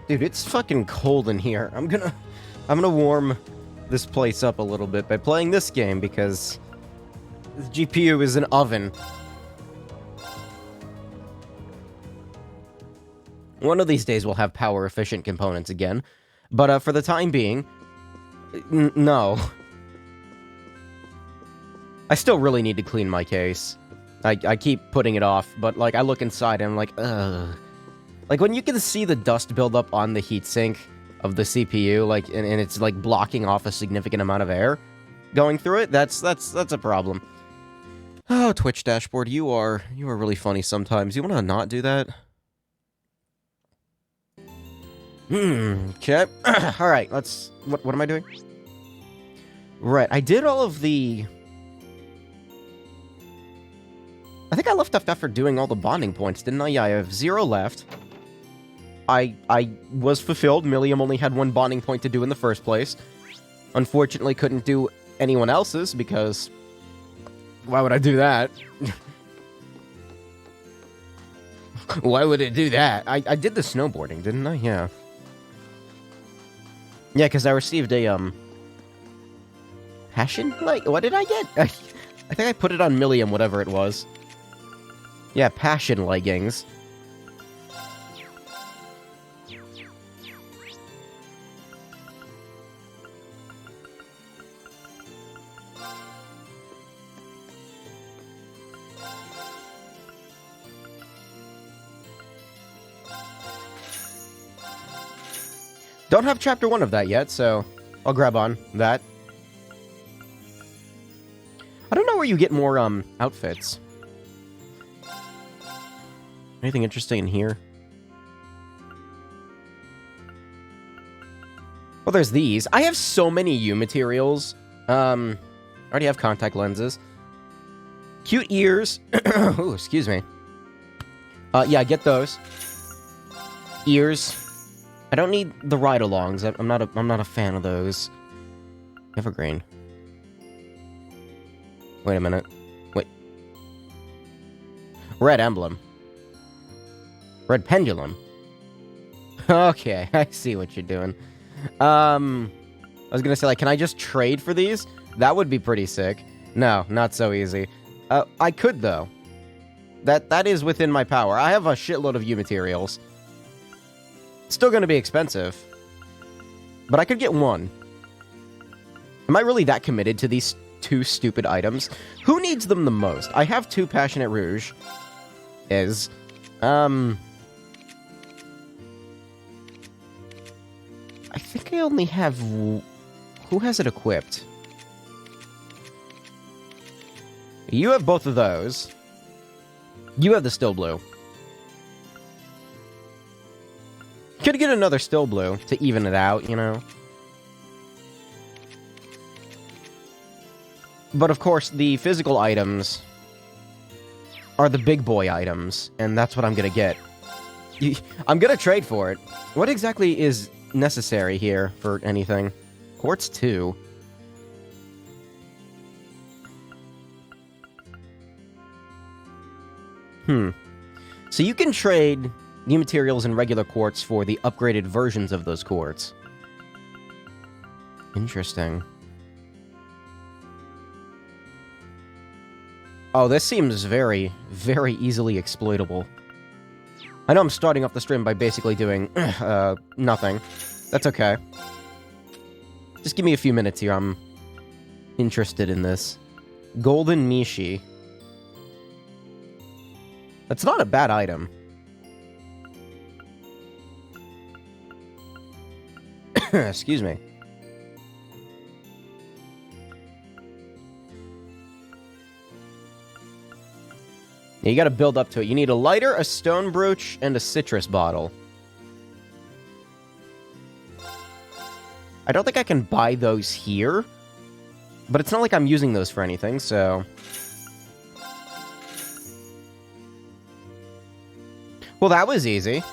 Dude, it's fucking cold in here. I'm gonna warm this place up a little bit by playing this game because this GPU is an oven. One of these days we'll have power efficient components again, but for the time being, no. I still really need to clean my case. I keep putting it off, but like I look inside and I'm like, ugh. Like when you can see the dust build up on the heatsink of the CPU, like and it's like blocking off a significant amount of air going through it, that's a problem. Oh, Twitch dashboard, you are really funny sometimes. You wanna not do that? Okay. Alright, let's what am I doing? Right, I did all of the I think I left after doing all the bonding points, didn't I? Yeah, I have 0 left. I was fulfilled. Millium only had 1 bonding point to do in the first place. Unfortunately, couldn't do anyone else's because... Why would I do that? Why would it do that? I did the snowboarding, didn't I? Yeah. Yeah, because I received a, Passion? Like, what did I get? I think I put it on Millium, whatever it was. Yeah, passion leggings. Don't have chapter 1 of that yet, so I'll grab on that. I don't know where you get more, outfits. Anything interesting in here? Well, there's these. I have so many U materials. I already have contact lenses. Cute ears. Ooh, excuse me. Yeah, get those. Ears. I don't need the ride-alongs. I'm not a fan of those. Evergreen. Wait a minute. Wait. Red emblem. Red pendulum. Okay, I see what you're doing. I was gonna say, like, can I just trade for these? That would be pretty sick. No, not so easy. I could, though. That is within my power. I have a shitload of U materials. Still gonna be expensive. But I could get 1. Am I really that committed to these 2 stupid items? Who needs them the most? I have 2 Passionate Rouge. I think I only have... Who has it equipped? You have both of those. You have the Still Blue. Could get another Still Blue to even it out, you know? But of course, the physical items are the big boy items, and that's what I'm gonna get. I'm gonna trade for it. What exactly is necessary here for anything? Quartz 2. So you can trade new materials and regular quartz for the upgraded versions of those quartz. Interesting. Oh, this seems very, very easily exploitable. I know I'm starting off the stream by basically doing, nothing. That's okay. Just give me a few minutes here, I'm interested in this. Golden Mishi. That's not a bad item. Excuse me. Yeah, you gotta build up to it. You need a lighter, a stone brooch, and a citrus bottle. I don't think I can buy those here. But it's not like I'm using those for anything, so... Well, that was easy.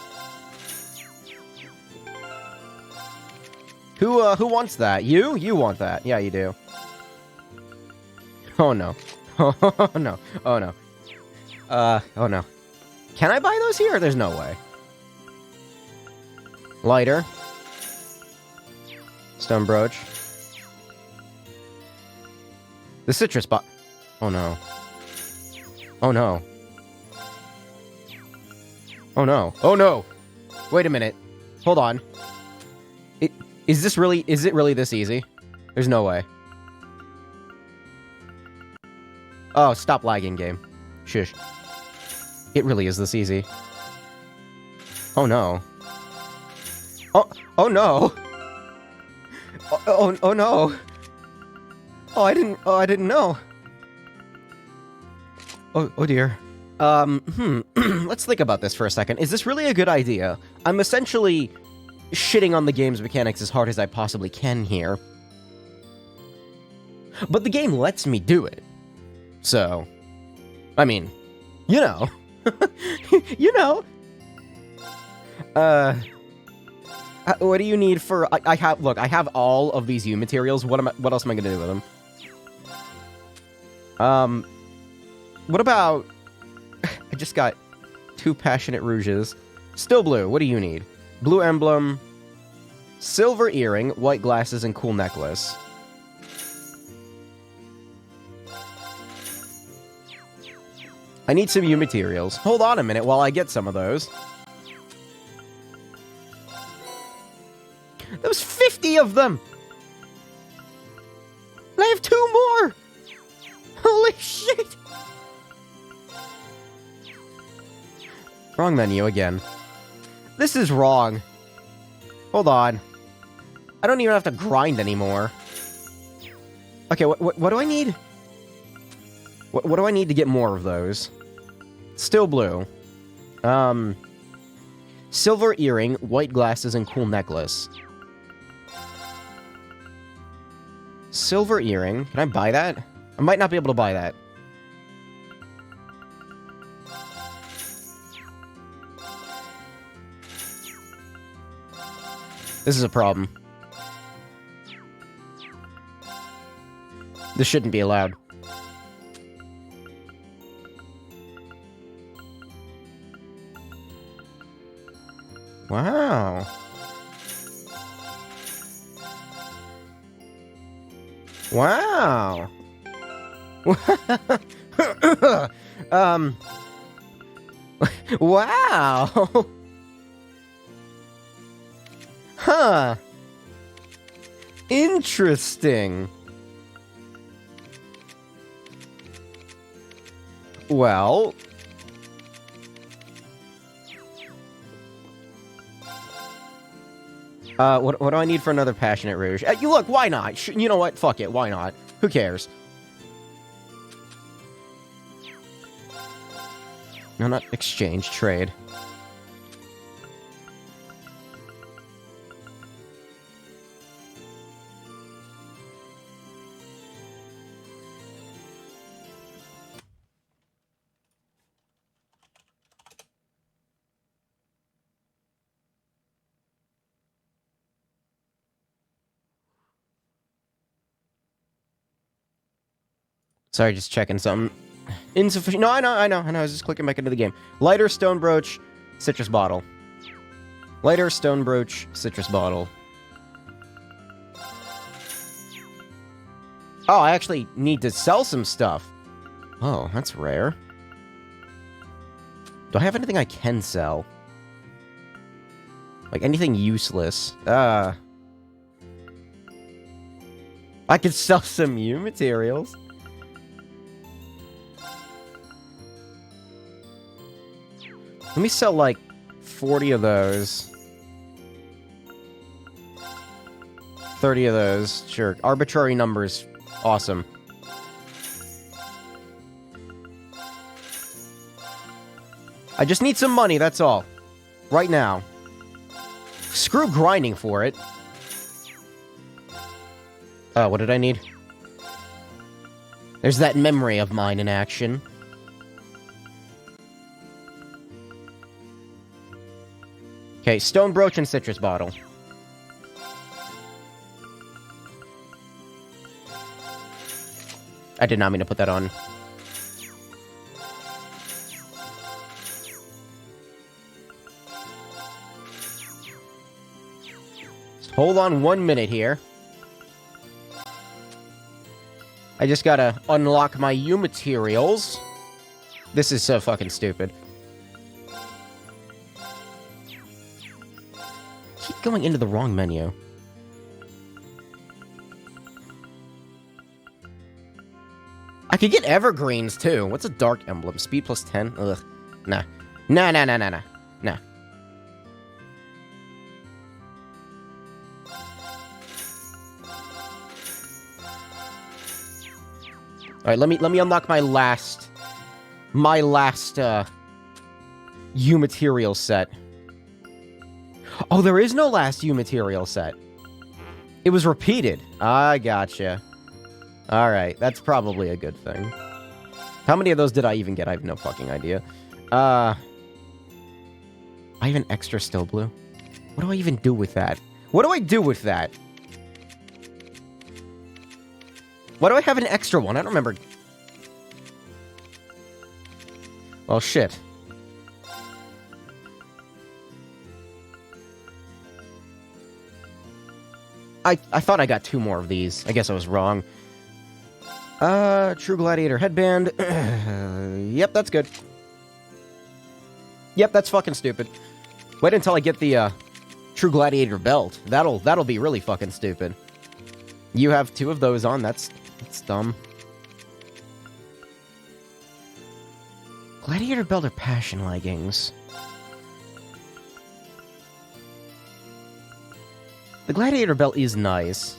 Who wants that? You? You want that. Yeah, you do. Oh, no. Oh, no. Oh, no. Oh, no. Can I buy those here? There's no way. Lighter. Stone brooch. The citrus bot. Oh no. Oh no. Oh no. Oh no! Wait a minute. Hold on. Is it really this easy? There's no way. Oh, stop lagging, game. Shush. It really is this easy. Oh no. Oh no! Oh no! Oh, I didn't know. Oh dear. Let's think about this for a second. Is this really a good idea? I'm essentially shitting on the game's mechanics as hard as I possibly can here. But the game lets me do it. So, I mean, you know. You know. What do you need for... I have all of these U materials. What else am I gonna do with them? What about... I just got 2 Passionate Rouges. Still blue, what do you need? Blue emblem, silver earring, white glasses, and cool necklace. I need some U materials. Hold on a minute while I get some of those. There was 50 of them! And I have 2 more! Holy shit! Wrong menu again. This is wrong. Hold on. I don't even have to grind anymore. Okay, what do I need? What do I need to get more of those? Still blue. Silver earring, white glasses, and cool necklace. Silver earring. Can I buy that? I might not be able to buy that. This is a problem. This shouldn't be allowed. Wow. Wow. Wow. Huh. Interesting. Well... what do I need for another Passionate Rouge? You look, why not? You know what? Fuck it, why not? Who cares? No, not exchange, trade. Sorry, just checking something. Insufficient. No, I know. I was just clicking back into the game. Lighter, stone brooch, citrus bottle. Lighter, stone brooch, citrus bottle. Oh, I actually need to sell some stuff. Oh, that's rare. Do I have anything I can sell? Like, anything useless? I could sell some U materials. Let me sell, like, 40 of those. 30 of those. Sure. Arbitrary numbers. Awesome. I just need some money, that's all. Right now. Screw grinding for it. What did I need? There's that memory of mine in action. Okay, stone brooch and citrus bottle. I did not mean to put that on. hold on 1 minute here. I just gotta unlock my U materials. This is so fucking stupid. Keep going into the wrong menu. I could get evergreens, too. What's a dark emblem? Speed plus 10? Ugh. Nah. Nah. Nah. Alright, let me unlock my last U material set. Oh, there is no last U material set. It was repeated. I gotcha. Alright, that's probably a good thing. How many of those did I even get? I have no fucking idea. I have an extra still blue. What do I even do with that? What do I do with that? Why do I have an extra one? I don't remember. Well, shit. I thought I got 2 more of these. I guess I was wrong. True Gladiator headband. Yep, that's good. Yep, that's fucking stupid. Wait until I get the, True Gladiator belt. That'll be really fucking stupid. You have 2 of those on. That's dumb. Gladiator belt or passion leggings? The Gladiator belt is nice.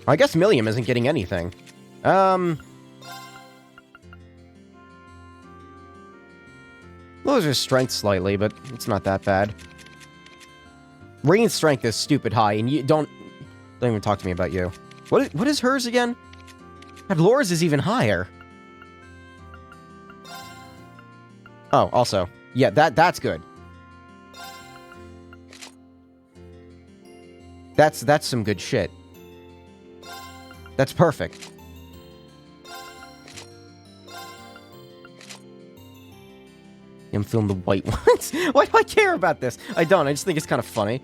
I guess Millium isn't getting anything. Lowers her strength slightly, but it's not that bad. Rain's strength is stupid high, and you don't even talk to me about you. What is hers again? God, Laura's is even higher. Oh, also, yeah, that's good. That's some good shit. That's perfect. I'm feeling the white ones. Why do I care about this? I don't. I just think it's kind of funny.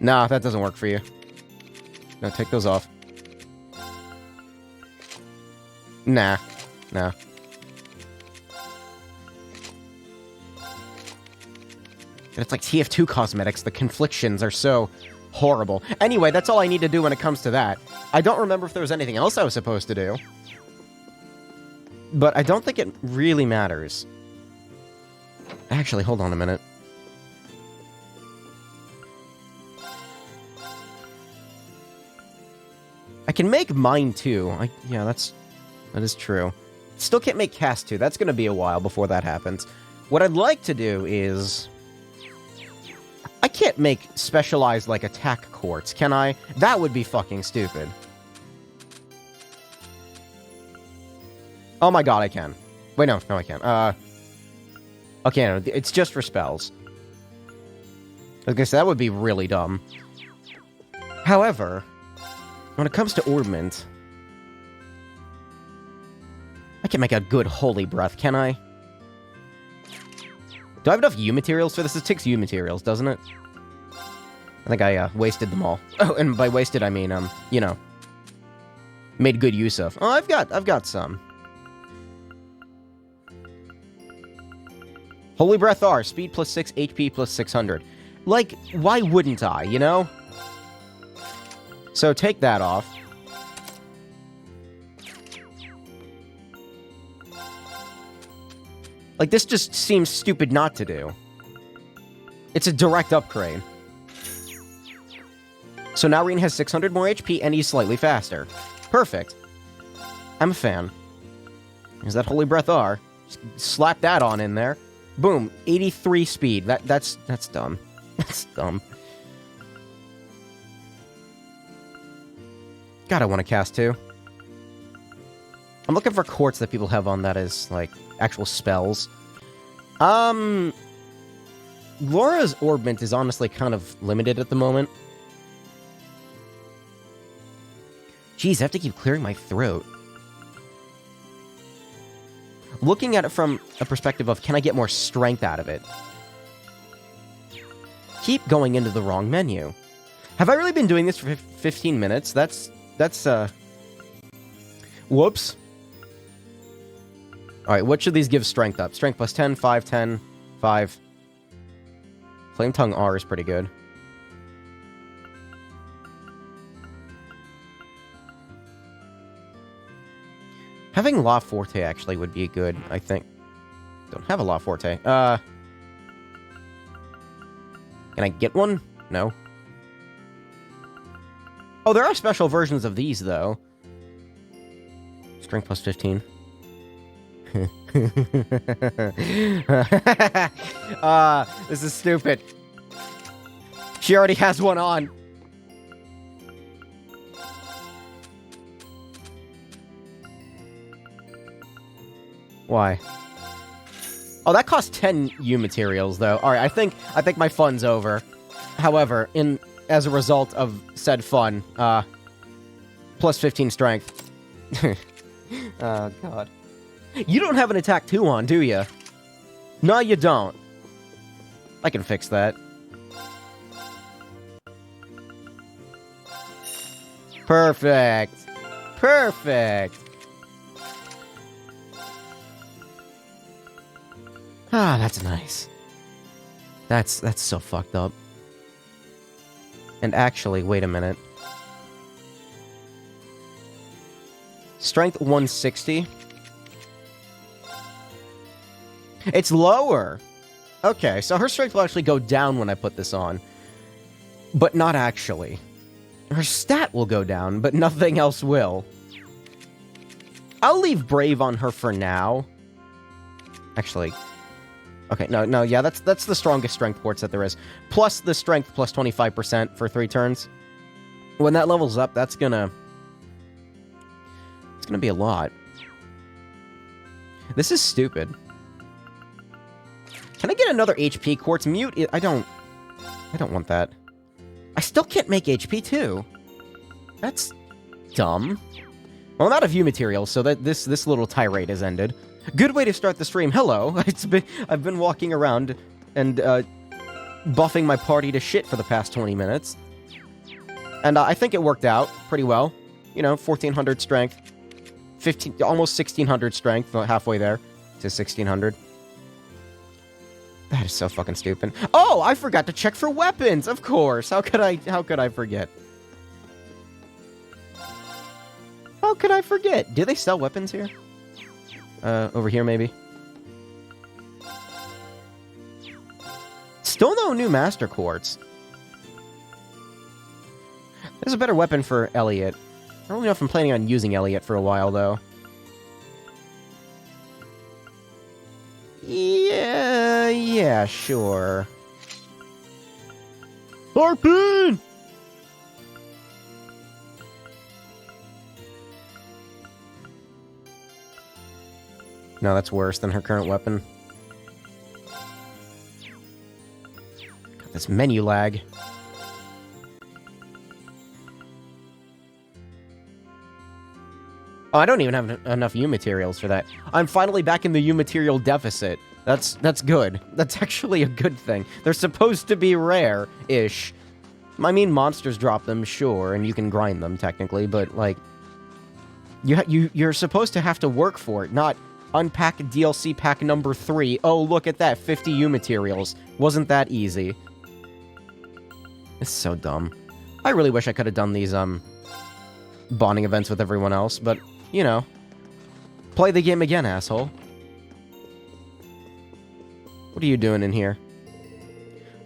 Nah, that doesn't work for you. No, take those off. Nah. It's like TF2 cosmetics. The conflictions are so horrible. Anyway, that's all I need to do when it comes to that. I don't remember if there was anything else I was supposed to do. But I don't think it really matters. Actually, hold on a minute. I can make mine too. Yeah, that is true. Still can't make cast 2. That's going to be a while before that happens. What I'd like to do is... I can't make specialized, like, attack quartz, can I? That would be fucking stupid. Oh my god, I can. Wait, no, I can't. Okay, no, it's just for spells. I was gonna say, that would be really dumb. However, when it comes to ornament, I can make a good holy breath, can I? Do I have enough U materials for this? It takes U materials, doesn't it? I think I wasted them all. Oh, and by wasted I mean, you know, made good use of. Oh, I've got some. Holy Breath R, speed plus 6, HP plus 600. Like, why wouldn't I, you know? So take that off. Like, this just seems stupid not to do. It's a direct upgrade. So now Rean has 600 more HP, and he's slightly faster. Perfect. I'm a fan. Is that Holy Breath R? Just slap that on in there. Boom, 83 speed. That's dumb. That's dumb. God, I want to cast 2. I'm looking for quartz that people have on that as, like, actual spells. Laura's Orbment is honestly kind of limited at the moment. Jeez, I have to keep clearing my throat. Looking at it from a perspective of, can I get more strength out of it? Keep going into the wrong menu. Have I really been doing this for 15 minutes? That's, whoops. Alright, what should these give strength up? Strength plus 10, 5, 10, 5. Flame Tongue R is pretty good. Having La Forte actually would be good, I think. Don't have a La Forte. Can I get one? No. Oh, there are special versions of these, though. Strength plus 15. This is stupid. She already has one on. Why? Oh, that costs 10 U materials, though. Alright, I think my fun's over. However, as a result of said fun, plus 15 strength. Oh, God. You don't have an attack 2 on, do you? No, you don't. I can fix that. Perfect. Perfect. Ah, that's nice. That's so fucked up. And actually, wait a minute. Strength 160. It's lower. Okay, so her strength will actually go down when I put this on. But not actually. Her stat will go down, but nothing else will. I'll leave Brave on her for now. Actually... Okay, no, yeah, that's the strongest strength quartz that there is. Plus the strength plus 25% for 3 turns. When that levels up, that's gonna... It's gonna be a lot. This is stupid. Can I get another HP quartz? Mute? I don't want that. I still can't make HP too. That's dumb. Well, I'm out of U materials, so that this little tirade has ended. Good way to start the stream. Hello. I've been walking around and buffing my party to shit for the past 20 minutes. And I think it worked out pretty well. You know, 1400 strength. Almost 1600 strength, halfway there to 1600. That is so fucking stupid. Oh, I forgot to check for weapons. Of course. How could I forget? How could I forget? Do they sell weapons here? Over here, maybe? Still no new Master Quartz. There's a better weapon for Elliot. I don't know if I'm planning on using Elliot for a while, though. Yeah, sure. Harpoon! No, that's worse than her current weapon. Got this menu lag. Oh, I don't even have enough U materials for that. I'm finally back in the U material deficit. That's good. That's actually a good thing. They're supposed to be rare-ish. I mean, monsters drop them, sure, and you can grind them, technically, but, like... You're supposed to have to work for it, not... Unpack DLC pack number 3. Oh, look at that. 50 U materials. Wasn't that easy. It's so dumb. I really wish I could have done these, bonding events with everyone else, but, you know. Play the game again, asshole. What are you doing in here?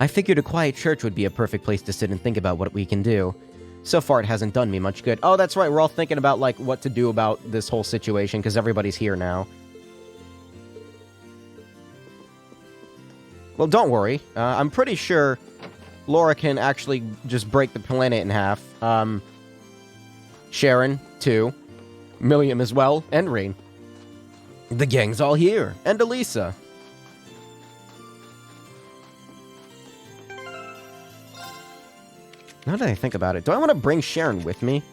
I figured a quiet church would be a perfect place to sit and think about what we can do. So far, it hasn't done me much good. Oh, that's right. We're all thinking about, like, what to do about this whole situation, because everybody's here now. Well, don't worry. I'm pretty sure Laura can actually just break the planet in half. Sharon, too. Milliam as well, and Rain. The gang's all here. And Elisa. Now that I think about it, do I want to bring Sharon with me?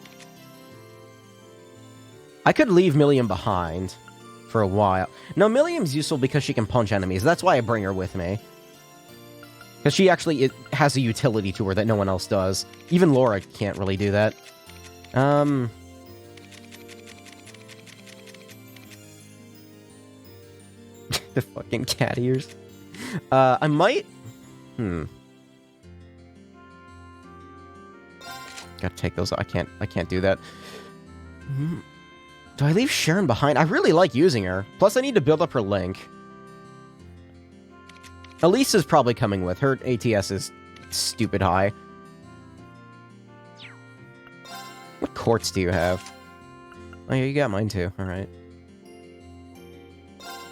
I could leave Milliam behind for a while. No, Millium's useful because she can punch enemies. That's why I bring her with me. Because she actually has a utility to her that no one else does. Even Laura can't really do that. The fucking cat ears. I might... Gotta take those. I can't do that. Do I leave Sharon behind? I really like using her. Plus, I need to build up her link. Elise is probably coming with. Her ATS is stupid high. What quartz do you have? Oh, yeah, you got mine too. Alright.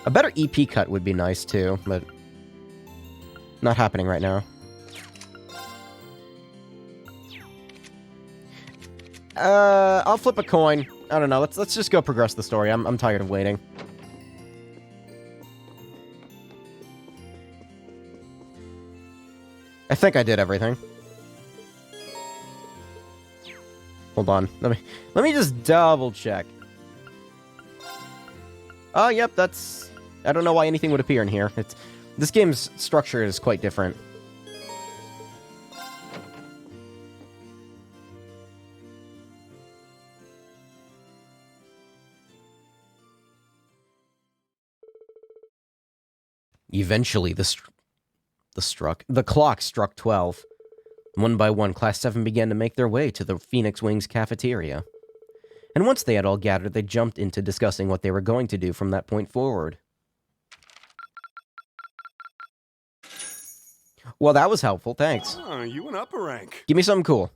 A better EP cut would be nice too, but... not happening right now. I'll flip a coin. I don't know. Let's just go progress the story. I'm tired of waiting. I think I did everything. Hold on. Let me just double check. Oh, yep, that's... I don't know why anything would appear in here. This game's structure is quite different. Eventually, the clock struck 12. One by one, Class 7 began to make their way to the Phoenix Wings cafeteria. And once they had all gathered, they jumped into discussing what they were going to do from that point forward. Well, that was helpful, thanks. Oh, you went up a rank. Give me something cool.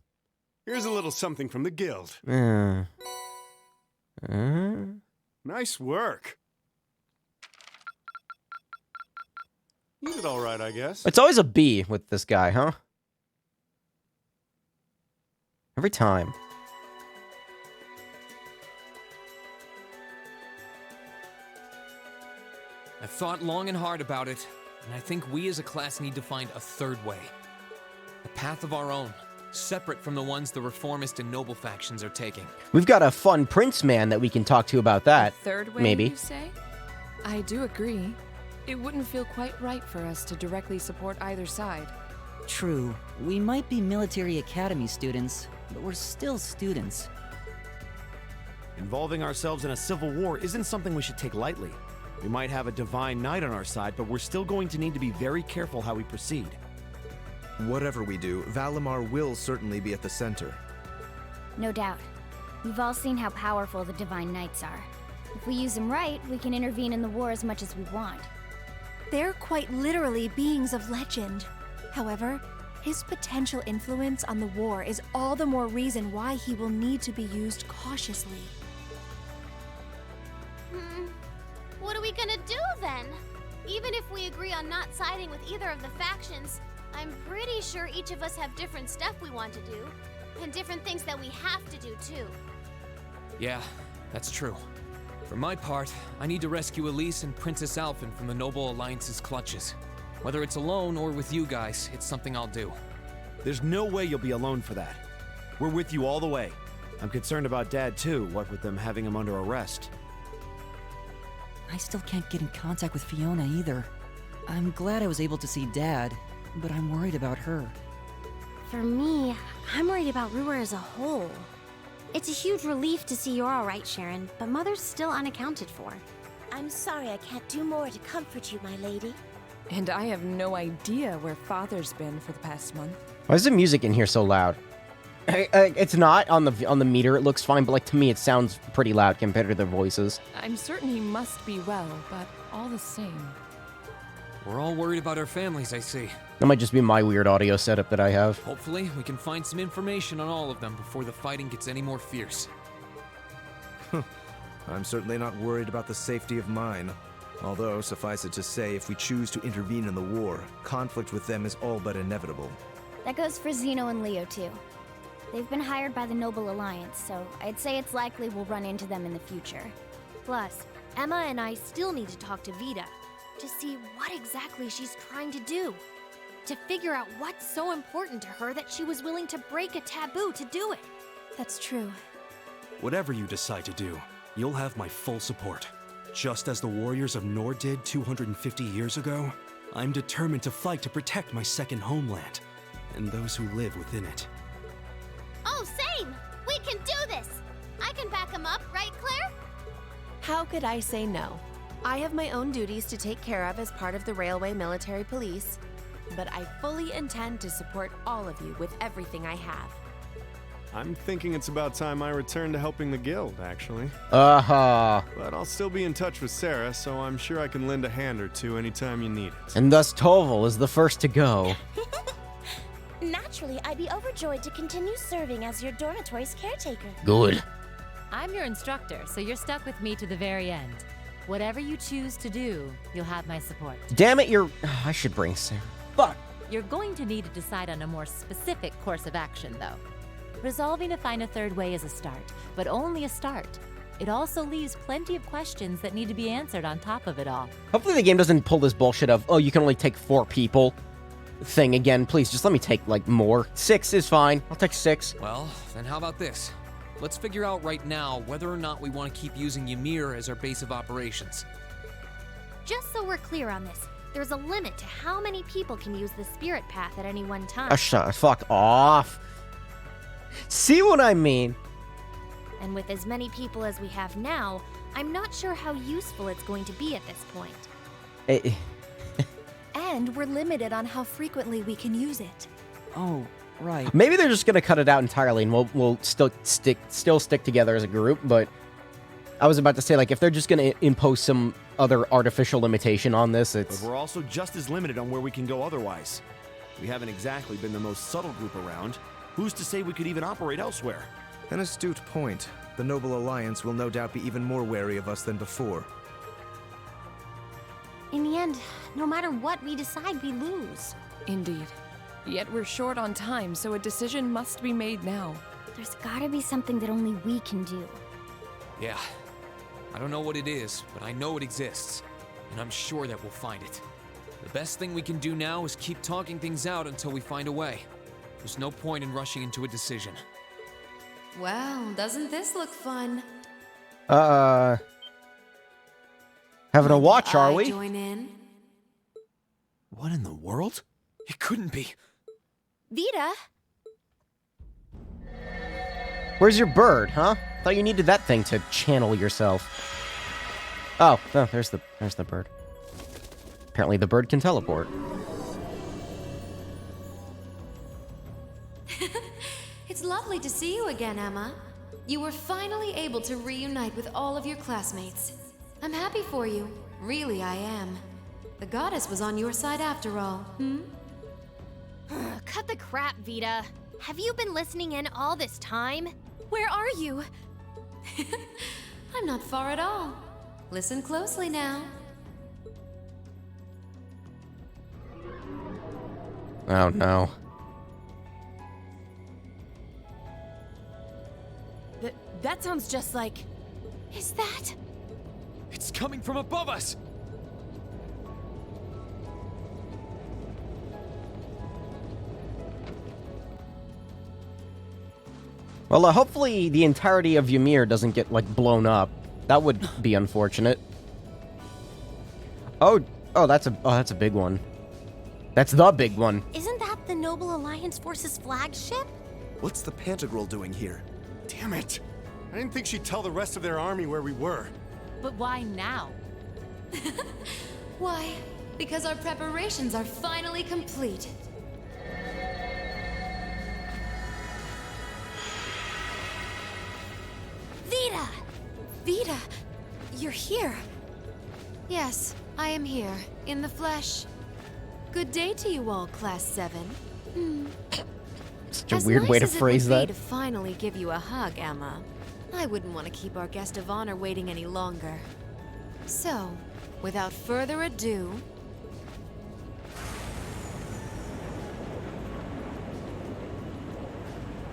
Here's a little something from the guild. Nice work. You did all right, I guess. It's always a B with this guy, huh? Every time. I've thought long and hard about it, and I think we as a class need to find a third way. A path of our own, separate from the ones the reformist and noble factions are taking. We've got a fun prince man that we can talk to about that. Third way, maybe. You say? I do agree. It wouldn't feel quite right for us to directly support either side. True. We might be military academy students, but we're still students. Involving ourselves in a civil war isn't something we should take lightly. We might have a divine knight on our side, but we're still going to need to be very careful how we proceed. Whatever we do, Valimar will certainly be at the center. No doubt. We've all seen how powerful the Divine Knights are. If we use them right, we can intervene in the war as much as we want. They're quite literally beings of legend. However, his potential influence on the war is all the more reason why he will need to be used cautiously. What are we gonna do then? Even if we agree on not siding with either of the factions, I'm pretty sure each of us have different stuff we want to do, and different things that we have to do too. Yeah, that's true. For my part, I need to rescue Elise and Princess Alphen from the Noble Alliance's clutches. Whether it's alone or with you guys, it's something I'll do. There's no way you'll be alone for that. We're with you all the way. I'm concerned about Dad too, what with them having him under arrest. I still can't get in contact with Fiona either. I'm glad I was able to see Dad, but I'm worried about her. For me, I'm worried about Ruhr as a whole. It's a huge relief to see you're all right, Sharon, but Mother's still unaccounted for. I'm sorry I can't do more to comfort you, my lady. And I have no idea where Father's been for the past month. Why is the music in here so loud? It's not on the meter. It looks fine, but like to me, it sounds pretty loud compared to their voices. I'm certain he must be well, but all the same. We're all worried about our families, I see. That might just be my weird audio setup that I have. Hopefully, we can find some information on all of them before the fighting gets any more fierce. I'm certainly not worried about the safety of mine. Although, suffice it to say, if we choose to intervene in the war, conflict with them is all but inevitable. That goes for Zeno and Leo too. They've been hired by the Noble Alliance, so I'd say it's likely we'll run into them in the future. Plus, Emma and I still need to talk to Vita to see what exactly she's trying to do. To figure out what's so important to her that she was willing to break a taboo to do it. That's true. Whatever you decide to do, you'll have my full support. Just as the warriors of Nor did 250 years ago, I'm determined to fight to protect my second homeland, and those who live within it. Oh, same! We can do this! I can back him up, right, Claire? How could I say no? I have my own duties to take care of as part of the Railway Military Police, but I fully intend to support all of you with everything I have. I'm thinking it's about time I return to helping the guild, actually. Uh-huh. But I'll still be in touch with Sarah, so I'm sure I can lend a hand or two anytime you need it. And thus Toval is the first to go. Naturally, I'd be overjoyed to continue serving as your dormitory's caretaker. Good. I'm your instructor, so you're stuck with me to the very end. Whatever you choose to do, you'll have my support. Damn it, I should bring Sarah. Fuck. You're going to need to decide on a more specific course of action, though. Resolving to find a third way is a start, but only a start. It also leaves plenty of questions that need to be answered on top of it all. Hopefully the game doesn't pull this bullshit of, oh, you can only take 4 people thing again. Please, just let me take, like, more. 6 is fine. I'll take 6. Well, then how about this? Let's figure out right now whether or not we want to keep using Ymir as our base of operations. Just so we're clear on this, there's a limit to how many people can use the spirit path at any one time. Fuck off. See what I mean? And with as many people as we have now, I'm not sure how useful it's going to be at this point. And we're limited on how frequently we can use it. Oh, right. Maybe they're just gonna cut it out entirely, and we'll still stick together as a group. But I was about to say, like, if they're just gonna impose some other artificial limitation on this, it's. But we're also just as limited on where we can go otherwise. We haven't exactly been the most subtle group around. Who's to say we could even operate elsewhere? An astute point. The Noble Alliance will no doubt be even more wary of us than before. In the end, no matter what we decide, we lose. Indeed. Yet we're short on time, so a decision must be made now. There's gotta be something that only we can do. Yeah. I don't know what it is, but I know it exists. And I'm sure that we'll find it. The best thing we can do now is keep talking things out until we find a way. There's no point in rushing into a decision. Well, doesn't this look fun? Having a watch, are we? Join in? What in the world? It couldn't be. Vita? Where's your bird, huh? Thought you needed that thing to channel yourself. Oh, there's the bird. Apparently the bird can teleport. It's lovely to see you again, Emma. You were finally able to reunite with all of your classmates. I'm happy for you. Really, I am. The goddess was on your side after all, Cut the crap, Vita. Have you been listening in all this time? Where are you? I'm not far at all. Listen closely now. Oh no. That sounds just like... Is that... It's coming from above us! Well, hopefully the entirety of Ymir doesn't get, like, blown up. That would be unfortunate. Oh, that's a big one. That's the big one. Isn't that the Noble Alliance Force's flagship? What's the Pantagruel doing here? Damn it! I didn't think she'd tell the rest of their army where we were. But why now? Why? Because our preparations are finally complete. Vita! Vita, you're here. Yes, I am here, in the flesh. Good day to you all, Class 7. Such a weird way to phrase that. As nice as it would be to finally give you a hug, Emma, I wouldn't want to keep our guest of honor waiting any longer. So, without further ado...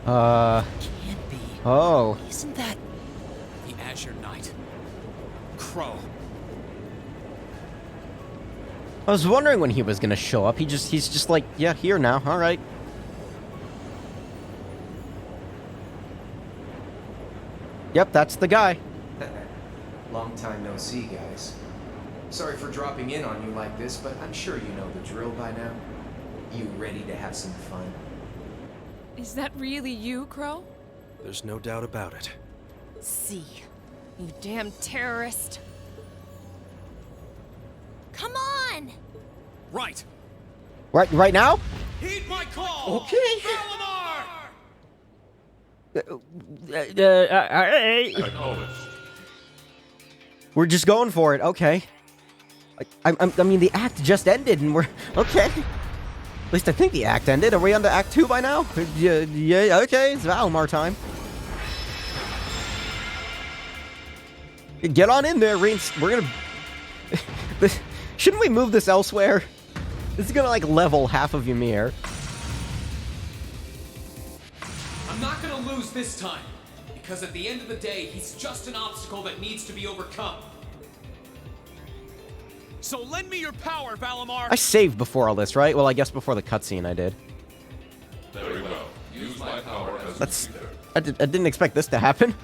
Can't be. Oh. Isn't that... The Azure Knight. Crow. I was wondering when he was gonna show up. He's just like, yeah, here now. All right. Yep, that's the guy. Long time no see, guys. Sorry for dropping in on you like this, but I'm sure you know the drill by now. You ready to have some fun? Is that really you, Crow? There's no doubt about it. See, you damn terrorist. Come on! Right. Right now? Heed my call! Okay. Valimar! We're just going for it. Okay. I mean, the act just ended, and we're okay. At least I think the act ended. Are we on to Act 2 by now? Yeah. Okay, it's Valimar time. Get on in there, Reans. We're gonna. Shouldn't we move this elsewhere? This is gonna like level half of Ymir. I'm not gonna lose this time, because at the end of the day, he's just an obstacle that needs to be overcome. So lend me your power, Valimar! I saved before all this, right? Well, I guess before the cutscene I did. Very well. Use my power as That's. leader. I didn't expect this to happen.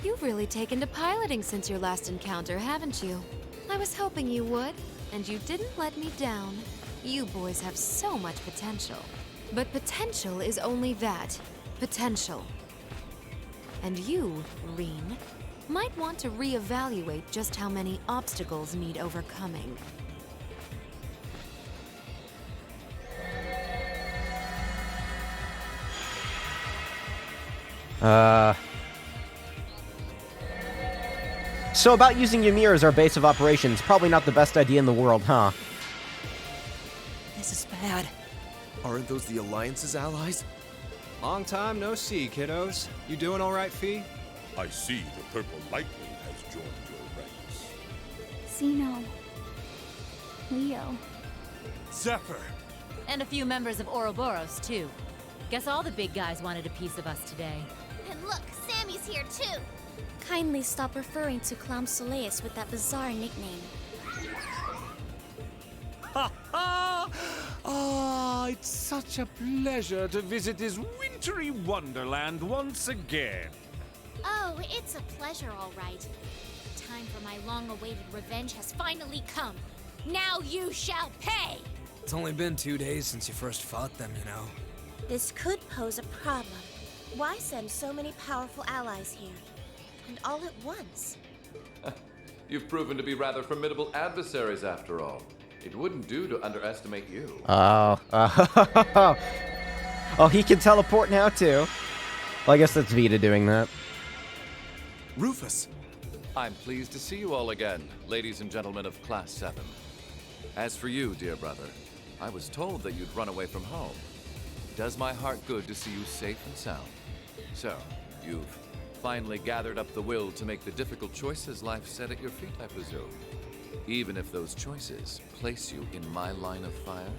You've really taken to piloting since your last encounter, haven't you? I was hoping you would, and you didn't let me down. You boys have so much potential. But potential is only that, potential. And you, Reen, might want to reevaluate just how many obstacles need overcoming. So about using Ymir as our base of operations, probably not the best idea in the world, huh? This is bad. Aren't those the Alliance's allies? Long time no see, kiddos. You doing all right, Fee? I see the Purple Lightning has joined your ranks. Xeno. Leo. Zephyr. And a few members of Ouroboros, too. Guess all the big guys wanted a piece of us today. And look, Sammy's here too. Kindly stop referring to Clown Soleus with that bizarre nickname. Ha ha! Ah, it's such a pleasure to visit this wintry wonderland once again. Oh, it's a pleasure, all right. The time for my long-awaited revenge has finally come. Now you shall pay! It's only been 2 days since you first fought them, you know. This could pose a problem. Why send so many powerful allies here? And all at once? You've proven to be rather formidable adversaries after all. It wouldn't do to underestimate you. Oh. Oh, he can teleport now, too. Well, I guess that's Vita doing that. Rufus. I'm pleased to see you all again, ladies and gentlemen of Class 7. As for you, dear brother, I was told that you'd run away from home. It does my heart good to see you safe and sound. So, you've finally gathered up the will to make the difficult choices life set at your feet, I presume. Even if those choices place you in my line of fire?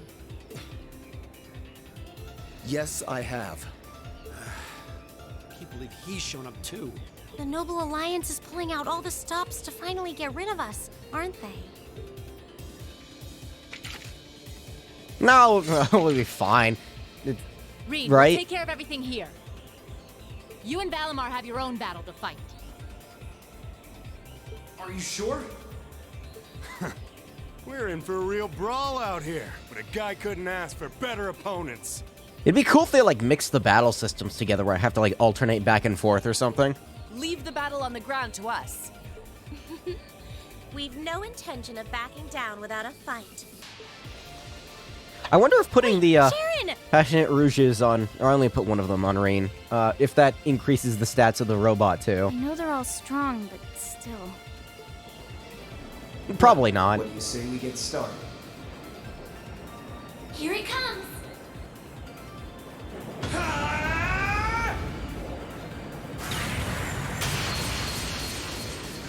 Yes, I have. I can't believe he's shown up too. The Noble Alliance is pulling out all the stops to finally get rid of us, aren't they? No, we'll be fine. Reed, right? we'll take care of everything here. You and Valimar have your own battle to fight. Are you sure? We're in for a real brawl out here, but a guy couldn't ask for better opponents. It'd be cool if they, like, mix the battle systems together where I have to, like, alternate back and forth or something. Leave the battle on the ground to us. We've no intention of backing down without a fight. I wonder if putting the Sharon! Passionate Rouges on, or I only put one of them on Reen, if that increases the stats of the robot, I too. know they're all strong, but still. Probably not. What do you say we get started? Here he comes!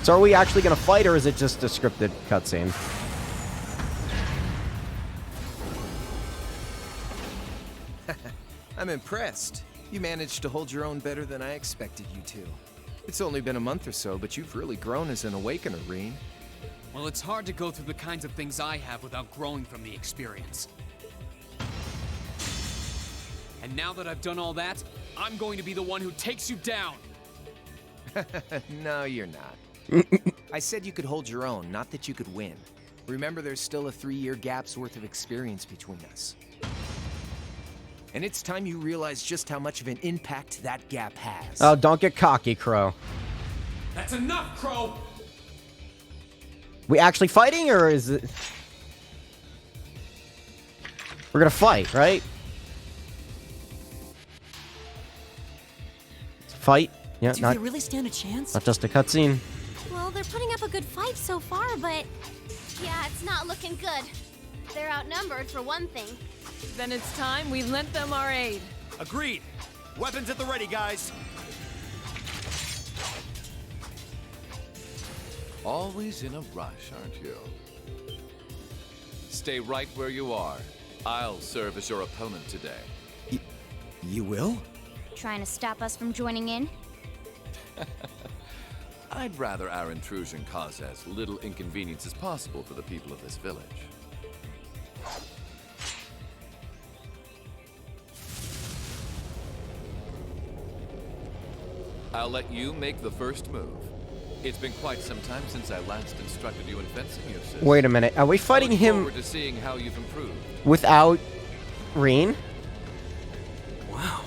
So are we actually going to fight, or is it just a scripted cutscene? I'm impressed. You managed to hold your own better than I expected you to. It's only been a month or so, but you've really grown as an Awakener, Reen. Well, it's hard to go through the kinds of things I have without growing from the experience. And now that I've done all that, I'm going to be the one who takes you down. No, you're not. I said you could hold your own, not that you could win. Remember, there's still a 3-year gap's worth of experience between us. And it's time you realize just how much of an impact that gap has. Oh, don't get cocky, Crow. That's enough, Crow! We actually fighting, or is it... We're gonna fight, right? Fight? Yeah, Do not, they really stand a chance? not just a cutscene. Well, they're putting up a good fight so far, but yeah, it's not looking good. They're outnumbered for one thing. Then it's time we lent them our aid. Agreed. Weapons at the ready, guys. Always in a rush, aren't you? Stay right where you are. I'll serve as your opponent today. You will? Trying to stop us from joining in? I'd rather our intrusion cause as little inconvenience as possible for the people of this village. I'll let you make the first move. It's been quite some time since I last instructed you in fencing, your sister. Wait a minute. Are we fighting him Forward to seeing how you've improved. without Reen? Wow.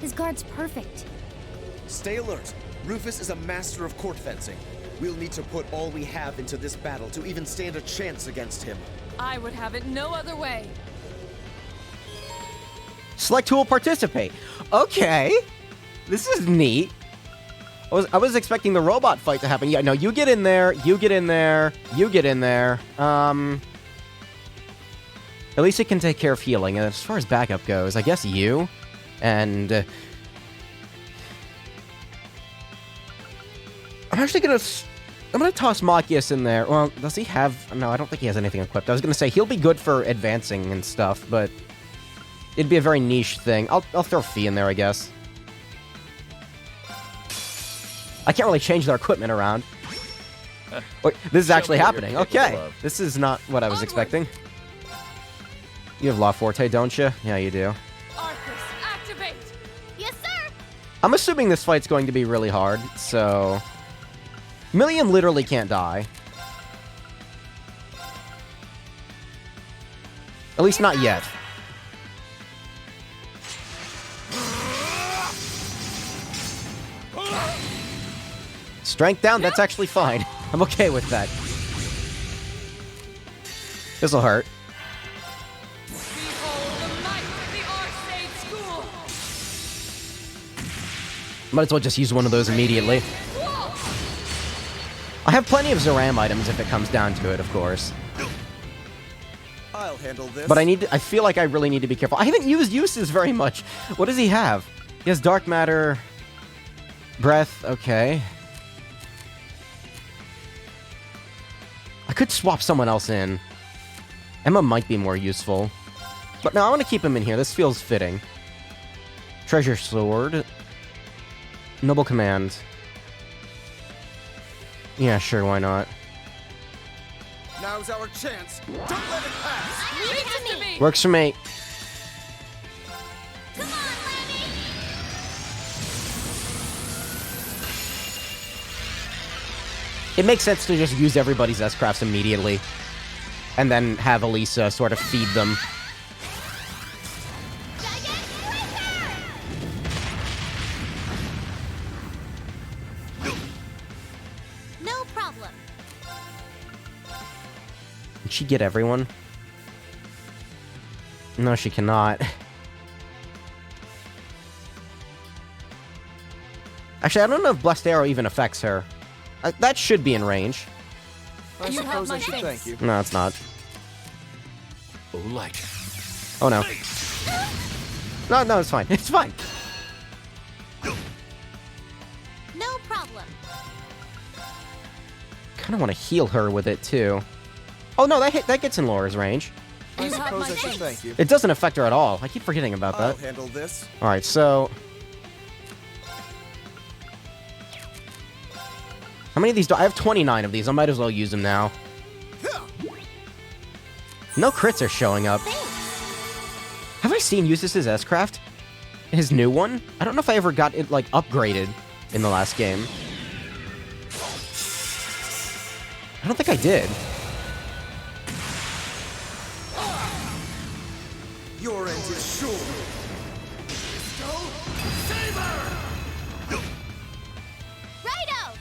His guard's perfect. Stay alert. Rufus is a master of court fencing. We'll need to put all we have into this battle to even stand a chance against him. I would have it no other way. Select who will participate. Okay. This is neat. I was expecting the robot fight to happen. Yeah, no, you get in there, you get in there, you get in there. At least it can take care of healing. And as far as backup goes, I guess you. And... I'm actually gonna... I'm gonna toss Machias in there. Well, does he have... No, I don't think he has anything equipped. I was gonna say, he'll be good for advancing and stuff, but... It'd be a very niche thing. I'll throw Fee in there, I guess. I can't really change their equipment around. Wait, this is actually happening. Okay. This is not what I was expecting. You have La Forte, don't you? Yeah, you do. Arcus, activate! Yes, sir! I'm assuming this fight's going to be really hard, so... Milliam literally can't die. At least not yet. Strength down, that's actually fine. I'm okay with that. This'll hurt. Might as well just use one of those immediately. I have plenty of Zoram items if it comes down to it, of course. I'll handle this. But I feel like I really need to be careful. I haven't used uses very much. What does he have? He has Dark Matter, Breath, okay. I could swap someone else in. Emma might be more useful. But no, I want to keep him in here. This feels fitting. Treasure Sword. Noble Command. Yeah, sure, why not? Now's our chance. Don't let it pass. Leave it to me. Works for me. Come on, Lemmy. It makes sense to just use everybody's S-Crafts immediately. And then have Elisa sort of feed them. No problem. Can she get everyone? No, she cannot. Actually, I don't know if Blessed Arrow even affects her. That should be in range. I suppose I should thank you. No, it's not. Oh, light. Oh, no. No, it's fine. It's fine. No problem. Kind of want to heal her with it, too. Oh, no, that gets in Laura's range. I suppose I should thank you. It doesn't affect her at all. I keep forgetting about I'll that. handle this. Alright, so... How many of these do I have? 29 of these. I might as well use them now. No crits are showing up. Have I seen Eustace's S-Craft? His new one? I don't know if I ever got it, like, upgraded in the last game. I don't think I did. Your end is sure. Righto!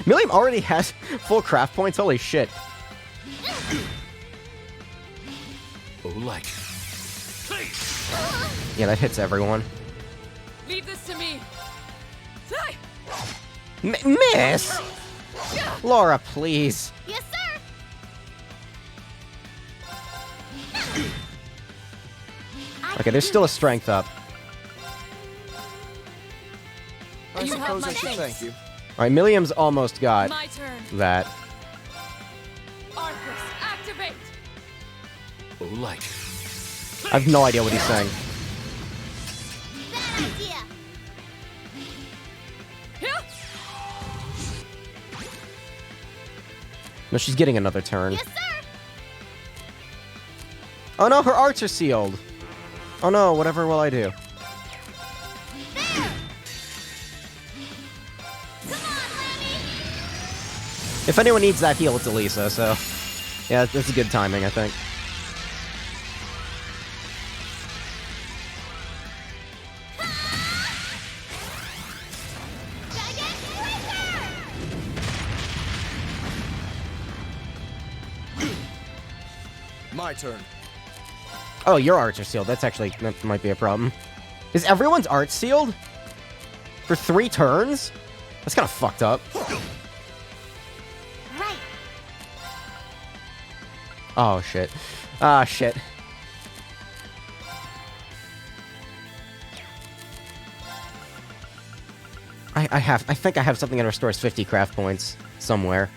Milliam already has full craft points. Holy shit. Olite. Yeah, that hits everyone. Leave this to me. Miss! Laura, please. Yes, sir! Okay, there's still a strength up. I You have suppose my I should thanks. thank you. Alright, Milliam's almost got My turn. that. Arcus, activate. Olite. I have no idea what he's saying. Bad idea! No, she's getting another turn. Yes, sir! Oh no, her arts are sealed. Oh no, whatever will I do? If anyone needs that heal, it's Elisa, so... Yeah, that's good timing, I think. My turn. Oh, your arts are sealed. That might be a problem. Is everyone's art sealed? For 3 turns? That's kind of fucked up. Right. Oh, shit. Ah, shit. I think I have something that restores 50 craft points somewhere.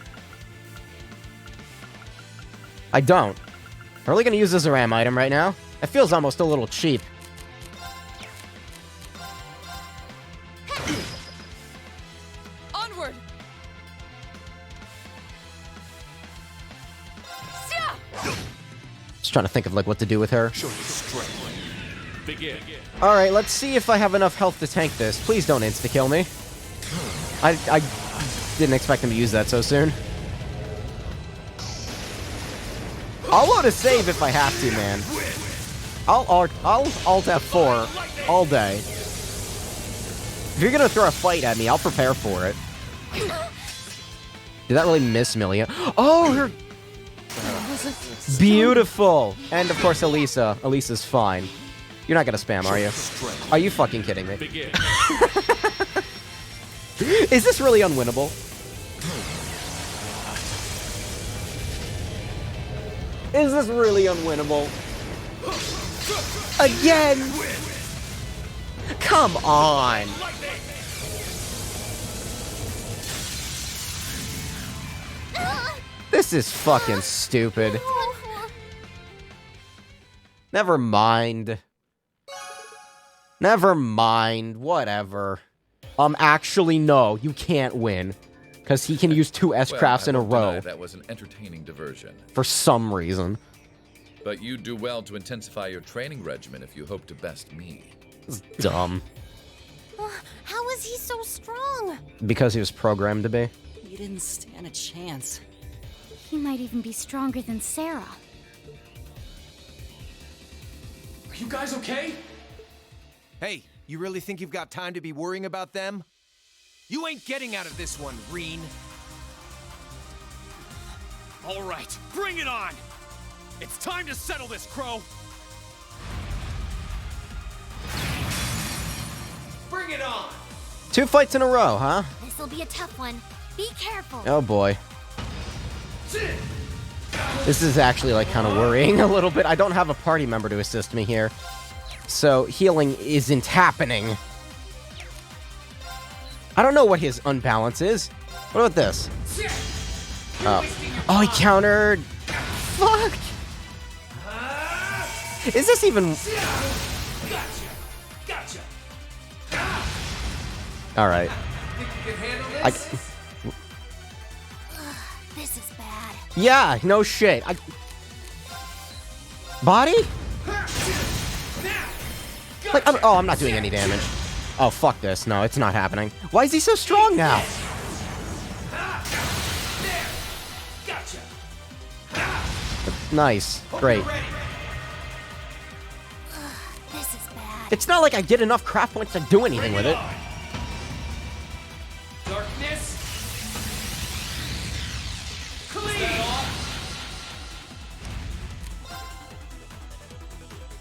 I don't. I'm really gonna use this RAM item right now? It feels almost a little cheap. Onward. Just trying to think of like what to do with her. Begin. Alright, let's see if I have enough health to tank this. Please don't insta-kill me. I didn't expect him to use that so soon. I'll load a save if I have to, man. I'll Alt F4 all day. If you're gonna throw a fight at me, I'll prepare for it. Did that really miss Millia? Oh, her... Beautiful! And of course, Elisa. Elisa's fine. You're not gonna spam, are you? Are you fucking kidding me? Is this really unwinnable? Is this really unwinnable? Again? Come on! This is fucking stupid. Never mind. Never mind. Whatever. Actually, no. You can't win. Because he can use 2 S-crafts in a row. That was an entertaining diversion. For some reason. But you do well to intensify your training regimen if you hope to best me. It's dumb. How is he so strong? Because he was programmed to be. You didn't stand a chance. He might even be stronger than Sarah. Are you guys okay? Hey, you really think you've got time to be worrying about them? You ain't getting out of this one, Reen. All right, bring it on! It's time to settle this, Crow! Bring it on! 2 fights in a row, huh? This'll be a tough one. Be careful. Oh boy. This is actually like kind of worrying a little bit. I don't have a party member to assist me here. So healing isn't happening. I don't know what his unbalance is. What about this? Oh, he countered. Fuck. Is this even... Gotcha. All right. Think you can handle this? This is bad. Yeah, no shit. Body? Like, I'm not doing any damage. Oh, fuck this. No, it's not happening. Why is he so strong now? Nice. Great. This is bad. It's not like I get enough craft points to do anything with it. Darkness.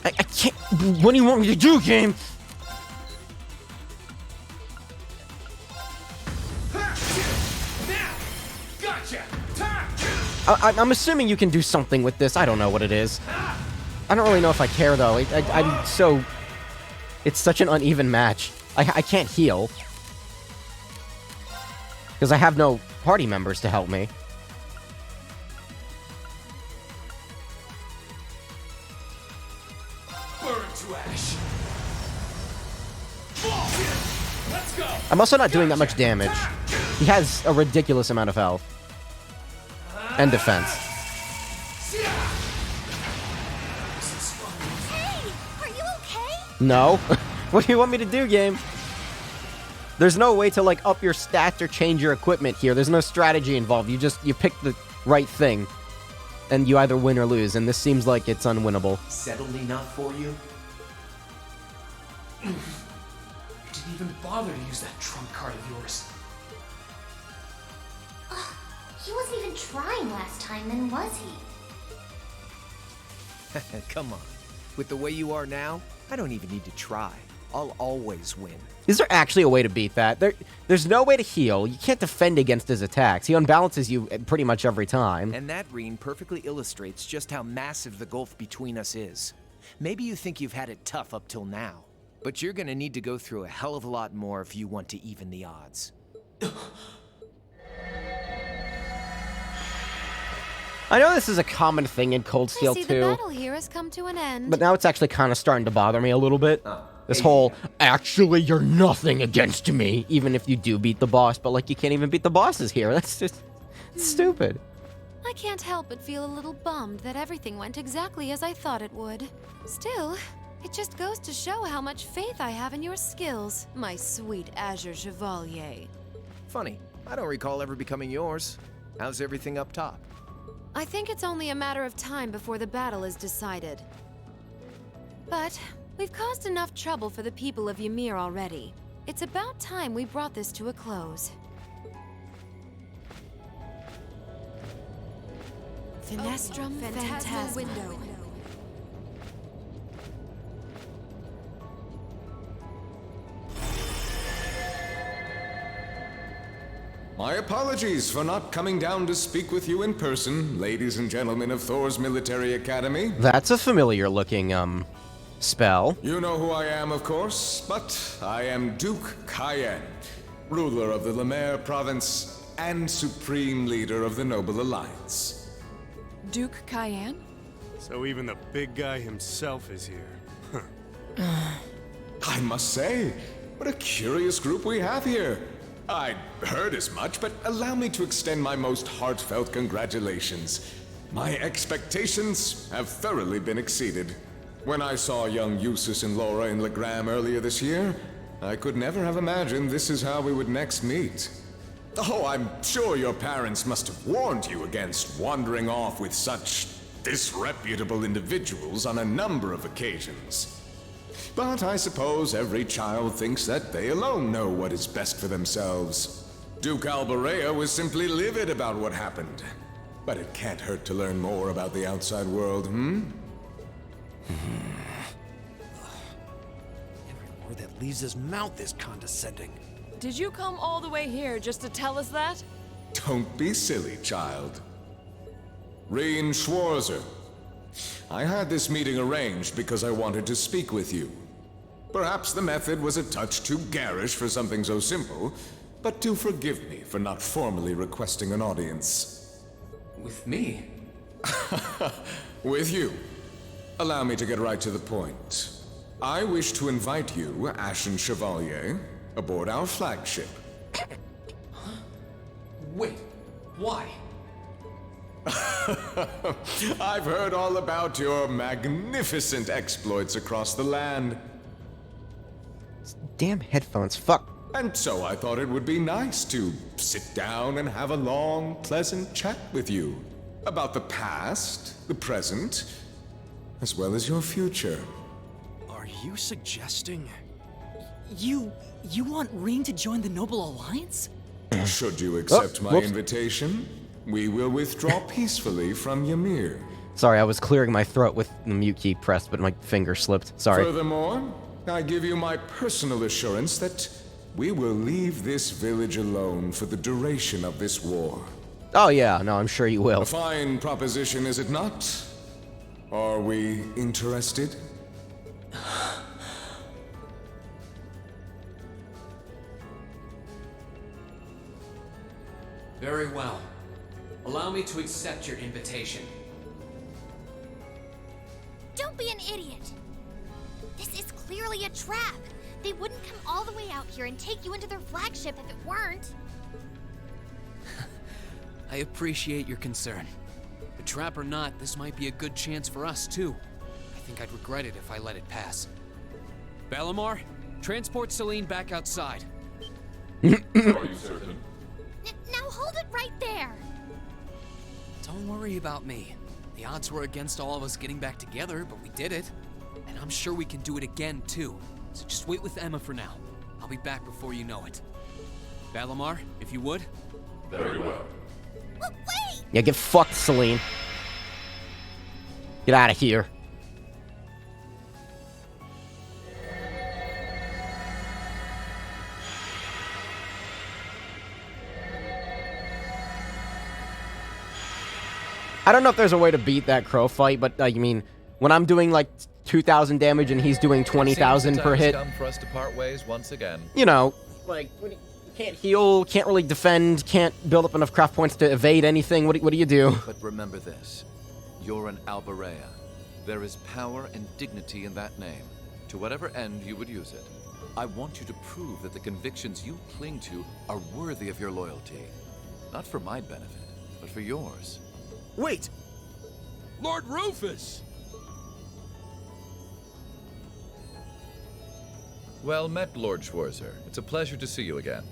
I can't. What do you want me to do, game? Gotcha. I'm assuming you can do something with this. I don't know what it is. I don't really know if I care, though. I'm so... It's such an uneven match. I can't heal. Because I have no party members to help me. Burn to ash. Let's go. I'm also not doing that much damage. He has a ridiculous amount of health. And defense. Hey, are you okay? No. What do you want me to do, game? There's no way to, like, up your stats or change your equipment here. There's no strategy involved. You pick the right thing. And you either win or lose, and this seems like it's unwinnable. Settled enough for you? You didn't even bother to use that trump card of yours. He wasn't even trying last time, then was he? Come on. With the way you are now, I don't even need to try. I'll always win. Is there actually a way to beat that? There's no way to heal. You can't defend against his attacks. He unbalances you pretty much every time. And that, Reen, perfectly illustrates just how massive the gulf between us is. Maybe you think you've had it tough up till now, but you're gonna need to go through a hell of a lot more if you want to even the odds. I know this is a common thing in Cold Steel I see 2. the battle here has come to an end. But now it's actually kind of starting to bother me a little bit. This whole, actually, you're nothing against me, even if you do beat the boss, but, like, you can't even beat the bosses here. That's just stupid. I can't help but feel a little bummed that everything went exactly as I thought it would. Still, it just goes to show how much faith I have in your skills, my sweet Azure Chevalier. Funny, I don't recall ever becoming yours. How's everything up top? I think it's only a matter of time before the battle is decided. But we've caused enough trouble for the people of Ymir already. It's about time we brought this to a close. Finestrum Phantasma Window. My apologies for not coming down to speak with you in person, ladies and gentlemen of Thor's Military Academy. That's a familiar-looking, spell. You know who I am, of course, but I am Duke Cayenne, ruler of the Lemaire province and supreme leader of the Noble Alliance. Duke Cayenne? So even the big guy himself is here. I must say, what a curious group we have here. I'd heard as much, but allow me to extend my most heartfelt congratulations. My expectations have thoroughly been exceeded. When I saw young Eustace and Laura in Legram earlier this year, I could never have imagined this is how we would next meet. Oh, I'm sure your parents must have warned you against wandering off with such disreputable individuals on a number of occasions. But I suppose every child thinks that they alone know what is best for themselves. Duke Alborea was simply livid about what happened. But it can't hurt to learn more about the outside world, Every word that leaves his mouth is condescending. Did you come all the way here just to tell us that? Don't be silly, child. Reen Schwarzer. I had this meeting arranged because I wanted to speak with you. Perhaps the method was a touch too garish for something so simple, but do forgive me for not formally requesting an audience. With me? With you. Allow me to get right to the point. I wish to invite you, Ashen Chevalier, aboard our flagship. Wait, why? I've heard all about your magnificent exploits across the land. Damn headphones, fuck. And so I thought it would be nice to sit down and have a long, pleasant chat with you. About the past, the present, as well as your future. Are you suggesting? You want Reen to join the Noble Alliance? Should you accept my whoops. invitation, we will withdraw peacefully from Ymir. Sorry, I was clearing my throat with the mute key pressed, but my finger slipped. Sorry. Furthermore, I give you my personal assurance that we will leave this village alone for the duration of this war. Oh yeah, no, I'm sure you will. A fine proposition, is it not? Are we interested? Very well. Allow me to accept your invitation. Don't be an idiot! This is clearly a trap! They wouldn't come all the way out here and take you into their flagship if it weren't. I appreciate your concern. But trap or not, this might be a good chance for us, too. I think I'd regret it if I let it pass. Balamar, transport Celine back outside. Are you certain? Now hold it right there! Don't worry about me. The odds were against all of us getting back together, but we did it. And I'm sure we can do it again, too. So just wait with Emma for now. I'll be back before you know it. Balamar, if you would. Very well. Wait! Yeah, get fucked, Celine. Get out of here. I don't know if there's a way to beat that crow fight, but I mean, when I'm doing like 2,000 damage and he's doing 20,000 per hit, Come for us to part ways once again. you know, like, you can't heal, can't really defend, can't build up enough craft points to evade anything. What do you do? But remember this. You're an Alberea. There is power and dignity in that name, to whatever end you would use it. I want you to prove that the convictions you cling to are worthy of your loyalty. Not for my benefit, but for yours. Wait! Lord Rufus! Well met, Lord Schwarzer. It's a pleasure to see you again.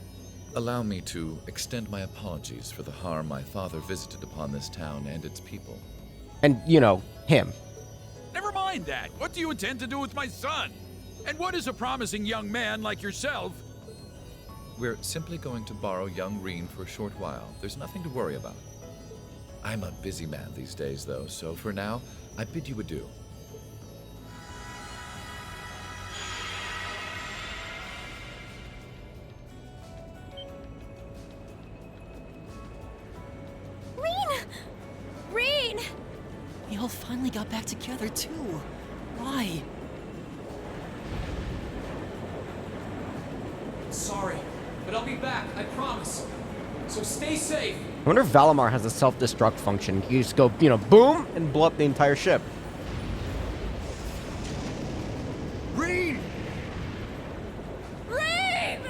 Allow me to extend my apologies for the harm my father visited upon this town and its people. And, you know, him. Never mind that. What do you intend to do with my son? And what is a promising young man like yourself? We're simply going to borrow young Reen for a short while. There's nothing to worry about. I'm a busy man these days, though, so for now, I bid you adieu. Reen! Reen! We all finally got back together, too. Why? Sorry, but I'll be back, I promise. So stay safe. I wonder if Valimar has a self-destruct function. You just go, you know, boom, and blow up the entire ship. Reen! Reen!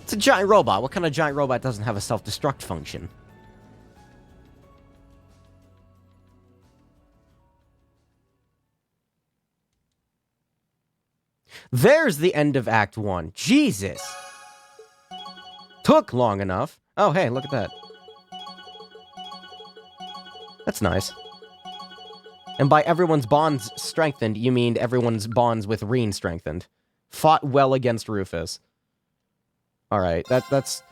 It's a giant robot. What kind of giant robot doesn't have a self-destruct function? There's the end of Act 1. Jesus! Took long enough. Oh, hey, look at that. That's nice. And by everyone's bonds strengthened, you mean everyone's bonds with Reen strengthened. Fought well against Rufus. Alright, that's...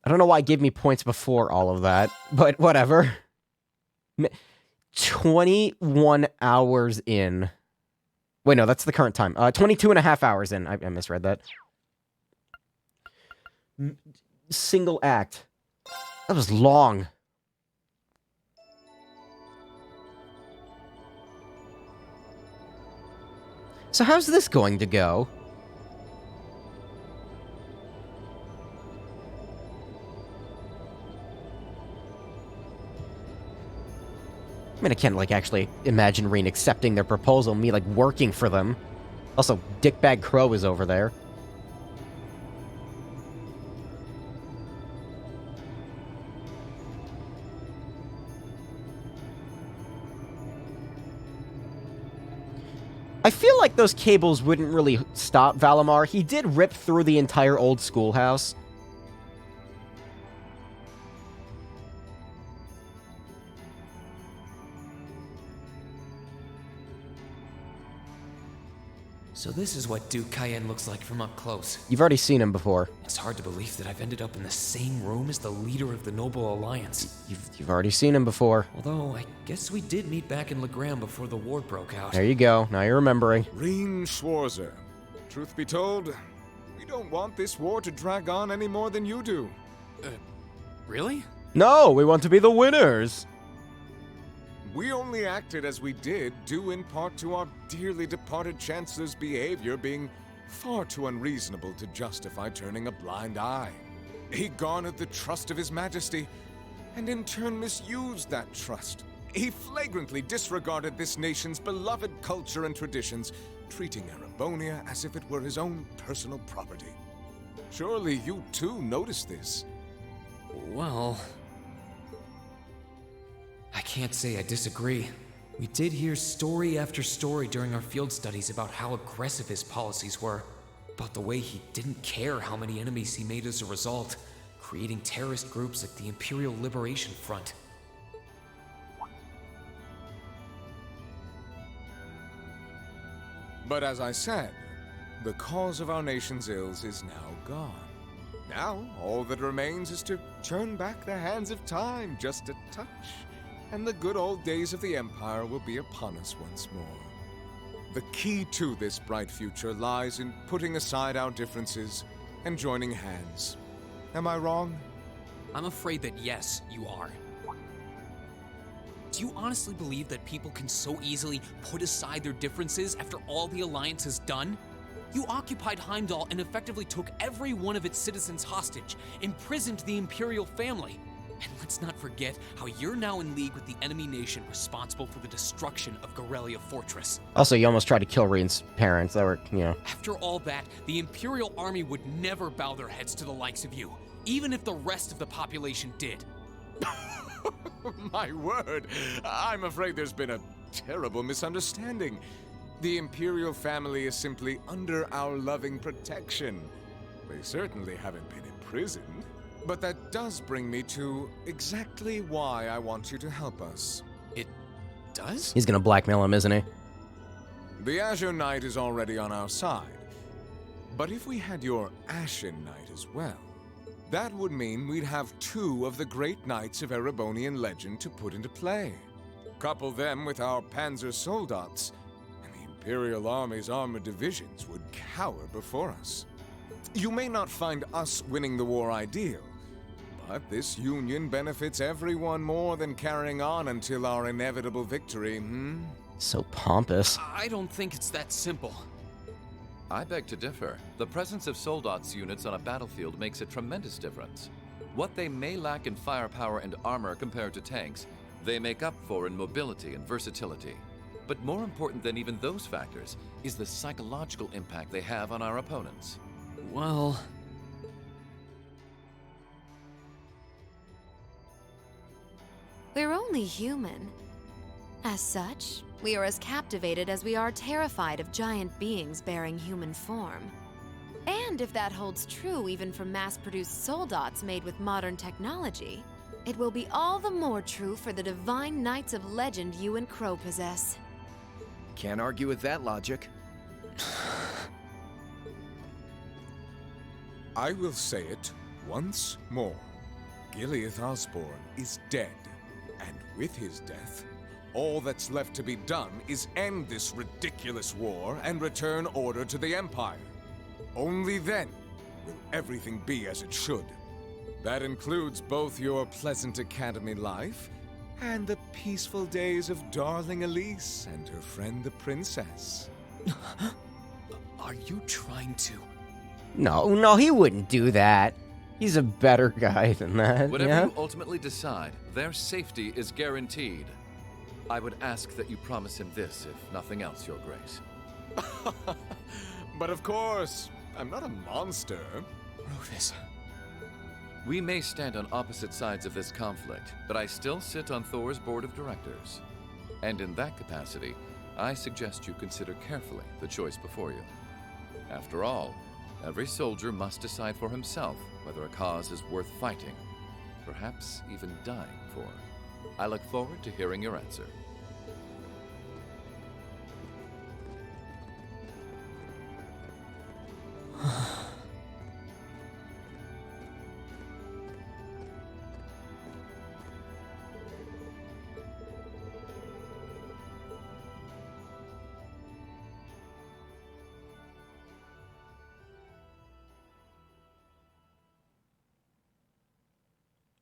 I don't know why it gave me points before all of that, but whatever. 21 hours in. Wait, no, that's the current time. 22 and a half hours in. I misread that. Single act. That was long. So how's this going to go? I mean, I can't, like, actually imagine Reen accepting their proposal, me, like, working for them. Also, Dickbag Crow is over there. I feel like those cables wouldn't really stop Valimar. He did rip through the entire old schoolhouse. So this is what Duke Cayenne looks like from up close. You've already seen him before. It's hard to believe that I've ended up in the same room as the leader of the Noble Alliance. You've already seen him before. Although, I guess we did meet back in Legram before the war broke out. There you go. Now you're remembering. Reen Schwarzer. Truth be told, we don't want this war to drag on any more than you do. Really? No, we want to be the winners. We only acted as we did, due in part to our dearly departed Chancellor's behavior being far too unreasonable to justify turning a blind eye. He garnered the trust of His Majesty, and in turn misused that trust. He flagrantly disregarded this nation's beloved culture and traditions, treating Erebonia as if it were his own personal property. Surely you too noticed this. Well, I can't say I disagree. We did hear story after story during our field studies about how aggressive his policies were, about the way he didn't care how many enemies he made as a result, creating terrorist groups like the Imperial Liberation Front. But as I said, the cause of our nation's ills is now gone. Now, all that remains is to turn back the hands of time just a touch, and the good old days of the Empire will be upon us once more. The key to this bright future lies in putting aside our differences and joining hands. Am I wrong? I'm afraid that yes, you are. Do you honestly believe that people can so easily put aside their differences after all the Alliance has done? You occupied Heimdall and effectively took every one of its citizens hostage, imprisoned the Imperial family. And let's not forget how you're now in league with the enemy nation responsible for the destruction of Gorelia Fortress. Also, you almost tried to kill Reen's parents. That were, you know. After all that, the Imperial army would never bow their heads to the likes of you, even if the rest of the population did. My word, I'm afraid there's been a terrible misunderstanding. The Imperial family is simply under our loving protection. They certainly haven't been imprisoned. But that does bring me to exactly why I want you to help us. It does? He's gonna blackmail him, isn't he? The Azure Knight is already on our side. But if we had your Ashen Knight as well, that would mean we'd have two of the great knights of Erebonian legend to put into play. Couple them with our Panzer Soldats, and the Imperial Army's armored divisions would cower before us. You may not find us winning the war ideal, but this union benefits everyone more than carrying on until our inevitable victory, So pompous. I don't think it's that simple. I beg to differ. The presence of Soldats units on a battlefield makes a tremendous difference. What they may lack in firepower and armor compared to tanks, they make up for in mobility and versatility. But more important than even those factors is the psychological impact they have on our opponents. Well... We're only human. As such, we are as captivated as we are terrified of giant beings bearing human form. And if that holds true even for mass-produced Soldats made with modern technology, it will be all the more true for the divine knights of legend you and Crow possess. Can't argue with that logic. I will say it once more. Gileath Osborne is dead, and with his death, all that's left to be done is end this ridiculous war and return order to the Empire. Only then will everything be as it should. That includes both your pleasant academy life and the peaceful days of darling Elise and her friend the princess. Are you trying to... No, he wouldn't do that. He's a better guy than that. Whatever you ultimately decide, their safety is guaranteed. I would ask that you promise him this, if nothing else, Your Grace. But of course, I'm not a monster. Rufus. We may stand on opposite sides of this conflict, but I still sit on Thor's board of directors. And in that capacity, I suggest you consider carefully the choice before you. After all, every soldier must decide for himself whether a cause is worth fighting, perhaps even dying for. I look forward to hearing your answer.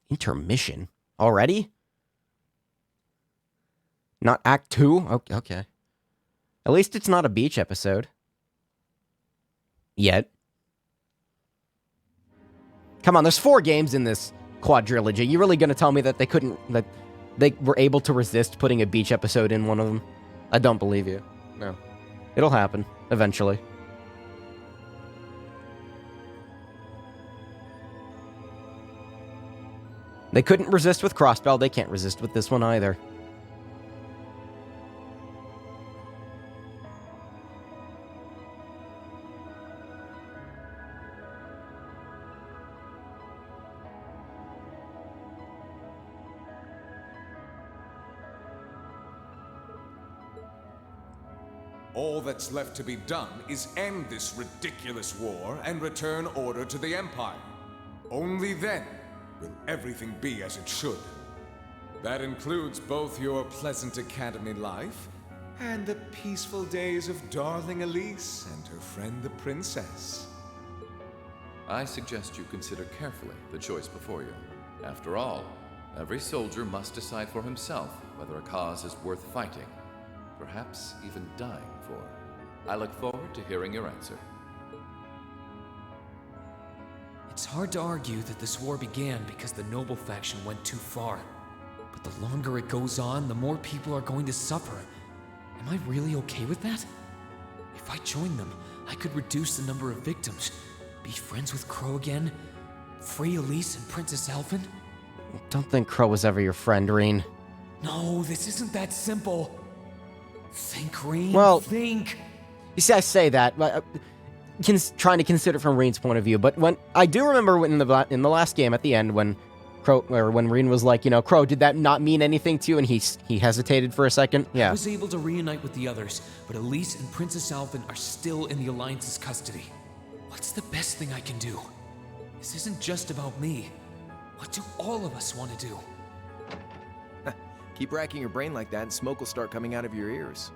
Intermission? Already? Not Act 2? Okay. At least it's not a beach episode. Yet. Come on, there's 4 games in this quadrilogy. You really gonna tell me that they were able to resist putting a beach episode in one of them? I don't believe you. No. It'll happen. Eventually. They couldn't resist with Crossbell. They can't resist with this one either. All that's left to be done is end this ridiculous war and return order to the Empire. Only then will everything be as it should. That includes both your pleasant academy life and the peaceful days of darling Elise and her friend the princess. I suggest you consider carefully the choice before you. After all, every soldier must decide for himself whether a cause is worth fighting, perhaps even dying for. I look forward to hearing your answer. It's hard to argue that this war began because the noble faction went too far. But the longer it goes on, the more people are going to suffer. Am I really okay with that? If I join them, I could reduce the number of victims, be friends with Crow again, free Elise and Princess Elfin. Don't think Crow was ever your friend, Rean. No, this isn't that simple. Think, Rean. Well, think. You see, I say that, but trying to consider from Rean's point of view. But when I do remember in the last game at the end when when Rean was like, Crow, did that not mean anything to you? And he hesitated for a second. Yeah. I was able to reunite with the others, but Elise and Princess Elfin are still in the Alliance's custody. What's the best thing I can do? This isn't just about me. What do all of us want to do? Keep racking your brain like that and smoke will start coming out of your ears.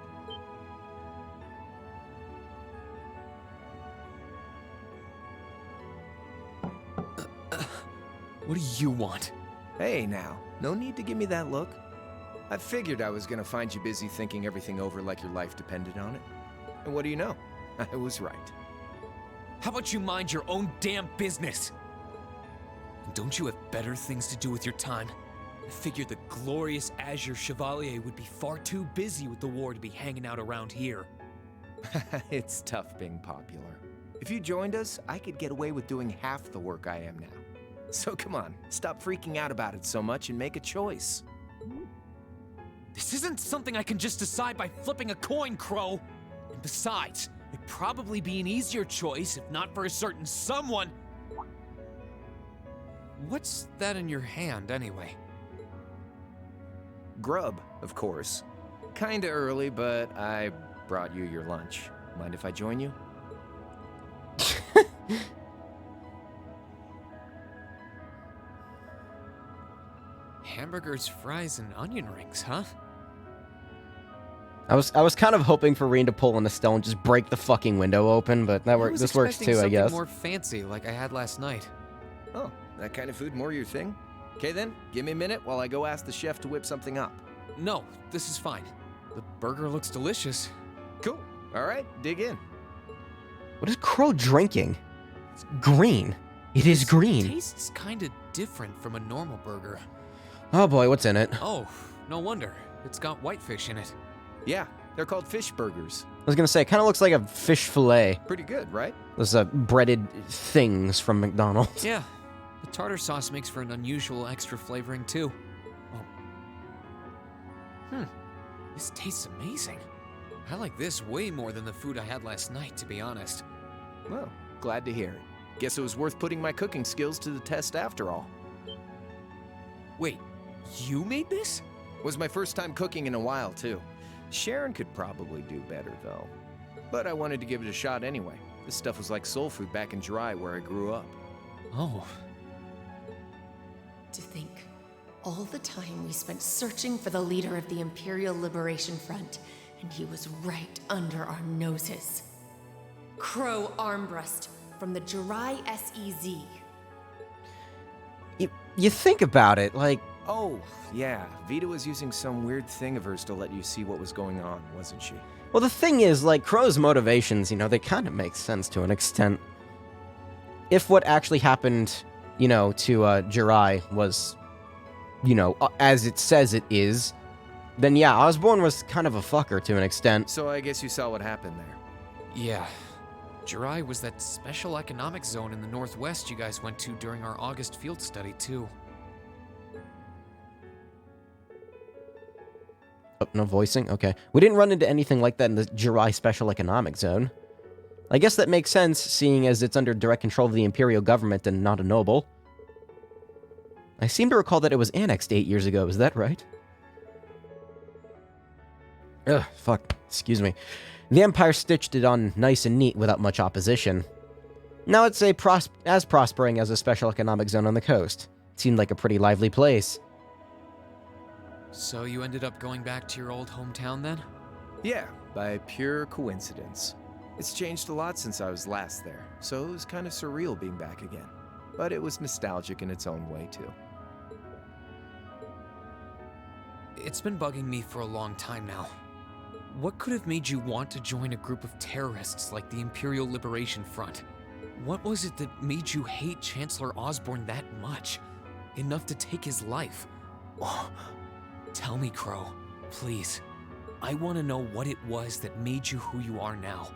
What do you want? Hey now, no need to give me that look. I figured I was gonna find you busy thinking everything over like your life depended on it. And what do you know? I was right. How about you mind your own damn business? And don't you have better things to do with your time? I figured the glorious Azure Chevalier would be far too busy with the war to be hanging out around here. It's tough being popular. If you joined us, I could get away with doing half the work I am now. So come on, stop freaking out about it so much and make a choice. This isn't something I can just decide by flipping a coin, Crow. And besides, it'd probably be an easier choice if not for a certain someone. What's that in your hand, anyway? Grub, of course. Kinda early, but I brought you your lunch. Mind if I join you? Hamburgers, fries, and onion rings, huh? I was kind of hoping for Rean to pull on Estelle and just break the fucking window open, but this works too, I guess. More fancy, like I had last night. Oh, that kind of food more your thing? Okay then, give me a minute while I go ask the chef to whip something up. No, this is fine. The burger looks delicious. Cool. All right, dig in. What is Crow drinking? It's green. It is green. It tastes kind of different from a normal burger. Oh boy, what's in it? Oh, no wonder. It's got whitefish in it. Yeah, they're called fish burgers. I was gonna say, it kind of looks like a fish fillet. Pretty good, right? Those breaded things from McDonald's. Yeah, the tartar sauce makes for an unusual extra flavoring too. Oh. This tastes amazing. I like this way more than the food I had last night, to be honest. Well, glad to hear it. Guess it was worth putting my cooking skills to the test after all. Wait, you made this? Was my first time cooking in a while, too. Sharon could probably do better, though. But I wanted to give it a shot anyway. This stuff was like soul food back in Jirai, where I grew up. Oh. To think, all the time we spent searching for the leader of the Imperial Liberation Front, and he was right under our noses. Crow Armbrust from the Jirai SEZ. You think about it, like... Oh, yeah. Vita was using some weird thing of hers to let you see what was going on, wasn't she? Well, the thing is, like, Crow's motivations, they kind of make sense to an extent. If what actually happened, to Jirai was, as it says it is, then yeah, Osborn was kind of a fucker to an extent. So I guess you saw what happened there. Yeah. Jirai was that special economic zone in the northwest you guys went to during our August field study, too. Oh, no voicing? Okay. We didn't run into anything like that in the Jirai Special Economic Zone. I guess that makes sense, seeing as it's under direct control of the Imperial government and not a noble. I seem to recall that it was annexed 8 years ago, is that right? Ugh, fuck. Excuse me. The Empire stitched it on nice and neat without much opposition. Now it's as prospering as a Special Economic Zone on the coast. It seemed like a pretty lively place. So you ended up going back to your old hometown then? Yeah, by pure coincidence. It's changed a lot since I was last there, so it was kind of surreal being back again. But it was nostalgic in its own way, too. It's been bugging me for a long time now. What could have made you want to join a group of terrorists like the Imperial Liberation Front? What was it that made you hate Chancellor Osborn that much? Enough to take his life? Oh, tell me, Crow, please. I want to know what it was that made you who you are now.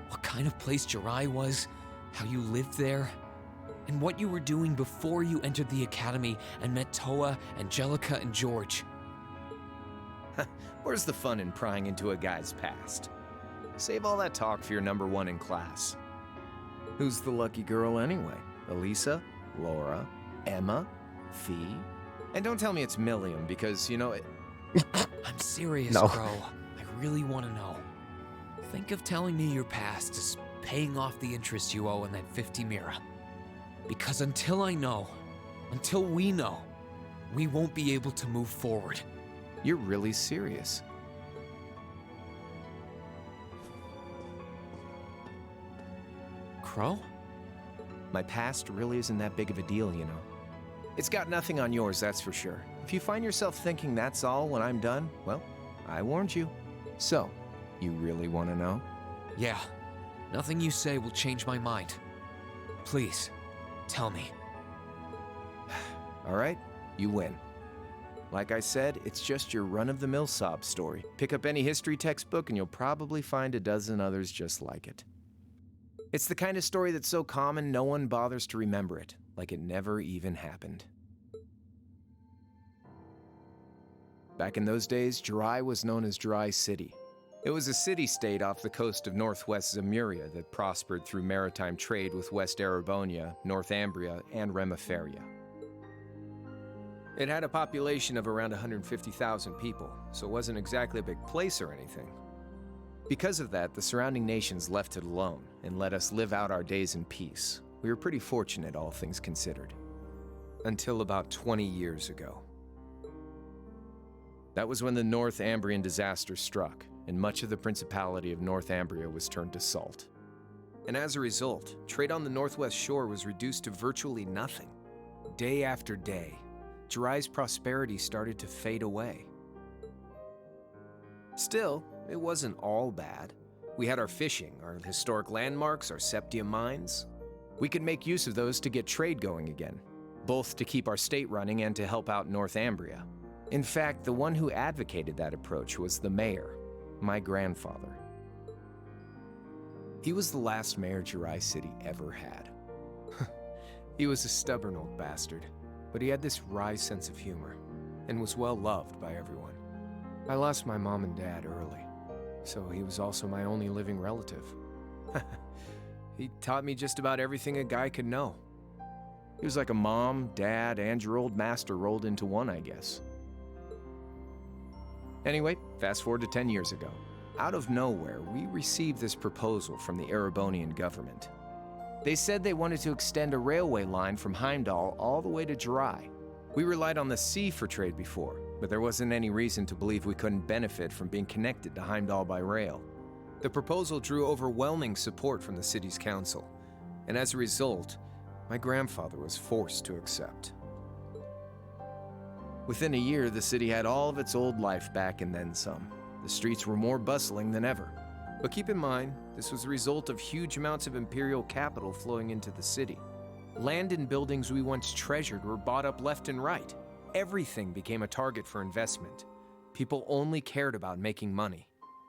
What kind of place Jirai was, how you lived there, and what you were doing before you entered the academy and met Toa, Angelica, and George. Where's the fun in prying into a guy's past? Save all that talk for your number one in class. Who's the lucky girl anyway? Elisa? Laura? Emma? Fee? And don't tell me it's Milliam, because, I'm serious, No. Crow. I really want to know. Think of telling me your past as paying off the interest you owe in that 50 Mira. Because until I know, until we know, we won't be able to move forward. You're really serious. Crow? My past really isn't that big of a deal, It's got nothing on yours, that's for sure. If you find yourself thinking that's all when I'm done, well, I warned you. So, you really want to know? Yeah. Nothing you say will change my mind. Please, tell me. All right, you win. Like I said, it's just your run-of-the-mill sob story. Pick up any history textbook and you'll probably find a dozen others just like it. It's the kind of story that's so common no one bothers to remember it, like it never even happened. Back in those days, Jirai was known as Jirai City. It was a city-state off the coast of northwest Zemuria that prospered through maritime trade with West Erebonia, North Ambria, and Remiferia. It had a population of around 150,000 people, so it wasn't exactly a big place or anything. Because of that, the surrounding nations left it alone and let us live out our days in peace. We were pretty fortunate, all things considered. Until about 20 years ago. That was when the North Ambrian disaster struck, and much of the Principality of North Ambria was turned to salt. And as a result, trade on the northwest shore was reduced to virtually nothing. Day after day, Jirai's prosperity started to fade away. Still, it wasn't all bad. We had our fishing, our historic landmarks, our septium mines. We could make use of those to get trade going again, both to keep our state running and to help out North Ambria. In fact, the one who advocated that approach was the mayor, my grandfather. He was the last mayor Jirai City ever had. He was a stubborn old bastard, but he had this wry sense of humor and was well loved by everyone. I lost my mom and dad early. so he was also my only living relative. He taught me just about everything a guy could know. He was like a mom, dad, and your old master rolled into one, I guess. Anyway, fast forward to 10 years ago. Out of nowhere, we received this proposal from the Erebonian government. They said they wanted to extend a railway line from Heimdall all the way to Jirai. We relied on the sea for trade before, but there wasn't any reason to believe we couldn't benefit from being connected to Heimdall by rail. The proposal drew overwhelming support from the city's council, and as a result, my grandfather was forced to accept. Within a year, the city had all of its old life back and then some. The streets were more bustling than ever. But keep in mind, this was a result of huge amounts of imperial capital flowing into the city. Land and buildings we once treasured were bought up left and right. Everything became a target for investment. People only cared about making money.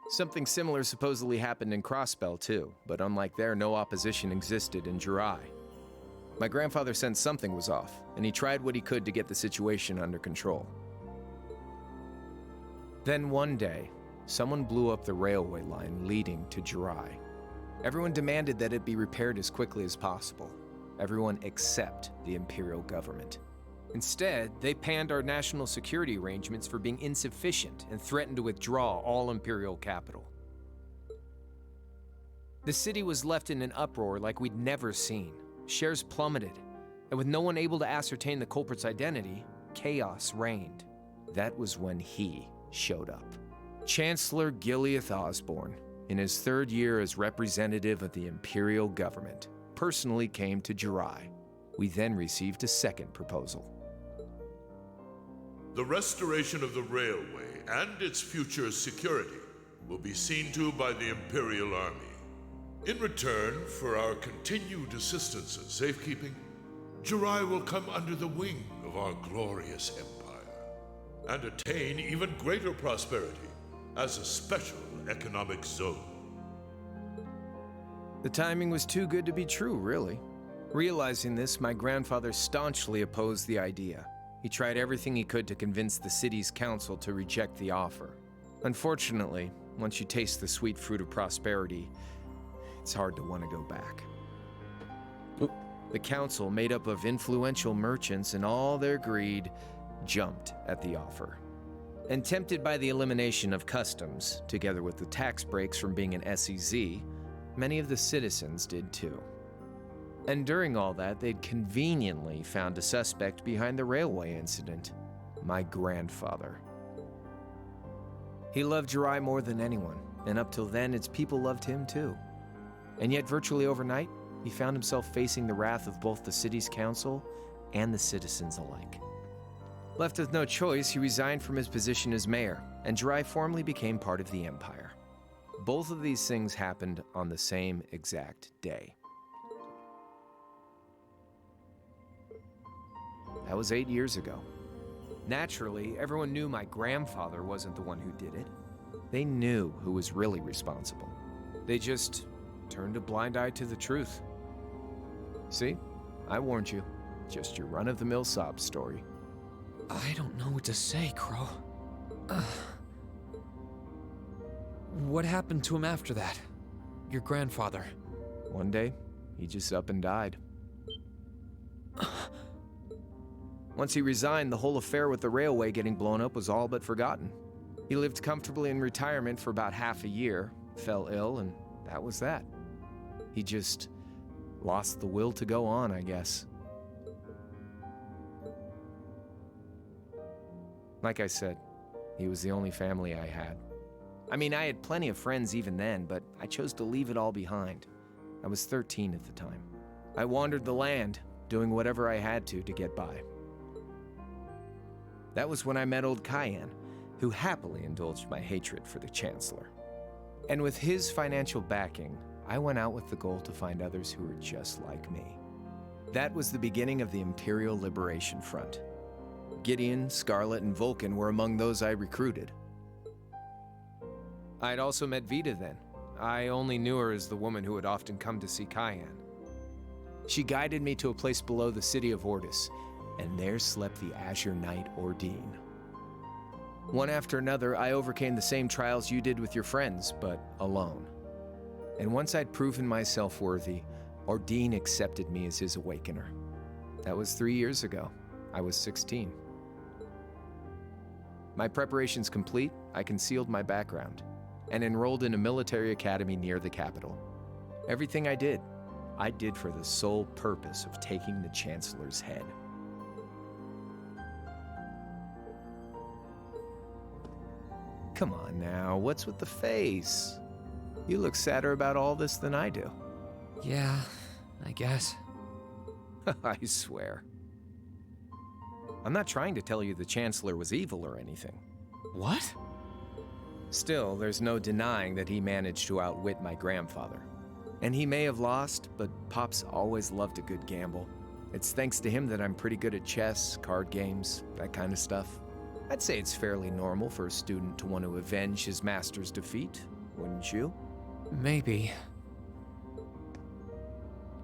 Something similar supposedly happened in Crossbell too, but unlike there, no opposition existed in Jirai. My grandfather sensed something was off, and he tried what he could to get the situation under control. Then one day, someone blew up the railway line leading to Jirai. Everyone demanded that it be repaired as quickly as possible. Everyone except the Imperial government. Instead, they panned our national security arrangements for being insufficient and threatened to withdraw all Imperial capital. The city was left in an uproar like we'd never seen. Shares plummeted, and with no one able to ascertain the culprit's identity, chaos reigned. That was when he showed up. Chancellor Gileath Osborne, in his third year as representative of the Imperial government, personally came to Jirai. We then received a second proposal. The restoration of the railway and its future security will be seen to by the Imperial Army. In return for our continued assistance in safekeeping, Jirai will come under the wing of our glorious empire and attain even greater prosperity as a special economic zone. The timing was too good to be true, really. Realizing this, my grandfather staunchly opposed the idea. He tried everything he could to convince the city's council to reject the offer. Unfortunately, once you taste the sweet fruit of prosperity, it's hard to want to go back. The council, made up of influential merchants and all their greed, jumped at the offer. And tempted by the elimination of customs, together with the tax breaks from being an SEZ, many of the citizens did too. And during all that, they'd conveniently found a suspect behind the railway incident, my grandfather. He loved Jirai more than anyone, and up till then, its people loved him too. And yet, virtually overnight, he found himself facing the wrath of both the city's council and the citizens alike. Left with no choice, he resigned from his position as mayor, and Jirai formally became part of the empire. Both of these things happened on the same exact day. That was 8 years ago. Naturally, everyone knew my grandfather wasn't the one who did it. They knew who was really responsible. They just turned a blind eye to the truth. See? I warned you. Just your run-of-the-mill sob story. I don't know what to say, Crow. What happened to him after that? Your grandfather? One day, he just up and died. Once he resigned, the whole affair with the railway getting blown up was all but forgotten. He lived comfortably in retirement for about half a year, fell ill, and that was that. He just lost the will to go on, I guess. Like I said, he was the only family I had. I mean, I had plenty of friends even then, but I chose to leave it all behind. I was 13 at the time. I wandered the land, doing whatever I had to get by. That was when I met old Cayenne, who happily indulged my hatred for the Chancellor. And with his financial backing, I went out with the goal to find others who were just like me. That was the beginning of the Imperial Liberation Front. Gideon, Scarlet, and Vulcan were among those I recruited. I had also met Vita then. I only knew her as the woman who would often come to see Cayenne. She guided me to a place below the city of Ordis, and there slept the Azure Knight Ordine. One after another, I overcame the same trials you did with your friends, but alone. And once I'd proven myself worthy, Ordine accepted me as his awakener. That was 3 years ago. I was 16. My preparations complete, I concealed my background and enrolled in a military academy near the capital. Everything I did for the sole purpose of taking the Chancellor's head. Come on now, what's with the face? You look sadder about all this than I do. Yeah, I guess. I swear. I'm not trying to tell you the Chancellor was evil or anything. What? Still, there's no denying that he managed to outwit my grandfather. And he may have lost, but Pop's always loved a good gamble. It's thanks to him that I'm pretty good at chess, card games, that kind of stuff. I'd say it's fairly normal for a student to want to avenge his master's defeat, wouldn't you? Maybe.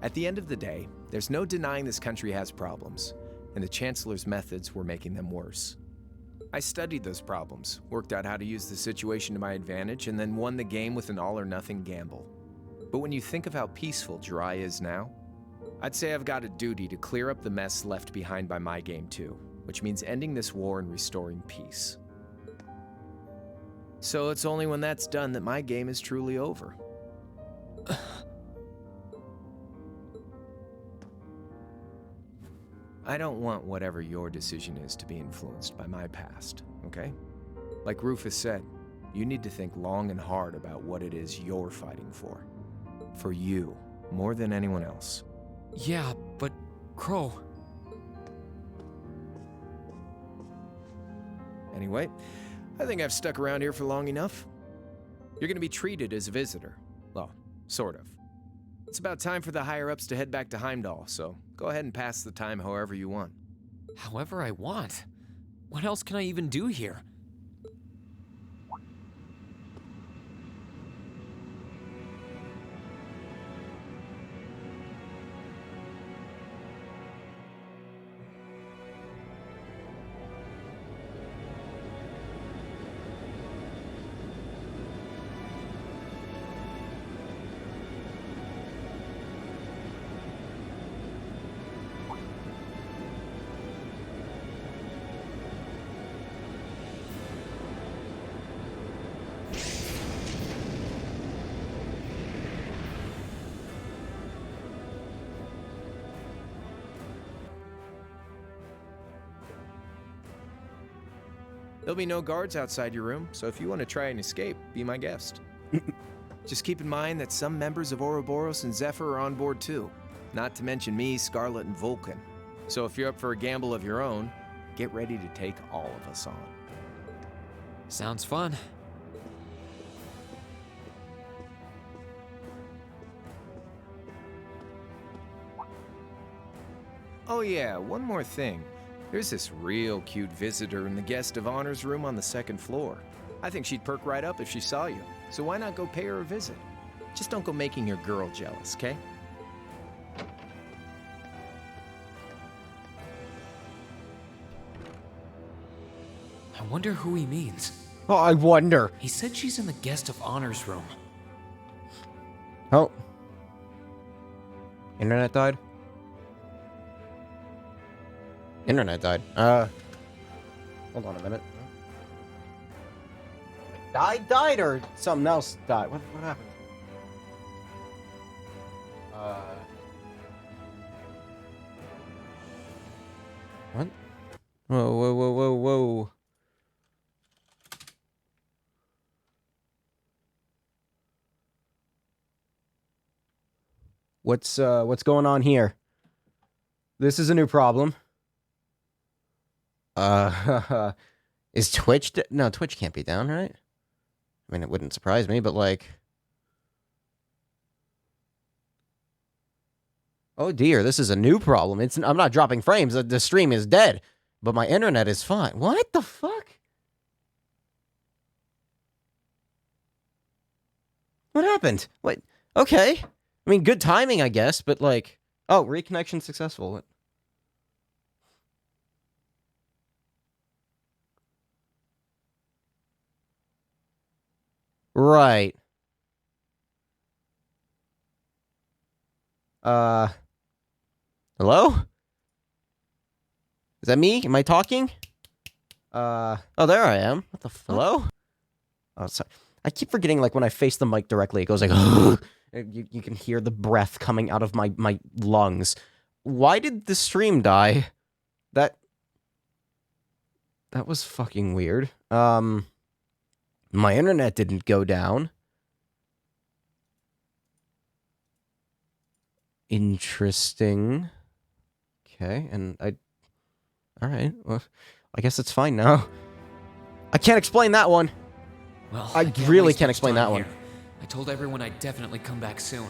At the end of the day, there's no denying this country has problems, and the Chancellor's methods were making them worse. I studied those problems, worked out how to use the situation to my advantage, and then won the game with an all-or-nothing gamble. But when you think of how peaceful Jirai is now, I'd say I've got a duty to clear up the mess left behind by my game too, which means ending this war and restoring peace. So it's only when that's done that my game is truly over. I don't want whatever your decision is to be influenced by my past, okay? Like Rufus said, you need to think long and hard about what it is you're fighting for. For you, more than anyone else. Yeah, but Crow... Anyway, I think I've stuck around here for long enough. You're gonna be treated as a visitor. Well, sort of. It's about time for the higher-ups to head back to Heimdall, so go ahead and pass the time however you want. However I want? What else can I even do here? There'll be no guards outside your room, so if you want to try and escape, be my guest. Just keep in mind that some members of Ouroboros and Zephyr are on board too. Not to mention me, Scarlet, and Vulcan. So if you're up for a gamble of your own, get ready to take all of us on. Sounds fun. Oh yeah, one more thing. There's this real cute visitor in the guest of honors room on the second floor. I think she'd perk right up if she saw you, so why not go pay her a visit? Just don't go making your girl jealous, okay? I wonder who he means. Oh, I wonder. He said she's in the guest of honors room. Oh. Internet died? Internet died. Hold on a minute. Died or something else died? What happened? What? Whoa. What's going on here? This is a new problem. Is Twitch no, Twitch can't be down, right? I mean, it wouldn't surprise me, but like... Oh dear, this is a new problem. I'm not dropping frames. The stream is dead, but my internet is fine. What the fuck? What happened? What? Okay. I mean, good timing, I guess, but like... Oh, reconnection successful. Right. Hello? Is that me? Am I talking? Oh, there I am. What the hello? Oh, sorry. I keep forgetting, like, when I face the mic directly, it goes like, you can hear the breath coming out of my lungs. Why did the stream die? That was fucking weird. My internet didn't go down. Interesting. Okay, and alright, well, I guess it's fine now. I can't explain that one. Well, I really can't explain that one. I told everyone I'd definitely come back soon.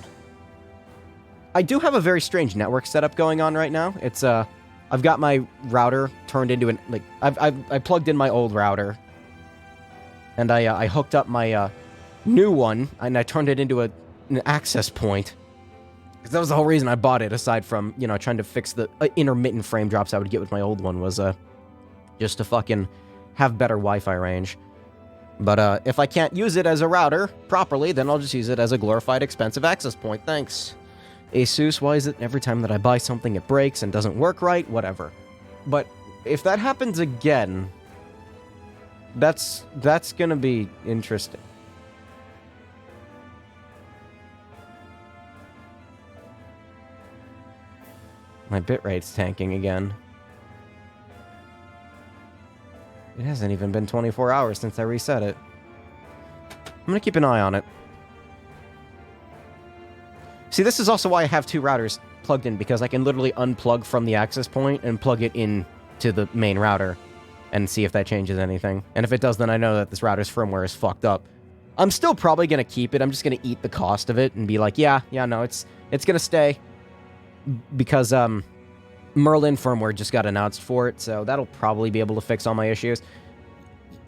I do have a very strange network setup going on right now. It's, I've got my router turned into an, like, I plugged in my old router. And I hooked up my, new one, and I turned it into an access point. Because that was the whole reason I bought it, aside from, you know, trying to fix the intermittent frame drops I would get with my old one, was, just to fucking have better Wi-Fi range. But, if I can't use it as a router properly, then I'll just use it as a glorified expensive access point, thanks. Asus, why is it every time that I buy something it breaks and doesn't work right? Whatever. But, if that happens again, that's gonna be interesting. My bitrate's tanking again. It hasn't even been 24 hours since I reset it. I'm gonna keep an eye on it. See, this is also why I have two routers plugged in, because I can literally unplug from the access point and plug it in to the main router and see if that changes anything. And if it does, then I know that this router's firmware is fucked up. I'm still probably gonna keep it. I'm just gonna eat the cost of it and be like, yeah, no, it's gonna stay. Because, Merlin firmware just got announced for it, so that'll probably be able to fix all my issues.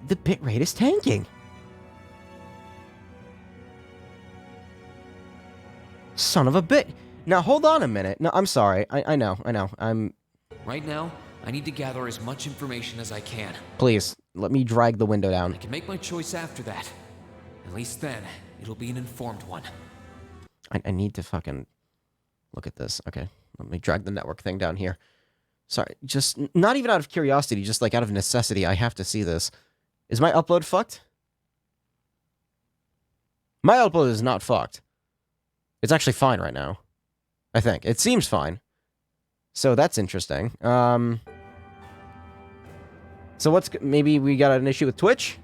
The bitrate is tanking. Son of a bit. Now, hold on a minute. No, I'm sorry. I know. Right now, I need to gather as much information as I can. Please, let me drag the window down. I can make my choice after that. At least then, it'll be an informed one. I need to fucking look at this. Okay, let me drag the network thing down here. Sorry, just not even out of curiosity, just like out of necessity, I have to see this. Is my upload fucked? My upload is not fucked. It's actually fine right now. I think. It seems fine. So that's interesting. So maybe we got an issue with Twitch?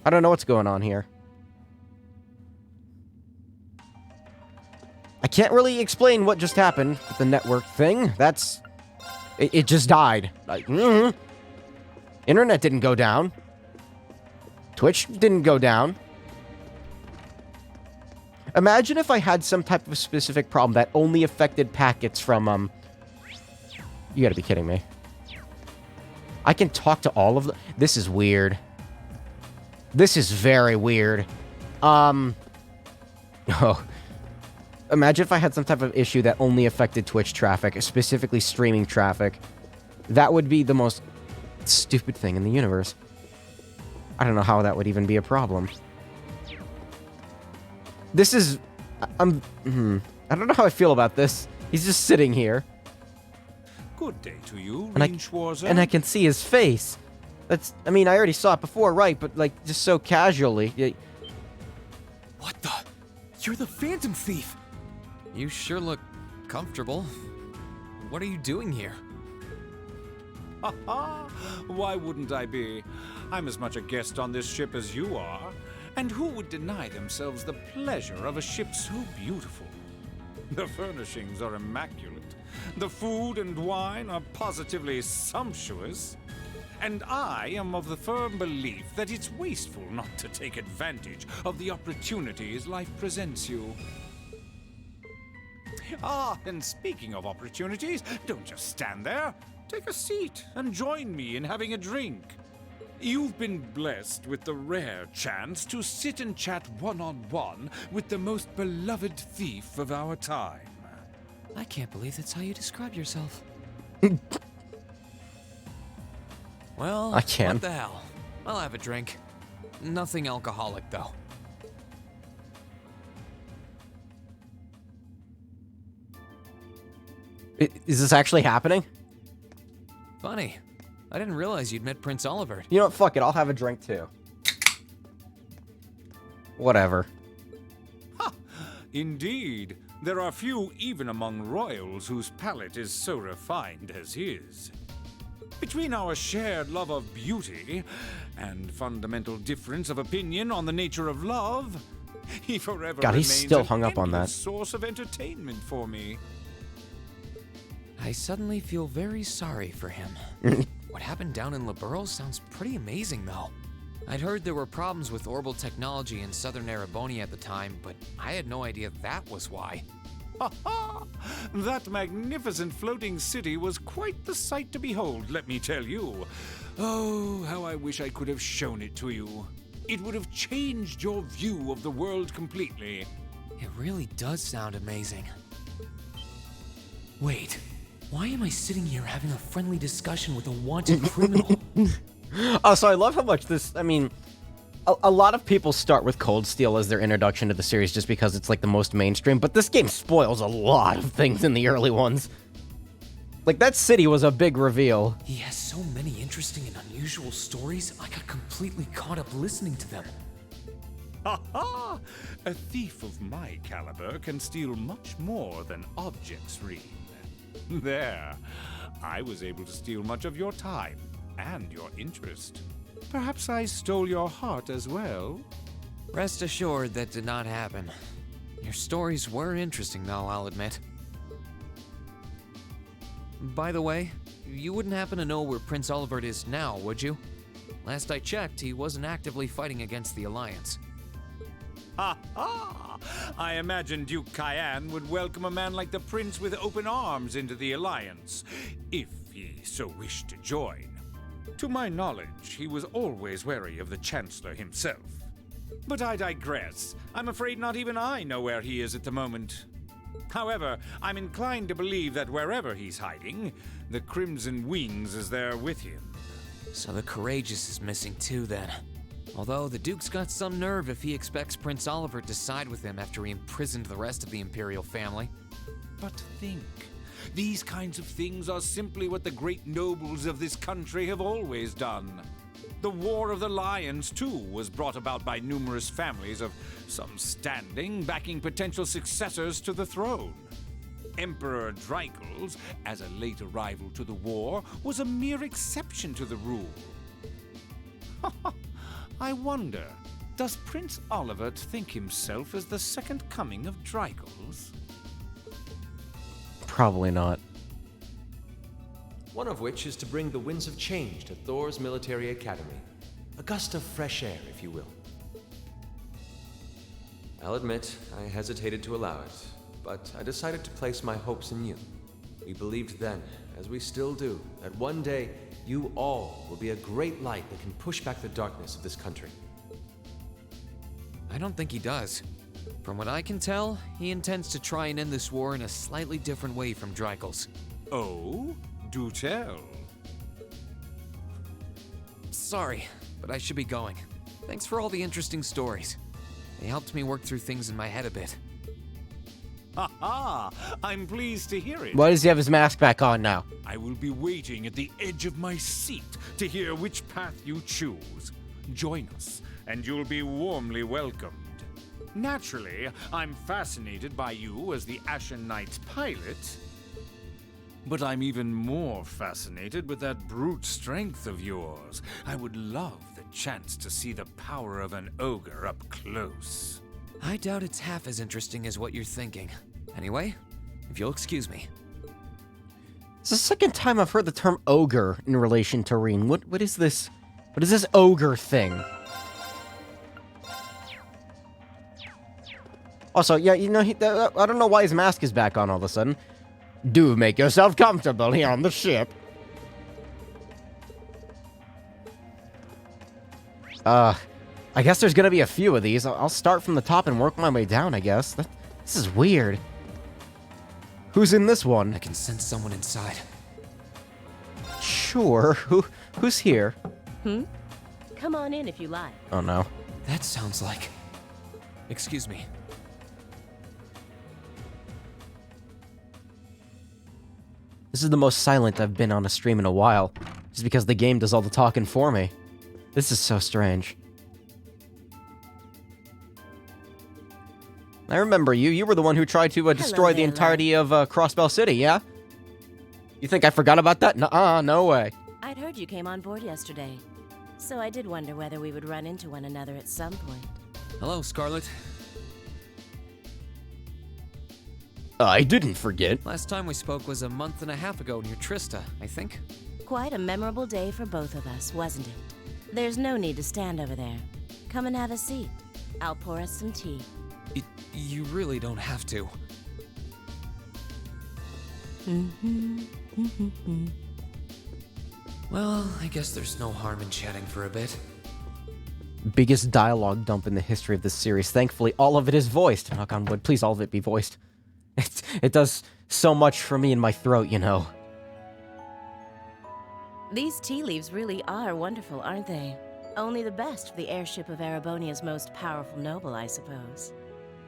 I don't know what's going on here. I can't really explain what just happened with the network thing. It just died. Internet didn't go down. Twitch didn't go down. Imagine if I had some type of specific problem that only affected packets from, You gotta be kidding me. I can talk to all of them? This is weird. This is very weird. Oh. Imagine if I had some type of issue that only affected Twitch traffic, specifically streaming traffic. That would be the most stupid thing in the universe. I don't know how that would even be a problem. This is... I don't know how I feel about this. He's just sitting here. Good day to you, And I can see his face. I mean, I already saw it before, right? But, like, just so casually. What the? You're the Phantom Thief! You sure look comfortable. What are you doing here? Why wouldn't I be? I'm as much a guest on this ship as you are. And who would deny themselves the pleasure of a ship so beautiful? The furnishings are immaculate. The food and wine are positively sumptuous. And I am of the firm belief that it's wasteful not to take advantage of the opportunities life presents you. Ah, and speaking of opportunities, don't just stand there. Take a seat and join me in having a drink. You've been blessed with the rare chance to sit and chat one-on-one with the most beloved thief of our time. I can't believe that's how you describe yourself. Well, I can. What the hell? I'll have a drink. Nothing alcoholic, though. Is this actually happening? Funny. I didn't realize you'd met Prince Olivert. You know what? Fuck it. I'll have a drink too. Whatever. Indeed, there are few even among royals whose palate is so refined as his. Between our shared love of beauty and fundamental difference of opinion on the nature of love, he forever God, he's remains still an hung up on endless that. source of entertainment for me. I suddenly feel very sorry for him. What happened down in Liberl sounds pretty amazing, though. I'd heard there were problems with orbital technology in southern Erebonia at the time, but I had no idea that was why. Ha ha! That magnificent floating city was quite the sight to behold, let me tell you. Oh, how I wish I could have shown it to you. It would have changed your view of the world completely. It really does sound amazing. Wait, why am I sitting here having a friendly discussion with a wanted criminal? Oh, so I love how much this, I mean, a lot of people start with Cold Steel as their introduction to the series just because it's like the most mainstream, but this game spoils a lot of things in the early ones. Like, that city was a big reveal. He has so many interesting and unusual stories, I got completely caught up listening to them. Ha ha! A thief of my caliber can steal much more than objects, Rean. There, I was able to steal much of your time and your interest. Perhaps I stole your heart as well? Rest assured that did not happen. Your stories were interesting, though, I'll admit. By the way, you wouldn't happen to know where Prince Olivert is now, would you? Last I checked, he wasn't actively fighting against the Alliance. Ha ha! I imagine Duke Cayenne would welcome a man like the Prince with open arms into the Alliance, if he so wished to join. To my knowledge, he was always wary of the Chancellor himself. But I digress. I'm afraid not even I know where he is at the moment. However, I'm inclined to believe that wherever he's hiding, the Crimson Wings is there with him. So the Courageous is missing too, then. Although the Duke's got some nerve if he expects Prince Olivert to side with him after he imprisoned the rest of the Imperial family. But think, these kinds of things are simply what the great nobles of this country have always done. The War of the Lions, too, was brought about by numerous families of some standing backing potential successors to the throne. Emperor Dreichels, as a late arrival to the war, was a mere exception to the rule. I wonder, does Prince Olivert think himself as the second coming of Dreichels? Probably not. One of which is to bring the winds of change to Thor's military academy. A gust of fresh air, if you will. I'll admit, I hesitated to allow it, but I decided to place my hopes in you. We believed then, as we still do, that one day you all will be a great light that can push back the darkness of this country. I don't think he does. From what I can tell, he intends to try and end this war in a slightly different way from Dreichels. Oh? Do tell. Sorry, but I should be going. Thanks for all the interesting stories. They helped me work through things in my head a bit. Ha ha! I'm pleased to hear it. Why does he have his mask back on now? I will be waiting at the edge of my seat to hear which path you choose. Join us, and you'll be warmly welcomed. Naturally, I'm fascinated by you as the Ashen Knight's pilot. But I'm even more fascinated with that brute strength of yours. I would love the chance to see the power of an ogre up close. I doubt it's half as interesting as what you're thinking. Anyway, if you'll excuse me. It's the second time I've heard the term ogre in relation to Rean. What is this? What is this ogre thing? Also, yeah, you know, I don't know why his mask is back on all of a sudden. Do make yourself comfortable here on the ship. I guess there's gonna be a few of these. I'll start from the top and work my way down, I guess. This is weird. Who's in this one? I can sense someone inside. Sure. Who's here? Come on in if you like. Oh no. That sounds like... Excuse me. This is the most silent I've been on a stream in a while, just because the game does all the talking for me. This is so strange. I remember you. You were the one who tried to destroy the entirety of Crossbell City, yeah? You think I forgot about that? Nuh-uh, no way. I'd heard you came on board yesterday, so I did wonder whether we would run into one another at some point. Hello, Scarlet. I didn't forget. Last time we spoke was a month and a half ago near Trista, I think. Quite a memorable day for both of us, wasn't it? There's no need to stand over there. Come and have a seat. I'll pour us some tea. You really don't have to. Well, I guess there's no harm in chatting for a bit. Biggest dialogue dump in the history of this series. Thankfully, all of it is voiced. Knock on wood. Please, all of it be voiced. It does so much for me in my throat, you know. These tea leaves really are wonderful, aren't they? Only the best for the airship of Erebonia's most powerful noble, I suppose.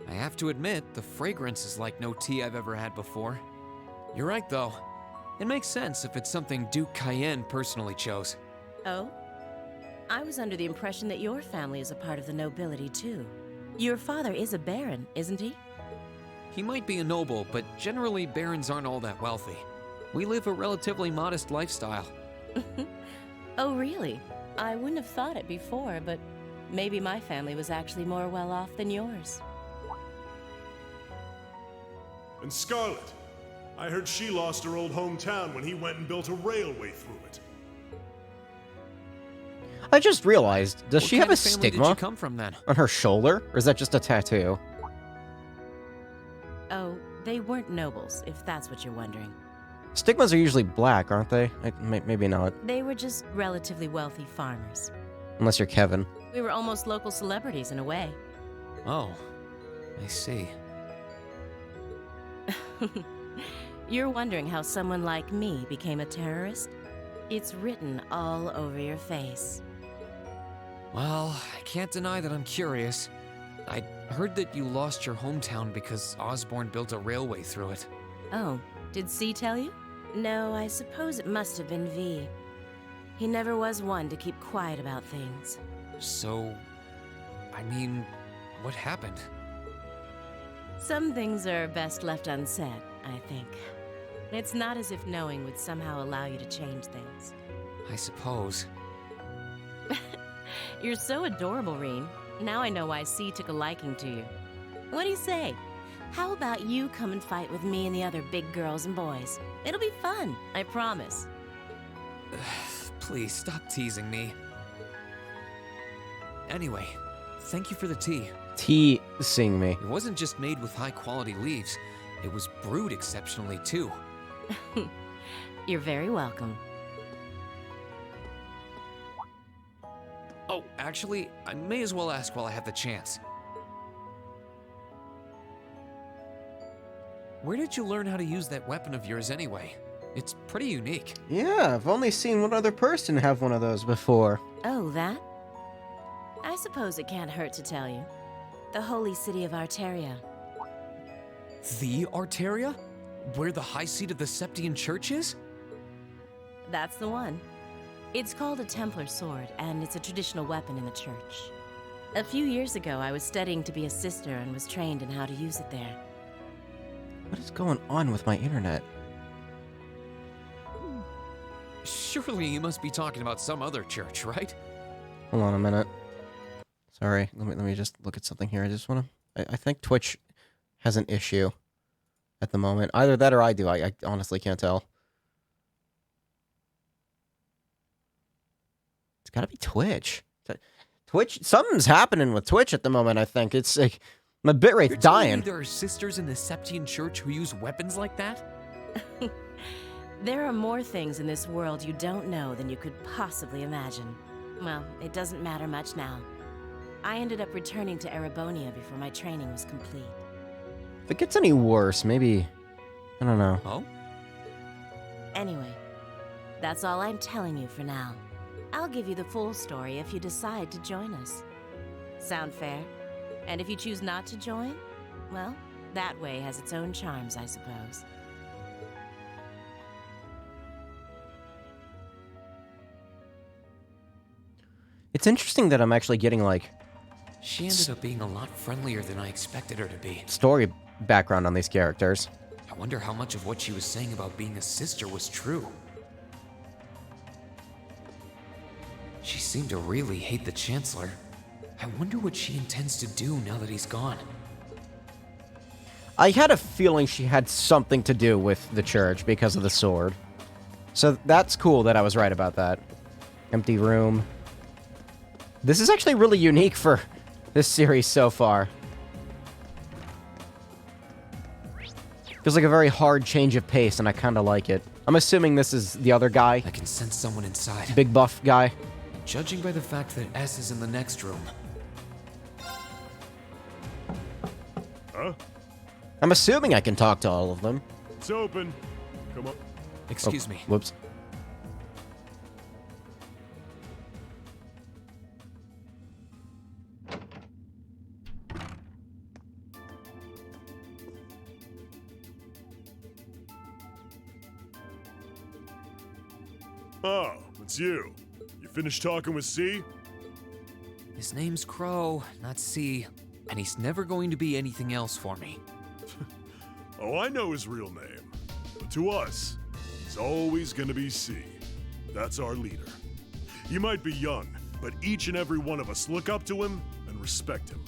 I have to admit, the fragrance is like no tea I've ever had before. You're right, though. It makes sense if it's something Duke Cayenne personally chose. Oh? I was under the impression that your family is a part of the nobility, too. Your father is a baron, isn't he? He might be a noble, but generally barons aren't all that wealthy. We live a relatively modest lifestyle. Oh, really? I wouldn't have thought it before, but maybe my family was actually more well off than yours. And Scarlet, I heard she lost her old hometown when he went and built a railway through it. I just realized, does she have a What kind of family stigma did you come from, then? on her shoulder? Or is that just a tattoo? Oh, they weren't nobles, if that's what you're wondering. Stigmas are usually black, aren't they? Maybe not. They were just relatively wealthy farmers. Unless you're Kevin. We were almost local celebrities in a way. Oh, I see. You're wondering how someone like me became a terrorist? It's written all over your face. Well, I can't deny that I'm curious. I heard that you lost your hometown because Osborne built a railway through it. Oh, did C tell you? No, I suppose it must have been V. He never was one to keep quiet about things. So, I mean, what happened? Some things are best left unsaid, I think. It's not as if knowing would somehow allow you to change things. I suppose. You're so adorable, Rean. Now I know why C took a liking to you. What do you say? How about you come and fight with me and the other big girls and boys? It'll be fun, I promise. Please, stop teasing me. Anyway, thank you for the tea. Teasing me. It wasn't just made with high-quality leaves. It was brewed exceptionally, too. You're very welcome. Oh, actually, I may as well ask while I have the chance. Where did you learn how to use that weapon of yours anyway? It's pretty unique. Yeah, I've only seen one other person have one of those before. Oh, that? I suppose it can't hurt to tell you. The holy city of Arteria. The Arteria? Where the high seat of the Septian Church is? That's the one. It's called a Templar sword, and it's a traditional weapon in the church. A few years ago, I was studying to be a sister and was trained in how to use it there. What is going on with my internet? Surely you must be talking about some other church, right? Hold on a minute. Sorry, let me just look at something here. I just want to... I think Twitch has an issue at the moment. Either that or I do. I honestly can't tell. It's gotta be Twitch. Twitch... Something's happening with Twitch at the moment, I think. It's like... My bitrate's You're telling dying. me there are sisters in the Septian Church who use weapons like that? There are more things in this world you don't know than you could possibly imagine. Well, it doesn't matter much now. I ended up returning to Erebonia before my training was complete. If it gets any worse, maybe... I don't know. Oh? Anyway, that's all I'm telling you for now. I'll give you the full story if you decide to join us. Sound fair? And if you choose not to join, well, that way has its own charms, I suppose. It's interesting that I'm actually getting, like, She ended up being a lot friendlier than I expected her to be. story background on these characters. I wonder how much of what she was saying about being a sister was true. She seemed to really hate the Chancellor. I wonder what she intends to do now that he's gone. I had a feeling she had something to do with the church because of the sword. So that's cool that I was right about that. Empty room. This is actually really unique for this series so far. Feels like a very hard change of pace, and I kind of like it. I'm assuming this is the other guy. I can sense someone inside. Big buff guy. Judging by the fact that S is in the next room. Huh? I'm assuming I can talk to all of them. It's open. Come on. Excuse me. Whoops. Oh, it's you. You finished talking with C? His name's Crow, not C, and he's never going to be anything else for me. Oh, I know his real name. But to us, he's always gonna be C. That's our leader. You might be young, but each and every one of us look up to him and respect him.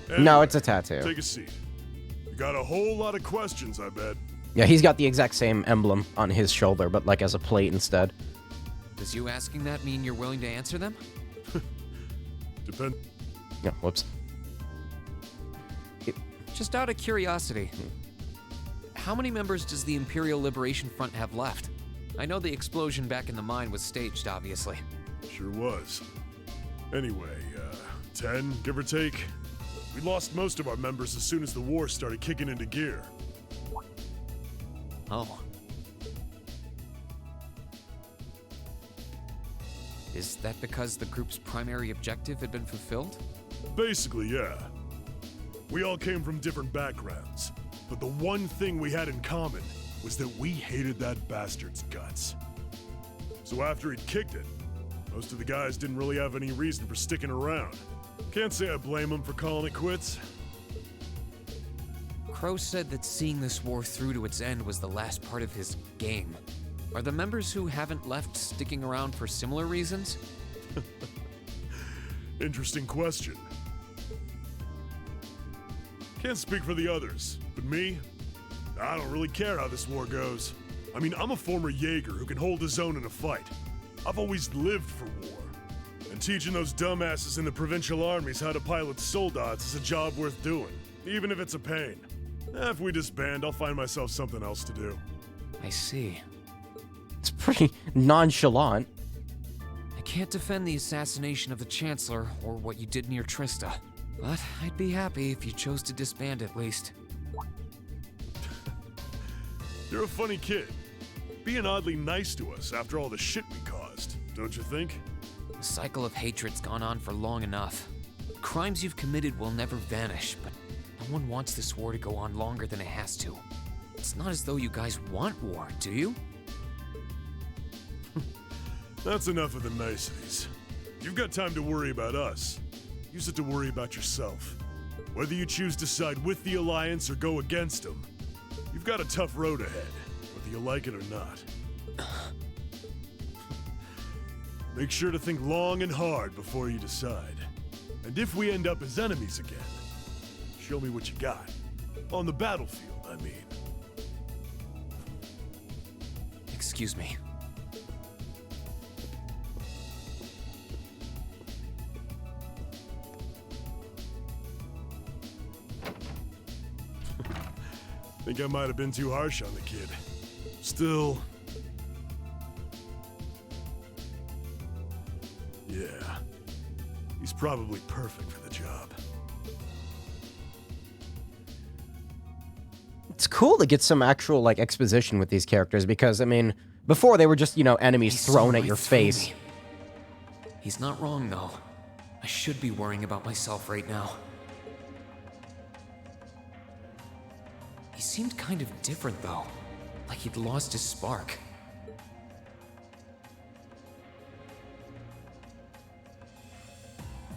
Anyway, No, it's a tattoo. Take a seat. You got a whole lot of questions, I bet. Yeah, he's got the exact same emblem on his shoulder, but like as a plate instead. Does you asking that mean you're willing to answer them? Depend. Yeah, whoops. Just out of curiosity, how many members does the Imperial Liberation Front have left? I know the explosion back in the mine was staged, obviously. Sure was. Anyway, 10, give or take. We lost most of our members as soon as the war started kicking into gear. Oh. Is that because the group's primary objective had been fulfilled? Basically, yeah. We all came from different backgrounds, but the one thing we had in common was that we hated that bastard's guts. So after he'd kicked it, most of the guys didn't really have any reason for sticking around. Can't say I blame them for calling it quits. Crow said that seeing this war through to its end was the last part of his game. Are the members who haven't left sticking around for similar reasons? Interesting question. Can't speak for the others, but me, I don't really care how this war goes. I mean, I'm a former Jaeger who can hold his own in a fight. I've always lived for war. And teaching those dumbasses in the provincial armies how to pilot soldats is a job worth doing, even if it's a pain. If we disband, I'll find myself something else to do. I see. It's pretty nonchalant. I can't defend the assassination of the Chancellor or what you did near Trista, but I'd be happy if you chose to disband at least. You're a funny kid. Being oddly nice to us after all the shit we caused, don't you think? The cycle of hatred's gone on for long enough. Crimes you've committed will never vanish, but no one wants this war to go on longer than it has to. It's not as though you guys want war, do you? That's enough of the niceties. You've got time to worry about us. Use it to worry about yourself. Whether you choose to side with the Alliance or go against them, you've got a tough road ahead, whether you like it or not. Make sure to think long and hard before you decide. And if we end up as enemies again, show me what you got. On the battlefield, I mean. Excuse me. Think I might have been too harsh on the kid. Still... yeah. He's probably perfect for the job. It's cool to get some actual, like, exposition with these characters because, I mean, before they were just, you know, enemies thrown at your face. He's not wrong, though. I should be worrying about myself right now. He seemed kind of different, though. Like he'd lost his spark.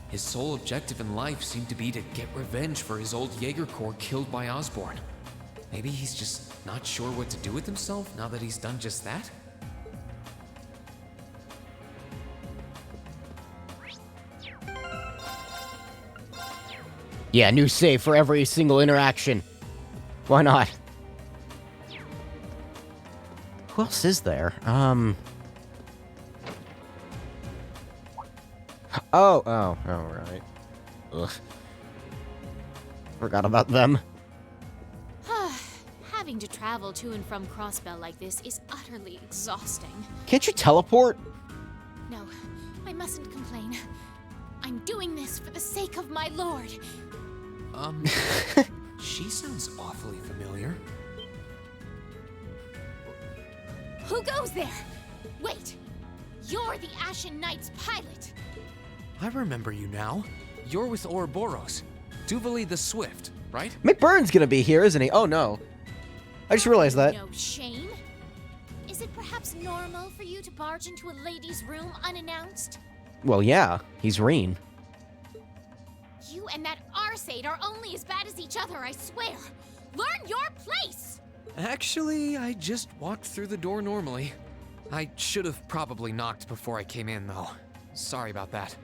His sole objective in life seemed to be to get revenge for his old Jaeger Corps killed by Osborn. Maybe he's just not sure what to do with himself now that he's done just that? Yeah, new save for every single interaction. Why not? Who else is there? Oh, right. Ugh. Forgot about them. Having to travel to and from Crossbell like this is utterly exhausting. Can't you teleport? No, I mustn't complain. I'm doing this for the sake of my lord. She sounds awfully familiar. Who goes there? Wait, you're the Ashen Knight's pilot. I remember you now. You're with Ouroboros. Duvali the Swift, right? McBurn's gonna be here, isn't he? Oh no. I just realized that. No shame? Is it perhaps normal for you to barge into a lady's room unannounced? Well, yeah, he's Reen. You and that Arseid are only as bad as each other, I swear. Learn your place! Actually, I just walked through the door normally. I should have probably knocked before I came in, though. Sorry about that.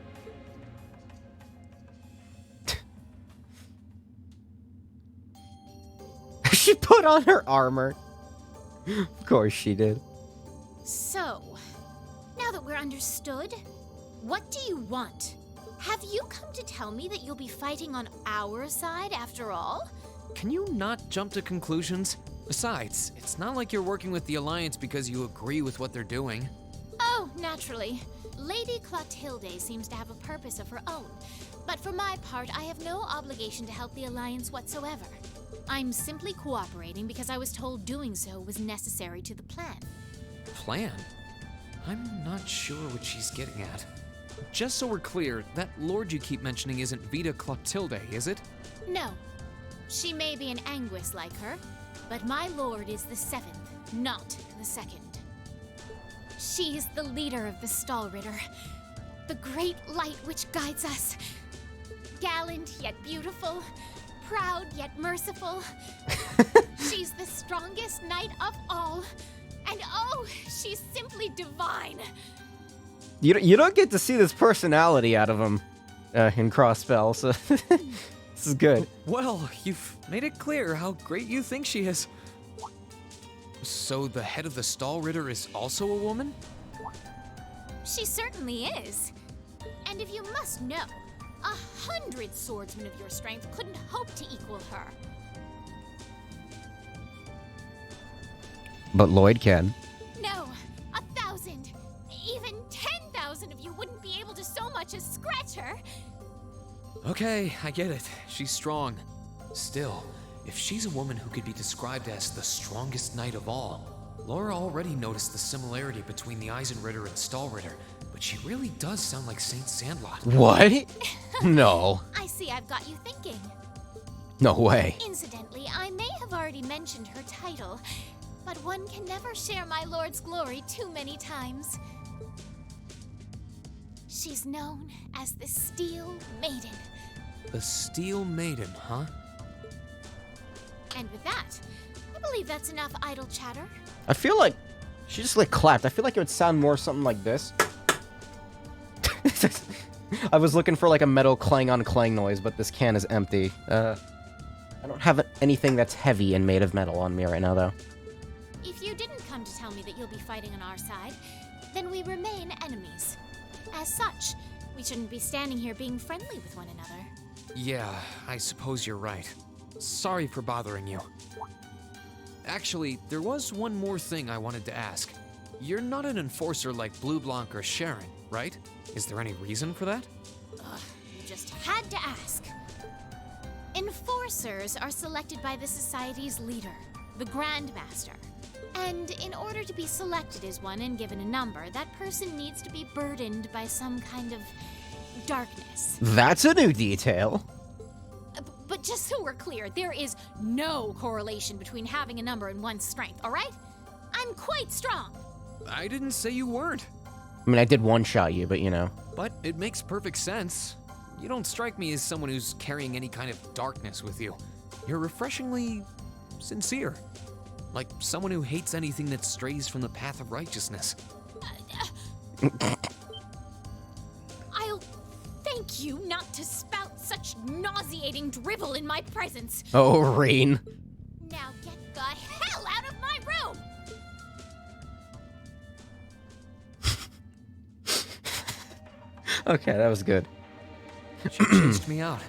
She put on her armor. Of course she did. So, now that we're understood, what do you want? Have you come to tell me that you'll be fighting on our side after all? Can you not jump to conclusions? Besides, it's not like you're working with the Alliance because you agree with what they're doing. Oh, naturally. Lady Clotilde seems to have a purpose of her own, but for my part, I have no obligation to help the Alliance whatsoever. I'm simply cooperating because I was told doing so was necessary to the plan. Plan? I'm not sure what she's getting at. Just so we're clear, that lord you keep mentioning isn't Vita Clotilde, is it? No. She may be an Anguis like her, but my lord is the 7th, not the 2nd. She is the leader of the Stahlritter, the great light which guides us. Gallant yet beautiful, proud yet merciful. She's the strongest knight of all, and oh, she's simply divine. You don't get to see this personality out of him in Crossbell, so this is good. Well, you've made it clear how great you think she is. So the head of the Stahlritter is also a woman? She certainly is. And if you must know, 100 swordsmen of your strength couldn't hope to equal her. But Lloyd can. No, 1,000, even 10,000 of you wouldn't be able to so much as scratch her. Okay, I get it. She's strong. Still, if she's a woman who could be described as the strongest knight of all, Laura already noticed the similarity between the Eisenritter and Stahlritter, but she really does sound like Saint Sandlot. What? No. I see I've got you thinking. No way. Incidentally, I may have already mentioned her title, but one can never share my lord's glory too many times. She's known as the Steel Maiden. The Steel Maiden, huh? And with that, I believe that's enough idle chatter. I feel like she just like clapped. I feel like it would sound more something like this. I was looking for like a metal clang on clang noise, but this can is empty. I don't have anything that's heavy and made of metal on me right now, though. If you didn't come to tell me that you'll be fighting on our side, then we remain enemies. As such, we shouldn't be standing here being friendly with one another. Yeah, I suppose you're right. Sorry for bothering you. Actually, there was one more thing I wanted to ask. You're not an enforcer like Blue Blanc or Sharon, right? Is there any reason for that? You just had to ask. Enforcers are selected by the Society's leader, the Grand Master. And in order to be selected as one and given a number, that person needs to be burdened by some kind of darkness. That's a new detail. But just so we're clear, there is no correlation between having a number and one's strength, all right? I'm quite strong. I didn't say you weren't. I mean, I did one-shot you, but you know. But it makes perfect sense. you don't strike me as someone who's carrying any kind of darkness with you. You're refreshingly sincere. Like someone who hates anything that strays from the path of righteousness. I'll thank you not to spout such nauseating drivel in my presence. Oh, Rain. Now get the hell out of my room! Okay, that was good. She chased me out.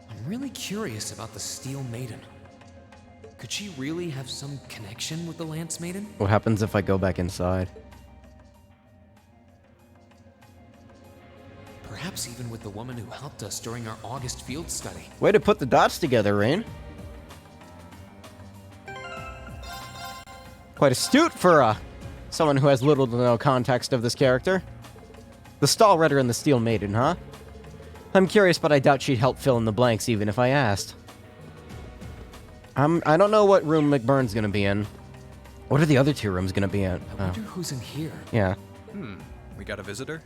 I'm really curious about the Steel Maiden. Could she really have some connection with the Lance Maiden? What happens if I go back inside? Perhaps even with the woman who helped us during our August field study. Way to put the dots together, Rain. Quite astute for someone who has little to no context of this character. The Stahlritter and the Steel Maiden, huh? I'm curious, but I doubt she'd help fill in the blanks even if I asked. I don't know what room McBurn's gonna be in. What are the other two rooms gonna be in? I wonder who's in here. Yeah. We got a visitor?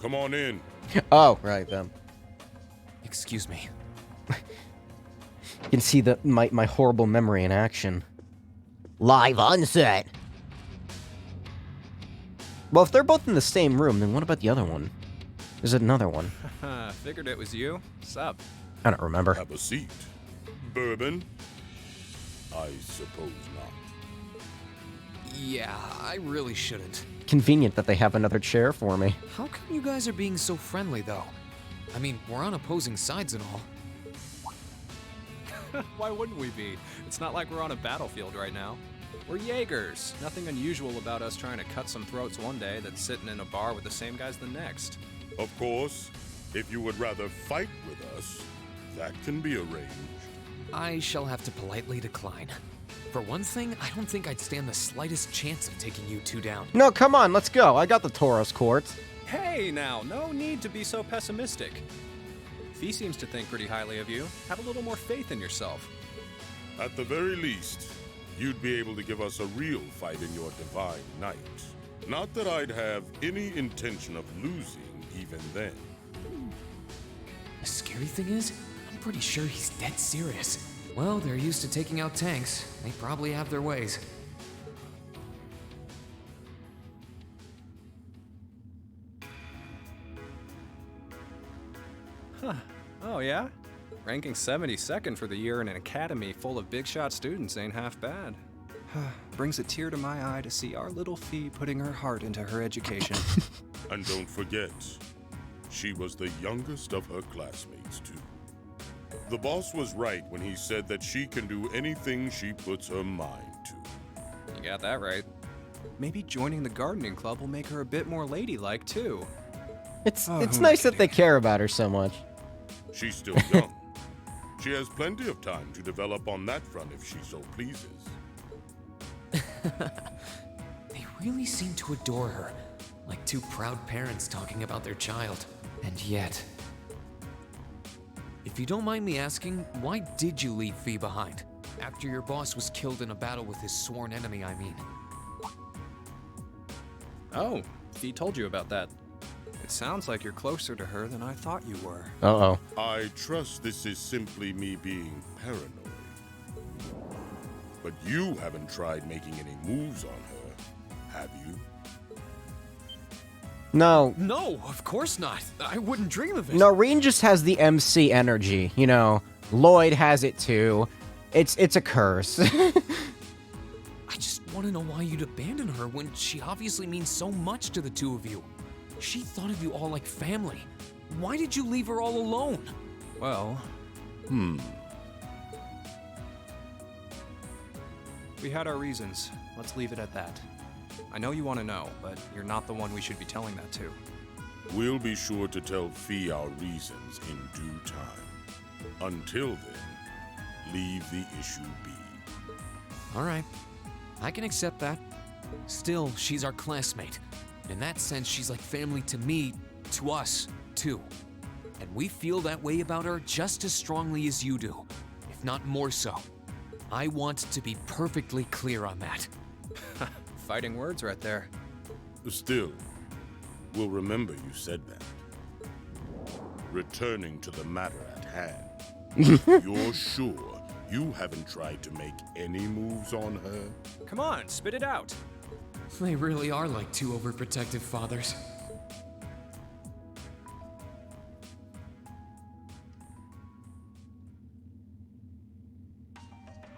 Come on in. Oh, right, them. Excuse me. You can see my horrible memory in action. Live on set. Well, if they're both in the same room, then what about the other one? There's another one. Figured it was you. Sup? I don't remember. Have a seat. Bourbon? I suppose not. Yeah, I really shouldn't. Convenient that they have another chair for me. How come you guys are being so friendly, though? I mean, we're on opposing sides and all. Why wouldn't we be? It's not like we're on a battlefield right now. We're Jaegers. Nothing unusual about us trying to cut some throats one day that's sitting in a bar with the same guys the next. Of course, if you would rather fight with us, that can be arranged. I shall have to politely decline. For one thing, I don't think I'd stand the slightest chance of taking you two down. No, come on, let's go. I got the Tauros quartz. Hey now, no need to be so pessimistic. Fee seems to think pretty highly of you. Have a little more faith in yourself. At the very least, you'd be able to give us a real fight in your divine night. Not that I'd have any intention of losing even then. The scary thing is, I'm pretty sure he's dead serious. Well, they're used to taking out tanks. They probably have their ways. Huh. Oh, yeah? Ranking 72nd for the year in an academy full of big shot students ain't half bad. Brings a tear to my eye to see our little Fee putting her heart into her education. And don't forget, she was the youngest of her classmates, too. The boss was right when he said that she can do anything she puts her mind to. You got that right. Maybe joining the gardening club will make her a bit more ladylike, too. It's nice that they care about her so much. She's still young. She has plenty of time to develop on that front if she so pleases. They really seem to adore her, like two proud parents talking about their child. And yet... If you don't mind me asking, why did you leave Fee behind? After your boss was killed in a battle with his sworn enemy, I mean. Oh, Fee told you about that. It sounds like you're closer to her than I thought you were. Uh-oh. I trust this is simply me being paranoid. But you haven't tried making any moves on her, have you? No. No, of course not. I wouldn't dream of it. No, Rain just has the MC energy. You know, Lloyd has it too. It's a curse. I just want to know why you'd abandon her when she obviously means so much to the two of you. She thought of you all like family. Why did you leave her all alone? Well... We had our reasons. Let's leave it at that. I know you want to know, but you're not the one we should be telling that to. We'll be sure to tell Fee our reasons in due time. Until then, leave the issue be. All right. I can accept that. Still, she's our classmate. In that sense, she's like family to me, to us, too. And we feel that way about her just as strongly as you do, if not more so. I want to be perfectly clear on that. Fighting words right there. Still, we'll remember you said that. returning to the matter at hand. You're sure you haven't tried to make any moves on her? Come on, spit it out. They really are like two overprotective fathers.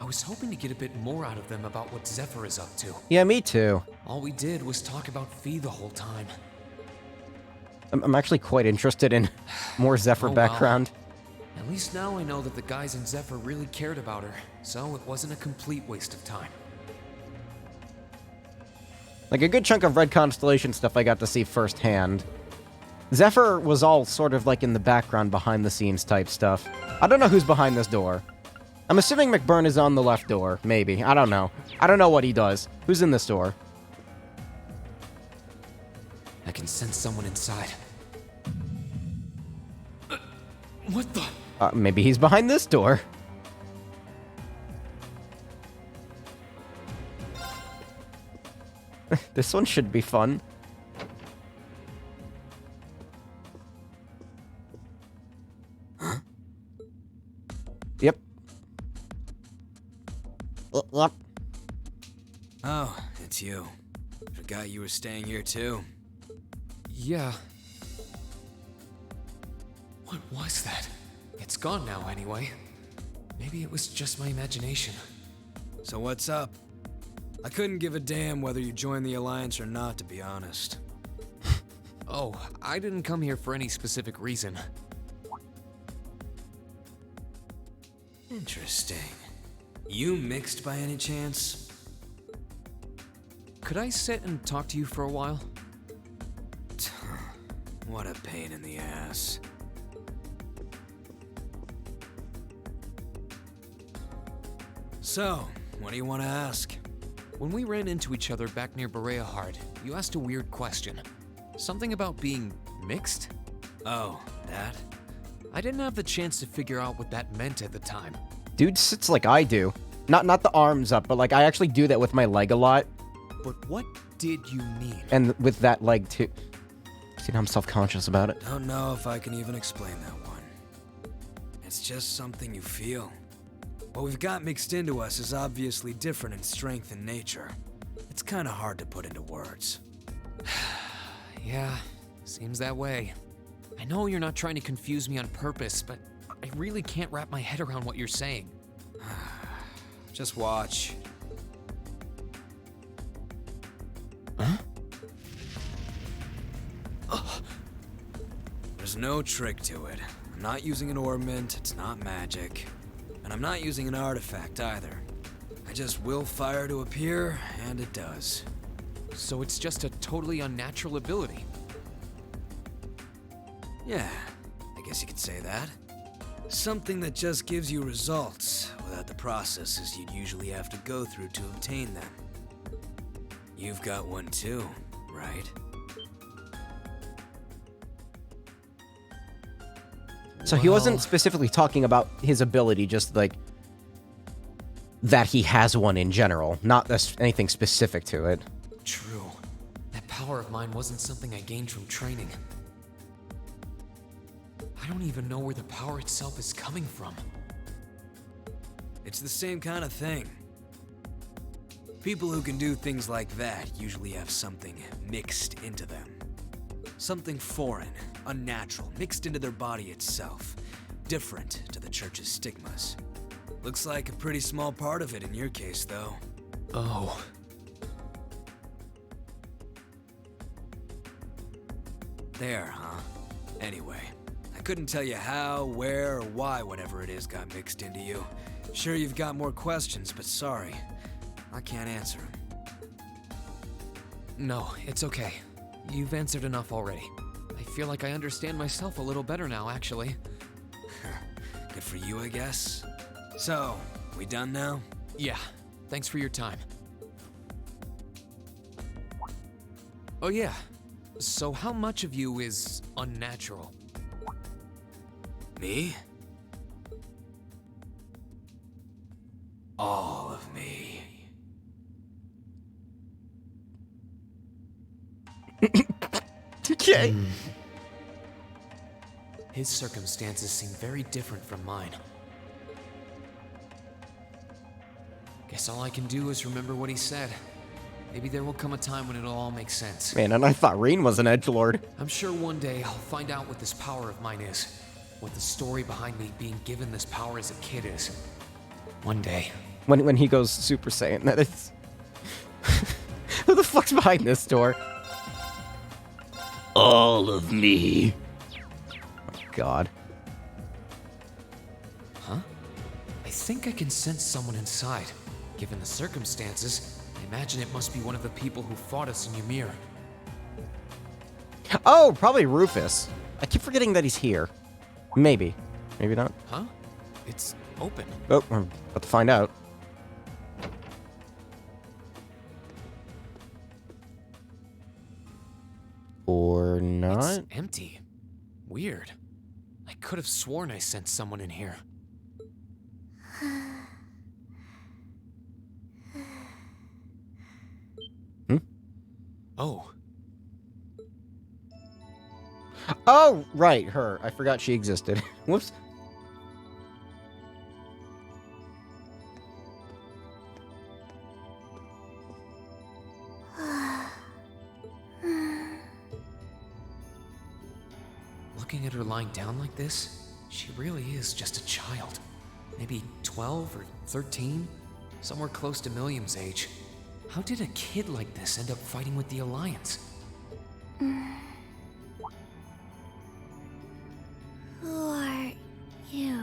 I was hoping to get a bit more out of them about what Zephyr is up to. Yeah, me too. All we did was talk about Fee the whole time. I'm actually quite interested in more Zephyr Oh, well. background. At least now I know that the guys in Zephyr really cared about her, so it wasn't a complete waste of time. Like, a good chunk of Red Constellation stuff I got to see firsthand. Zephyr was all sort of like in the background, behind the scenes type stuff. I don't know who's behind this door. I'm assuming McBurn is on the left door, maybe. I don't know. I don't know what he does. Who's in this door? I can sense someone inside. What the? Maybe he's behind this door. This one should be fun. Yep. Yep. Oh, it's you. Forgot you were staying here too. Yeah. What was that? It's gone now anyway. Maybe it was just my imagination. So what's up? I couldn't give a damn whether you joined the Alliance or not, to be honest. Oh, I didn't come here for any specific reason. Interesting. You mixed by any chance? Could I sit and talk to you for a while? What a pain in the ass. So, what do you want to ask? When we ran into each other back near Berea Heart, you asked a weird question. Something about being mixed? Oh, that? I didn't have the chance to figure out what that meant at the time. Dude sits like I do. Not the arms up, but like I actually do that with my leg a lot. But what did you mean? And with that leg too. See, I'm self-conscious about it. Don't know if I can even explain that one. It's just something you feel. What we've got mixed into us is obviously different in strength and nature. It's kind of hard to put into words. Yeah, seems that way. I know you're not trying to confuse me on purpose, but I really can't wrap my head around what you're saying. Just watch. There's no trick to it. I'm not using an ornament, it's not magic. And I'm not using an artifact either. I just will fire to appear, and it does. So it's just a totally unnatural ability? Yeah, I guess you could say that. Something that just gives you results, without the processes you'd usually have to go through to obtain them. You've got one too, right? So he wasn't specifically talking about his ability, just like that he has one in general, not anything specific to it. True. That power of mine wasn't something I gained from training. I don't even know where the power itself is coming from. It's the same kind of thing. People who can do things like that usually have something mixed into them. Something foreign, unnatural, mixed into their body itself. Different to the church's stigmas. Looks like a pretty small part of it in your case, though. Oh. There, huh? Anyway, I couldn't tell you how, where, or why whatever it is got mixed into you. Sure you've got more questions, but sorry. I can't answer them. No, it's okay. You've answered enough already. I feel like I understand myself a little better now, actually. Good for you, I guess. So, we done now? Yeah, thanks for your time. Oh yeah, so how much of you is unnatural? Me? All of me. Okay. His circumstances seem very different from mine. Guess all I can do is remember what he said. Maybe there will come a time when it'll all make sense. Man, and I thought Reen was an edgelord. I'm sure one day I'll find out what this power of mine is. What the story behind me being given this power as a kid is. One day. When he goes Super Saiyan, that is... Who the fuck's behind this door? All of me. Oh, God. Huh? I think I can sense someone inside. Given the circumstances, I imagine it must be one of the people who fought us in Ymir. Oh, probably Rufus. I keep forgetting that he's here. Maybe. Maybe not. Huh? It's open. Oh, we're about to find out. Or not? It's empty. Weird. I could have sworn I sensed someone in here. Oh. Oh, right, her. I forgot she existed. Whoops. Looking at her lying down like this, she really is just a child. Maybe 12 or 13? Somewhere close to Milliam's age. How did a kid like this end up fighting with the Alliance? Who are you?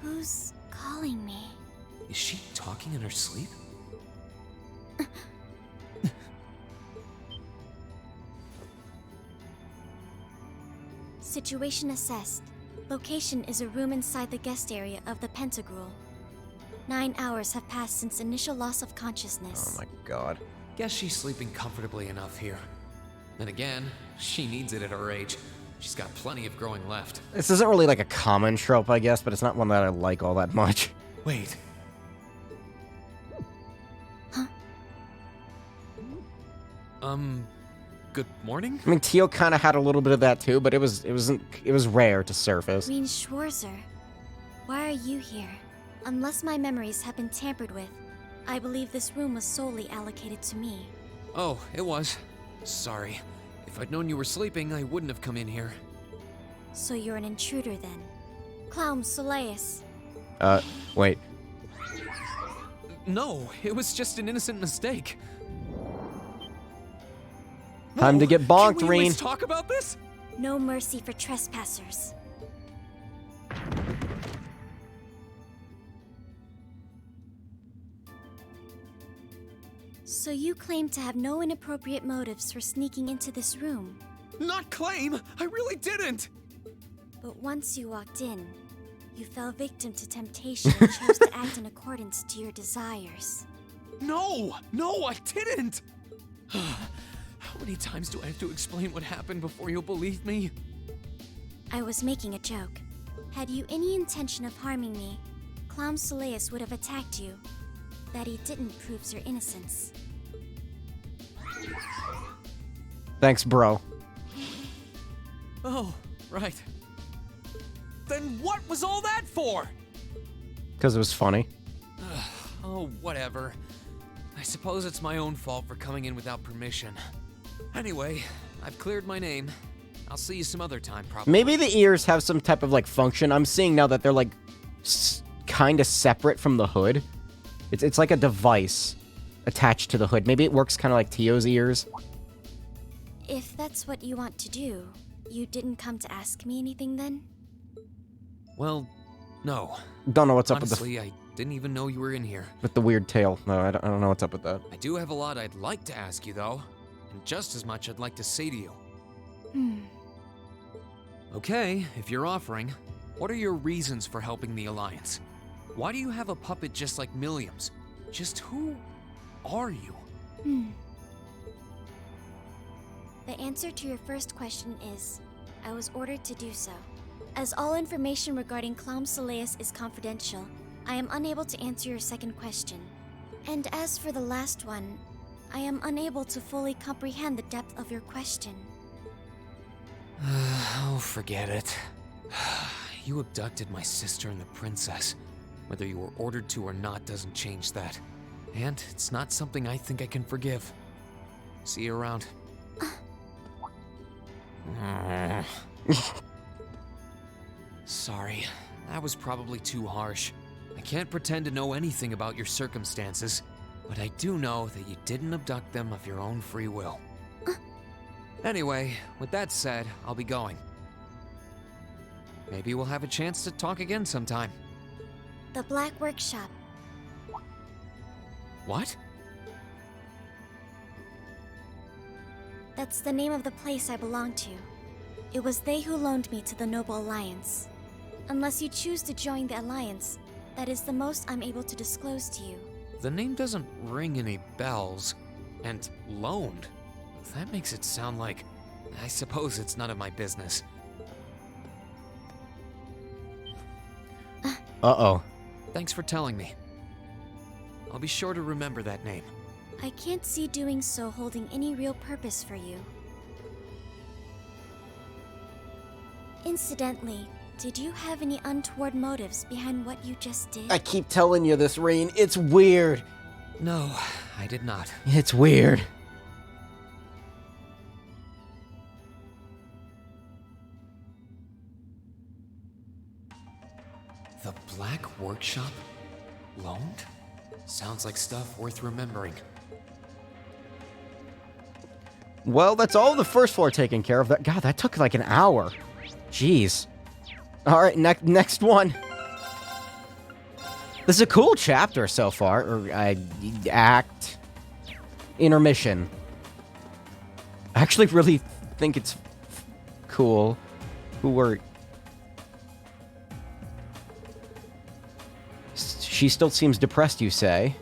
Who's calling me? Is she talking in her sleep? Situation assessed. Location is a room inside the guest area of the Pentagrul. 9 hours have passed since initial loss of consciousness. Oh my God. Guess she's sleeping comfortably enough here. Then again, she needs it at her age. She's got plenty of growing left. This isn't really like a common trope, I guess, but it's not one that I like all that much. Wait. Huh? Good morning? I mean, Tio kind of had a little bit of that too, but it was rare to surface. Reen Schwarzer, why are you here? Unless my memories have been tampered with, I believe this room was solely allocated to me. Oh, it was. Sorry. If I'd known you were sleeping, I wouldn't have come in here. So you're an intruder then. Clown Soleus. Wait. No, it was just an innocent mistake. Time to get bonked, Can we at least Reen. talk about this? No mercy for trespassers. So you claim to have no inappropriate motives for sneaking into this room. Not claim! I really didn't! But once you walked in, you fell victim to temptation and chose to act in accordance to your desires. No! No, I didn't! How many times do I have to explain what happened before you'll believe me? I was making a joke. Had you any intention of harming me, Clown Soleus would have attacked you. That he didn't proves your innocence. Thanks, bro. Oh, right. Then what was all that for? Because it was funny. Oh, whatever. I suppose it's my own fault for coming in without permission. Anyway, I've cleared my name. I'll see you some other time, probably. Maybe the ears have some type of, like, function. I'm seeing now that they're, like, kind of separate from the hood. It's like a device attached to the hood. Maybe it works kind of like Tio's ears. If that's what you want to do, you didn't come to ask me anything then? Well, no. Don't know what's up Honestly, I didn't even know you were in here. with the weird tail. No, I don't know what's up with that. I do have a lot I'd like to ask you, though. And just as much I'd like to say to you. Okay, if you're offering, what are your reasons for helping the Alliance? Why do you have a puppet just like Milliam's? Just who are you? The answer to your first question is, I was ordered to do so. As all information regarding Clown Soleus is confidential, I am unable to answer your second question. And as for the last one, I am unable to fully comprehend the depth of your question. Oh, forget it. You abducted my sister and the princess. Whether you were ordered to or not doesn't change that. And it's not something I think I can forgive. See you around. Sorry, that was probably too harsh. I can't pretend to know anything about your circumstances, but I do know that you didn't abduct them of your own free will. Anyway, with that said, I'll be going. Maybe we'll have a chance to talk again sometime. The Black Workshop. What? That's the name of the place I belong to. It was they who loaned me to the Noble Alliance. Unless you choose to join the Alliance, that is the most I'm able to disclose to you. The name doesn't ring any bells. And loaned? That makes it sound like... I suppose it's none of my business. Uh-oh. Thanks for telling me. I'll be sure to remember that name. I can't see doing so holding any real purpose for you. Incidentally, did you have any untoward motives behind what you just did? I keep telling you this, Rean. It's weird. No, I did not. It's weird. The Black Workshop? Loaned? Sounds like stuff worth remembering. Well, that's all the first floor taken care of. God, that took like an hour. Jeez. All right, next one. This is a cool chapter so far, or act. Intermission. I actually really think it's cool. She still seems depressed, you say?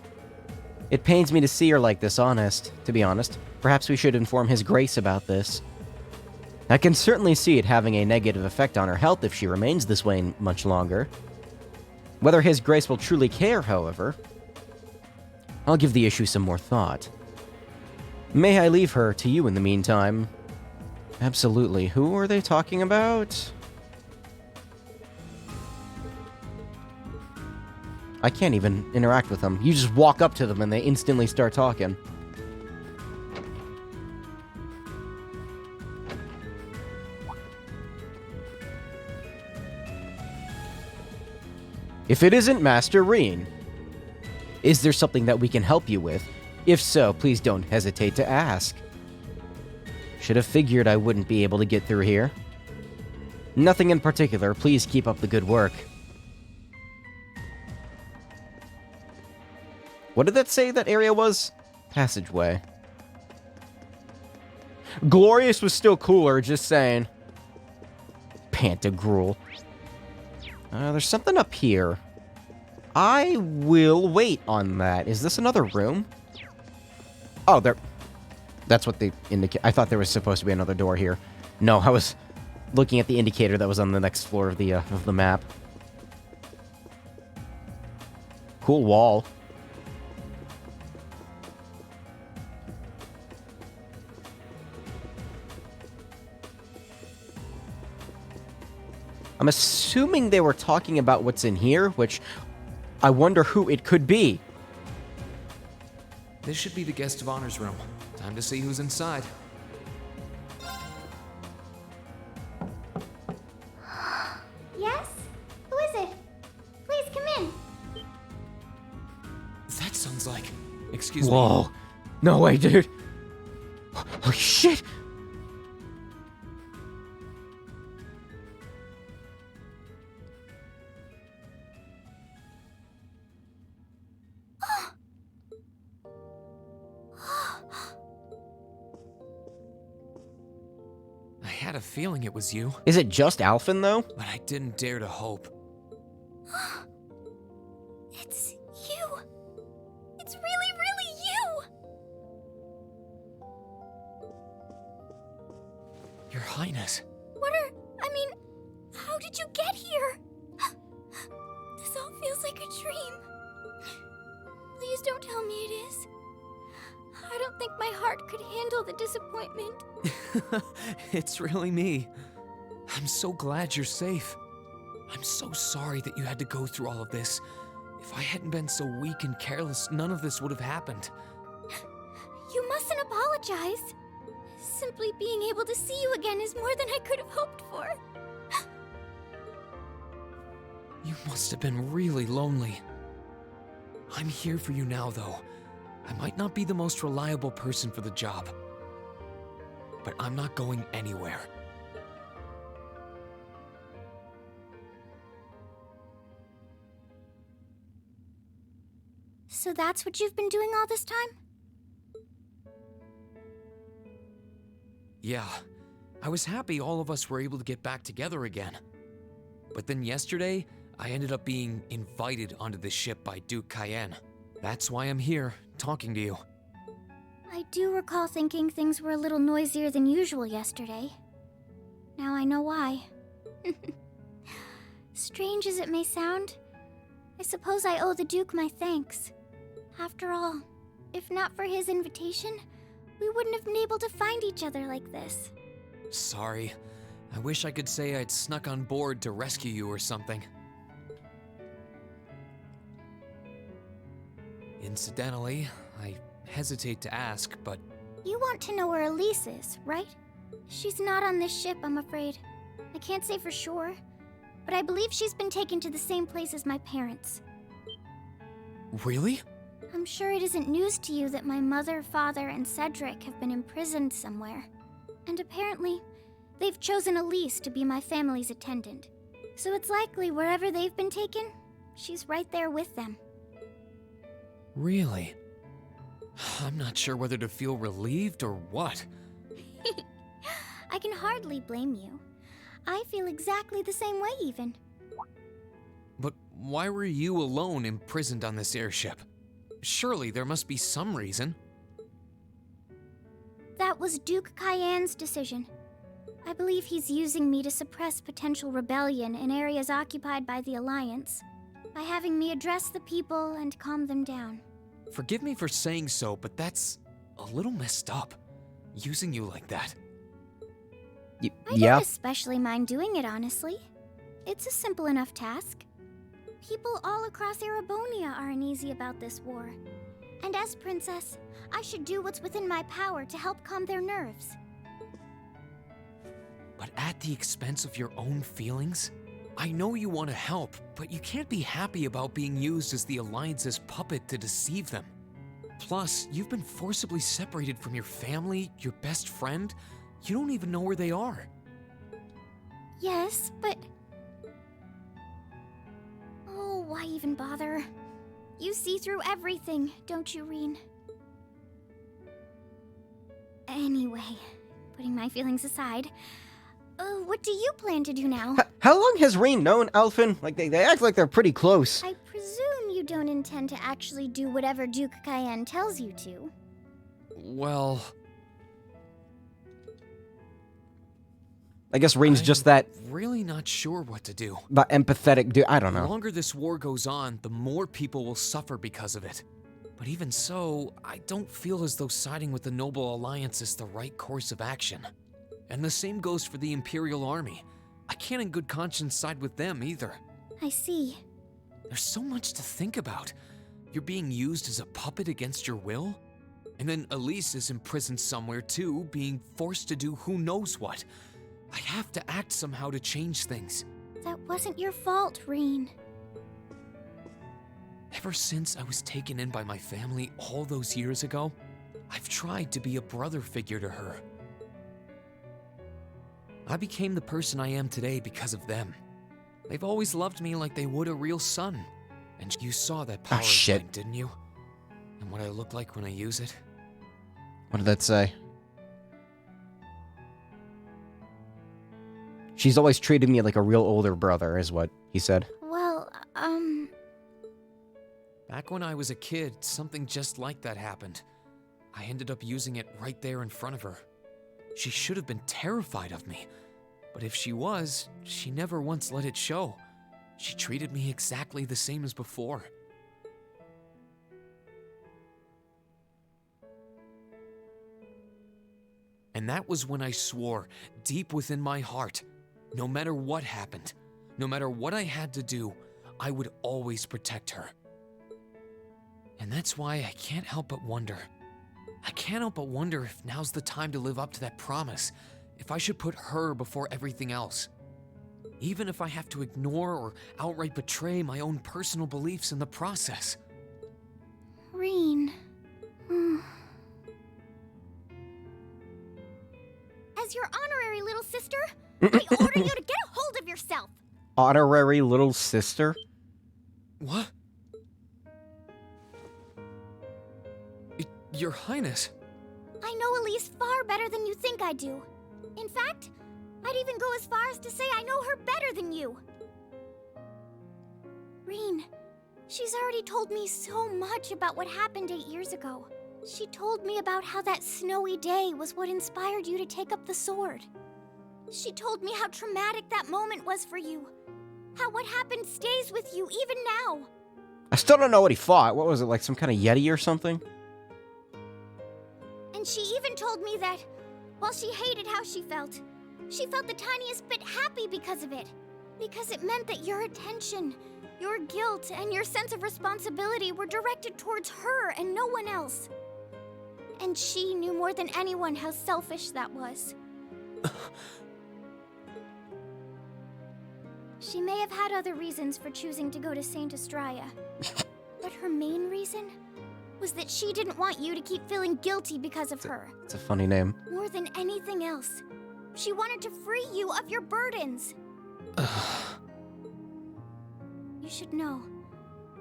It pains me to see her like this, to be honest. Perhaps we should inform His Grace about this. I can certainly see it having a negative effect on her health if she remains this way much longer. Whether His Grace will truly care, however, I'll give the issue some more thought. May I leave her to you in the meantime? Absolutely. Who are they talking about? I can't even interact with them. You just walk up to them and they instantly start talking. If it isn't Master Rean, is there something that we can help you with? If so, please don't hesitate to ask. Should have figured I wouldn't be able to get through here. Nothing in particular. Please keep up the good work. What did that say that area was? Passageway. Glorious was still cooler, just saying. Pantagruel. There's something up here. I will wait on that. Is this another room? Oh, there... That's what they indicate. I thought there was supposed to be another door here. No, I was looking at the indicator that was on the next floor of the map. Cool wall. I'm assuming they were talking about what's in here, which I wonder who it could be. This should be the guest of honor's room. Time to see who's inside. Yes? Who is it? Please come in. That sounds like... Excuse me. Whoa. No way, dude. Oh, shit. I had a feeling it was you. Is it just Alphen, though? But I didn't dare to hope. It's you. It's really, really you. Your Highness. I mean, how did you get here? This all feels like a dream. Please don't tell me it is. I don't think my heart could handle the disappointment. It's really me. I'm so glad you're safe. I'm so sorry that you had to go through all of this. If I hadn't been so weak and careless, none of this would have happened. You mustn't apologize. Simply being able to see you again is more than I could have hoped for. You must have been really lonely. I'm here for you now, though. I might not be the most reliable person for the job, but I'm not going anywhere. So that's what you've been doing all this time? Yeah, I was happy all of us were able to get back together again. But then yesterday, I ended up being invited onto the ship by Duke Cayenne. That's why I'm here, talking to you. I do recall thinking things were a little noisier than usual yesterday. Now I know why. Strange as it may sound, I suppose I owe the Duke my thanks. After all, if not for his invitation, we wouldn't have been able to find each other like this. Sorry. I wish I could say I'd snuck on board to rescue you or something. Incidentally, I hesitate to ask, but... You want to know where Elise is, right? She's not on this ship, I'm afraid. I can't say for sure, but I believe she's been taken to the same place as my parents. Really? I'm sure it isn't news to you that my mother, father, and Cedric have been imprisoned somewhere. And apparently, they've chosen Elise to be my family's attendant. So it's likely wherever they've been taken, she's right there with them. Really? I'm not sure whether to feel relieved or what. I can hardly blame you. I feel exactly the same way, even. But why were you alone imprisoned on this airship? Surely there must be some reason. That was Duke Cayenne's decision. I believe he's using me to suppress potential rebellion in areas occupied by the Alliance, by having me address the people and calm them down. Forgive me for saying so, but that's a little messed up. Using you like that. I don't especially mind doing it, honestly. It's a simple enough task. People all across Erebonia are uneasy about this war. And as princess, I should do what's within my power to help calm their nerves. But at the expense of your own feelings? I know you want to help, but you can't be happy about being used as the Alliance's puppet to deceive them. Plus, you've been forcibly separated from your family, your best friend. You don't even know where they are. Yes, but... Oh, why even bother? You see through everything, don't you, Rean? Anyway, putting my feelings aside, what do you plan to do now? How long has Rean known Alphen? Like, they act like they're pretty close. I presume you don't intend to actually do whatever Duke Cayenne tells you to. Well... I guess Rean's just that... really not sure what to do. But empathetic dude, I don't know. The longer this war goes on, the more people will suffer because of it. But even so, I don't feel as though siding with the Noble Alliance is the right course of action. And the same goes for the Imperial Army. I can't in good conscience side with them either. I see. There's so much to think about. You're being used as a puppet against your will? And then Elise is imprisoned somewhere too, being forced to do who knows what. I have to act somehow to change things. That wasn't your fault, Rean. Ever since I was taken in by my family all those years ago, I've tried to be a brother figure to her. I became the person I am today because of them. They've always loved me like they would a real son. And you saw that power of mine, didn't you? And what I look like when I use it? What did that say? She's always treated me like a real older brother, is what he said. Well, Back when I was a kid, something just like that happened. I ended up using it right there in front of her. She should have been terrified of me. But if she was, she never once let it show. She treated me exactly the same as before. And that was when I swore, deep within my heart, No matter what happened, no matter what I had to do, I would always protect her. And that's why I can't help but wonder. I can't help but wonder if now's the time to live up to that promise, if I should put her before everything else. Even if I have to ignore or outright betray my own personal beliefs in the process. Rean. As your honorary little sister, I order you to get a hold of yourself. Honorary little sister? What? Your Highness. I know Elise far better than you think I do. In fact, I'd even go as far as to say I know her better than you. Rean, she's already told me so much about what happened 8 years ago. She told me about how that snowy day was what inspired you to take up the sword. She told me how traumatic that moment was for you. How what happened stays with you even now. I still don't know what he fought. What was it, like some kind of Yeti or something? And she even told me that, while she hated how she felt the tiniest bit happy because of it. Because it meant that your attention, your guilt, and your sense of responsibility were directed towards her and no one else. And she knew more than anyone how selfish that was. She may have had other reasons for choosing to go to Saint Estrella, but her main reason was that she didn't want you to keep feeling guilty because of her. It's a funny name. More than anything else, she wanted to free you of your burdens. You should know,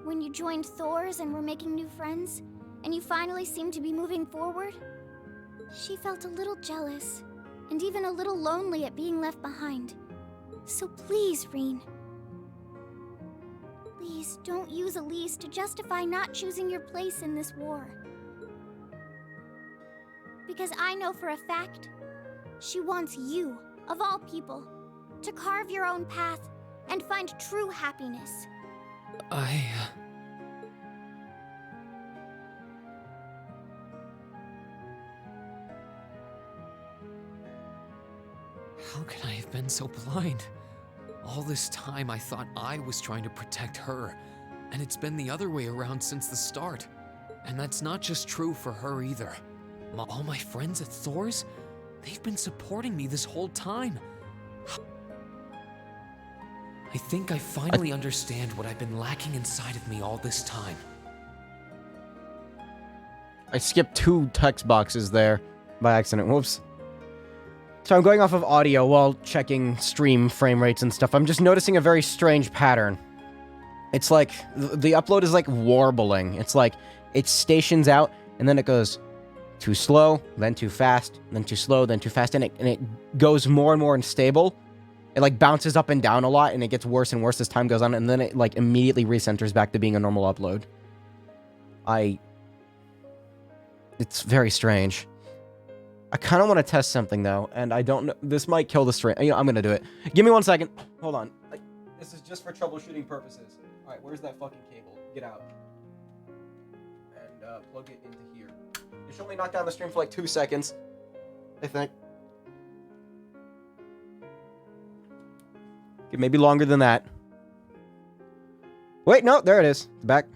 when you joined Thor's and were making new friends, and you finally seemed to be moving forward, she felt a little jealous, and even a little lonely at being left behind. So please, Rean. Please don't use Elise to justify not choosing your place in this war. Because I know for a fact, she wants you, of all people, to carve your own path and find true happiness. How could I have been so blind? All this time I thought I was trying to protect her, and it's been the other way around since the start. And that's not just true for her either. All my friends at Thor's, they've been supporting me this whole time. I think I finally understand what I've been lacking inside of me all this time. I skipped 2 text boxes there by accident. Whoops. So I'm going off of audio while checking stream frame rates and stuff. I'm just noticing a very strange pattern. It's like, the upload is like warbling. It's like, it stations out, and then it goes too slow, then too fast, then too slow, then too fast, and it goes more and more unstable. It like bounces up and down a lot, and it gets worse and worse as time goes on, and then it like immediately recenters back to being a normal upload. It's very strange. I kind of want to test something, though, and I don't know. This might kill the stream. You know, I'm going to do it. Give me 1 second. Hold on. This is just for troubleshooting purposes. All right, where's that fucking cable? Get out. And plug it into here. It should only knock down the stream for like 2 seconds, I think. Okay, maybe longer than that. Wait, no, there it is. It's back.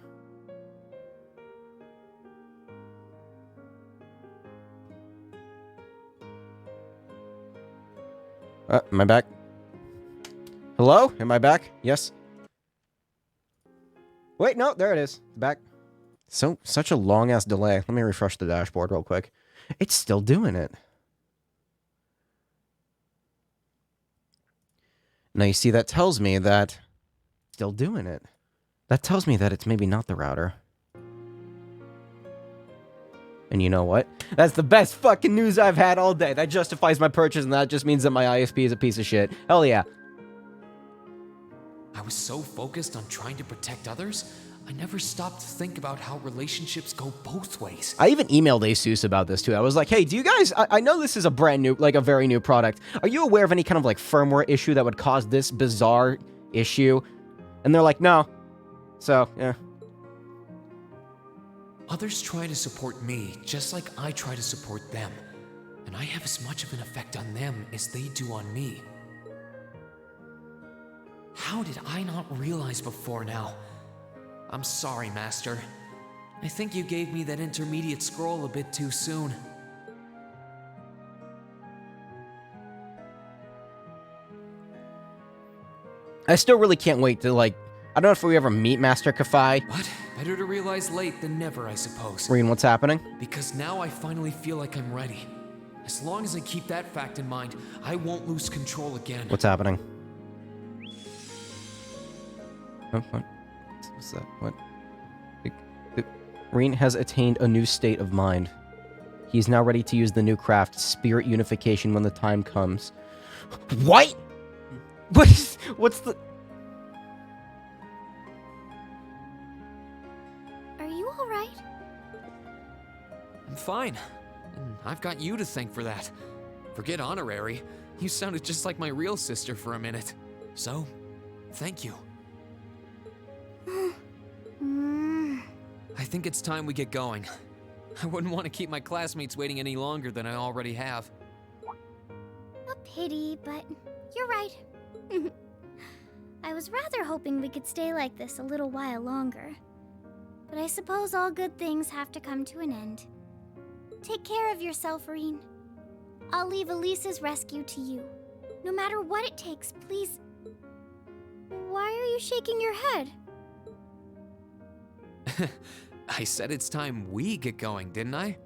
Am I back? Hello? Am I back? Yes. Wait, no, there it is. Back. Such a long-ass delay. Let me refresh the dashboard real quick. It's still doing it. Now, you see, that tells me that... Still doing it. That tells me that it's maybe not the router. And you know what? That's the best fucking news I've had all day. That justifies my purchase, and that just means that my ISP is a piece of shit. Hell yeah. I was so focused on trying to protect others, I never stopped to think about how relationships go both ways. I even emailed ASUS about this too. I was like, hey, do you guys... I know this is a brand new, like a very new product. Are you aware of any kind of like firmware issue that would cause this bizarre issue? And they're like, no. So, yeah. Others try to support me, just like I try to support them. And I have as much of an effect on them as they do on me. How did I not realize before now? I'm sorry, Master. I think you gave me that intermediate scroll a bit too soon. I still really can't wait to, like... I don't know if we ever meet Master Kafai. But better to realize late than never, I suppose. Rean, what's happening? Because now I finally feel like I'm ready. As long as I keep that fact in mind, I won't lose control again. What's happening? Oh, what? What's that? What? Rean has attained a new state of mind. He is now ready to use the new craft, Spirit Unification, when the time comes. What? What's the... Are you alright? I'm fine. And I've got you to thank for that. Forget honorary. You sounded just like my real sister for a minute. So, thank you. I think it's time we get going. I wouldn't want to keep my classmates waiting any longer than I already have. A pity, but you're right. I was rather hoping we could stay like this a little while longer. But I suppose all good things have to come to an end. Take care of yourself, Rean. I'll leave Elisa's rescue to you. No matter what it takes, please... Why are you shaking your head? I said it's time we get going, didn't I?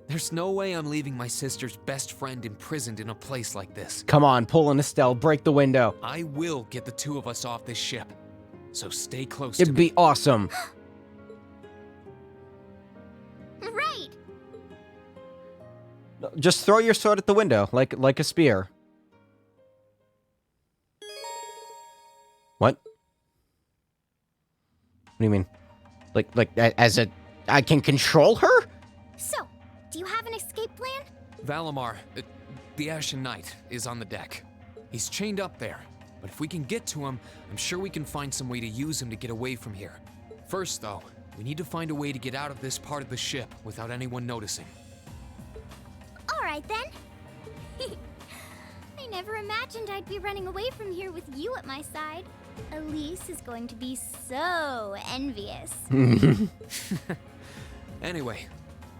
There's no way I'm leaving my sister's best friend imprisoned in a place like this. Come on, pull an Estelle, break the window. I will get the two of us off this ship. So stay close It'd to me. be awesome. Right! Just throw your sword at the window, like a spear. What? What do you mean? As a... I can control her? So, do you have an escape plan? Valimar, the Ashen Knight, is on the deck. He's chained up there, but if we can get to him, I'm sure we can find some way to use him to get away from here. First, though, we need to find a way to get out of this part of the ship without anyone noticing. Alright then. I never imagined I'd be running away from here with you at my side. Elise is going to be so envious. Anyway,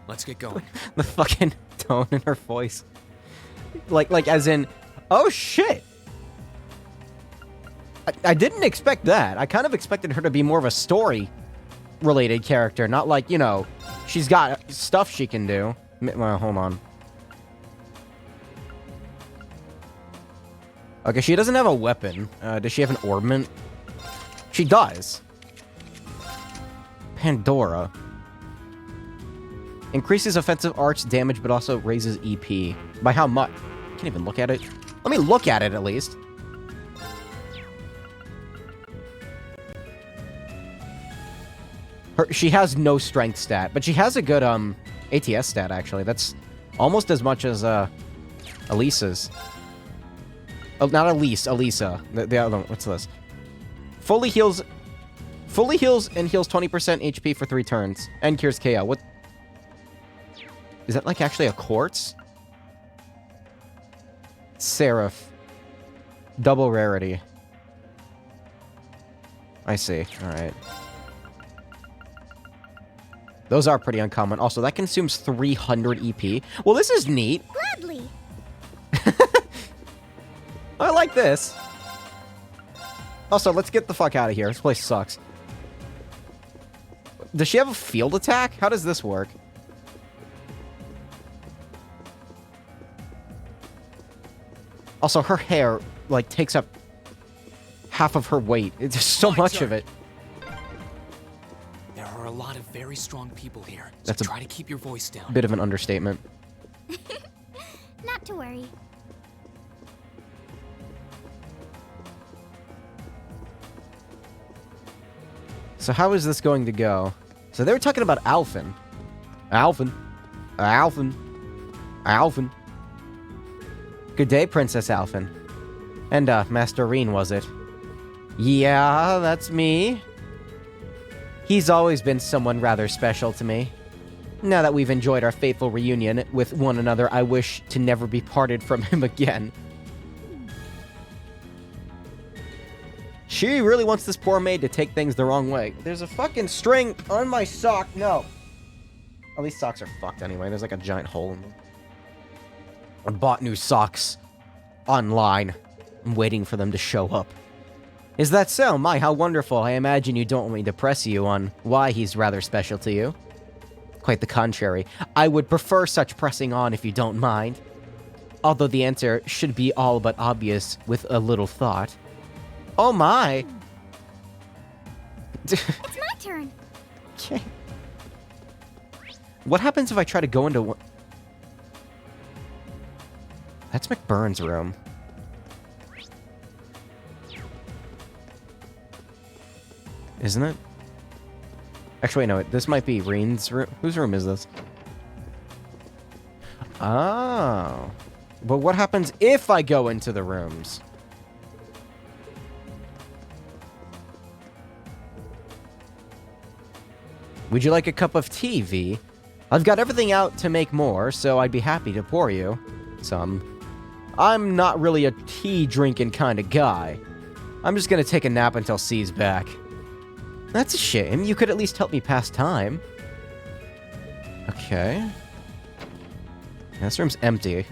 let's get going. The fucking tone in her voice. Like as in, oh shit. I didn't expect that. I kind of expected her to be more of a story-related character, not like, you know, she's got stuff she can do. Well, hold on. Okay, she doesn't have a weapon. Does she have an ornament? She does. Pandora. Increases offensive arch damage, but also raises EP. By how much? Can't even look at it. Let me look at it, at least. She has no strength stat, but she has a good, ATS stat, actually. That's almost as much as, Elisa's. Oh, not Elise, Elisa. The other one. What's this? Fully heals and heals 20% HP for 3 turns. And cures KO. What? Is that, like, actually a quartz? Seraph. Double rarity. I see. Alright. Those are pretty uncommon. Also, that consumes 300 EP. Well, this is neat. Gladly. I like this. Also, let's get the fuck out of here. This place sucks. Does she have a field attack? How does this work? Also, her hair, like, takes up half of her weight. It's just so much of it. There are a lot of very strong people here, so That's a try to keep your voice down. Bit of an understatement. Not to worry. So how is this going to go? So they were talking about Alphen. Alphen. Good day, Princess Alphen. And, Master Rean, was it? Yeah, that's me. He's always been someone rather special to me. Now that we've enjoyed our fateful reunion with one another, I wish to never be parted from him again. She really wants this poor maid to take things the wrong way. There's a fucking string on my sock. No. All these socks are fucked anyway. There's like a giant hole in them. I bought new socks online. I'm waiting for them to show up. Is that so? My, how wonderful. I imagine you don't want me to press you on why he's rather special to you. Quite the contrary. I would prefer such pressing on if you don't mind. Although the answer should be all but obvious with a little thought. Oh my! It's my turn. Okay. What happens if I try to go into one? That's McBurn's room. Isn't it? Actually, wait, no, this might be Reen's room. Whose room is this? Oh. But what happens if I go into the rooms? Would you like a cup of tea, V? I've got everything out to make more, so I'd be happy to pour you some. I'm not really a tea-drinking kind of guy. I'm just gonna take a nap until C's back. That's a shame. You could at least help me pass time. Okay. This room's empty.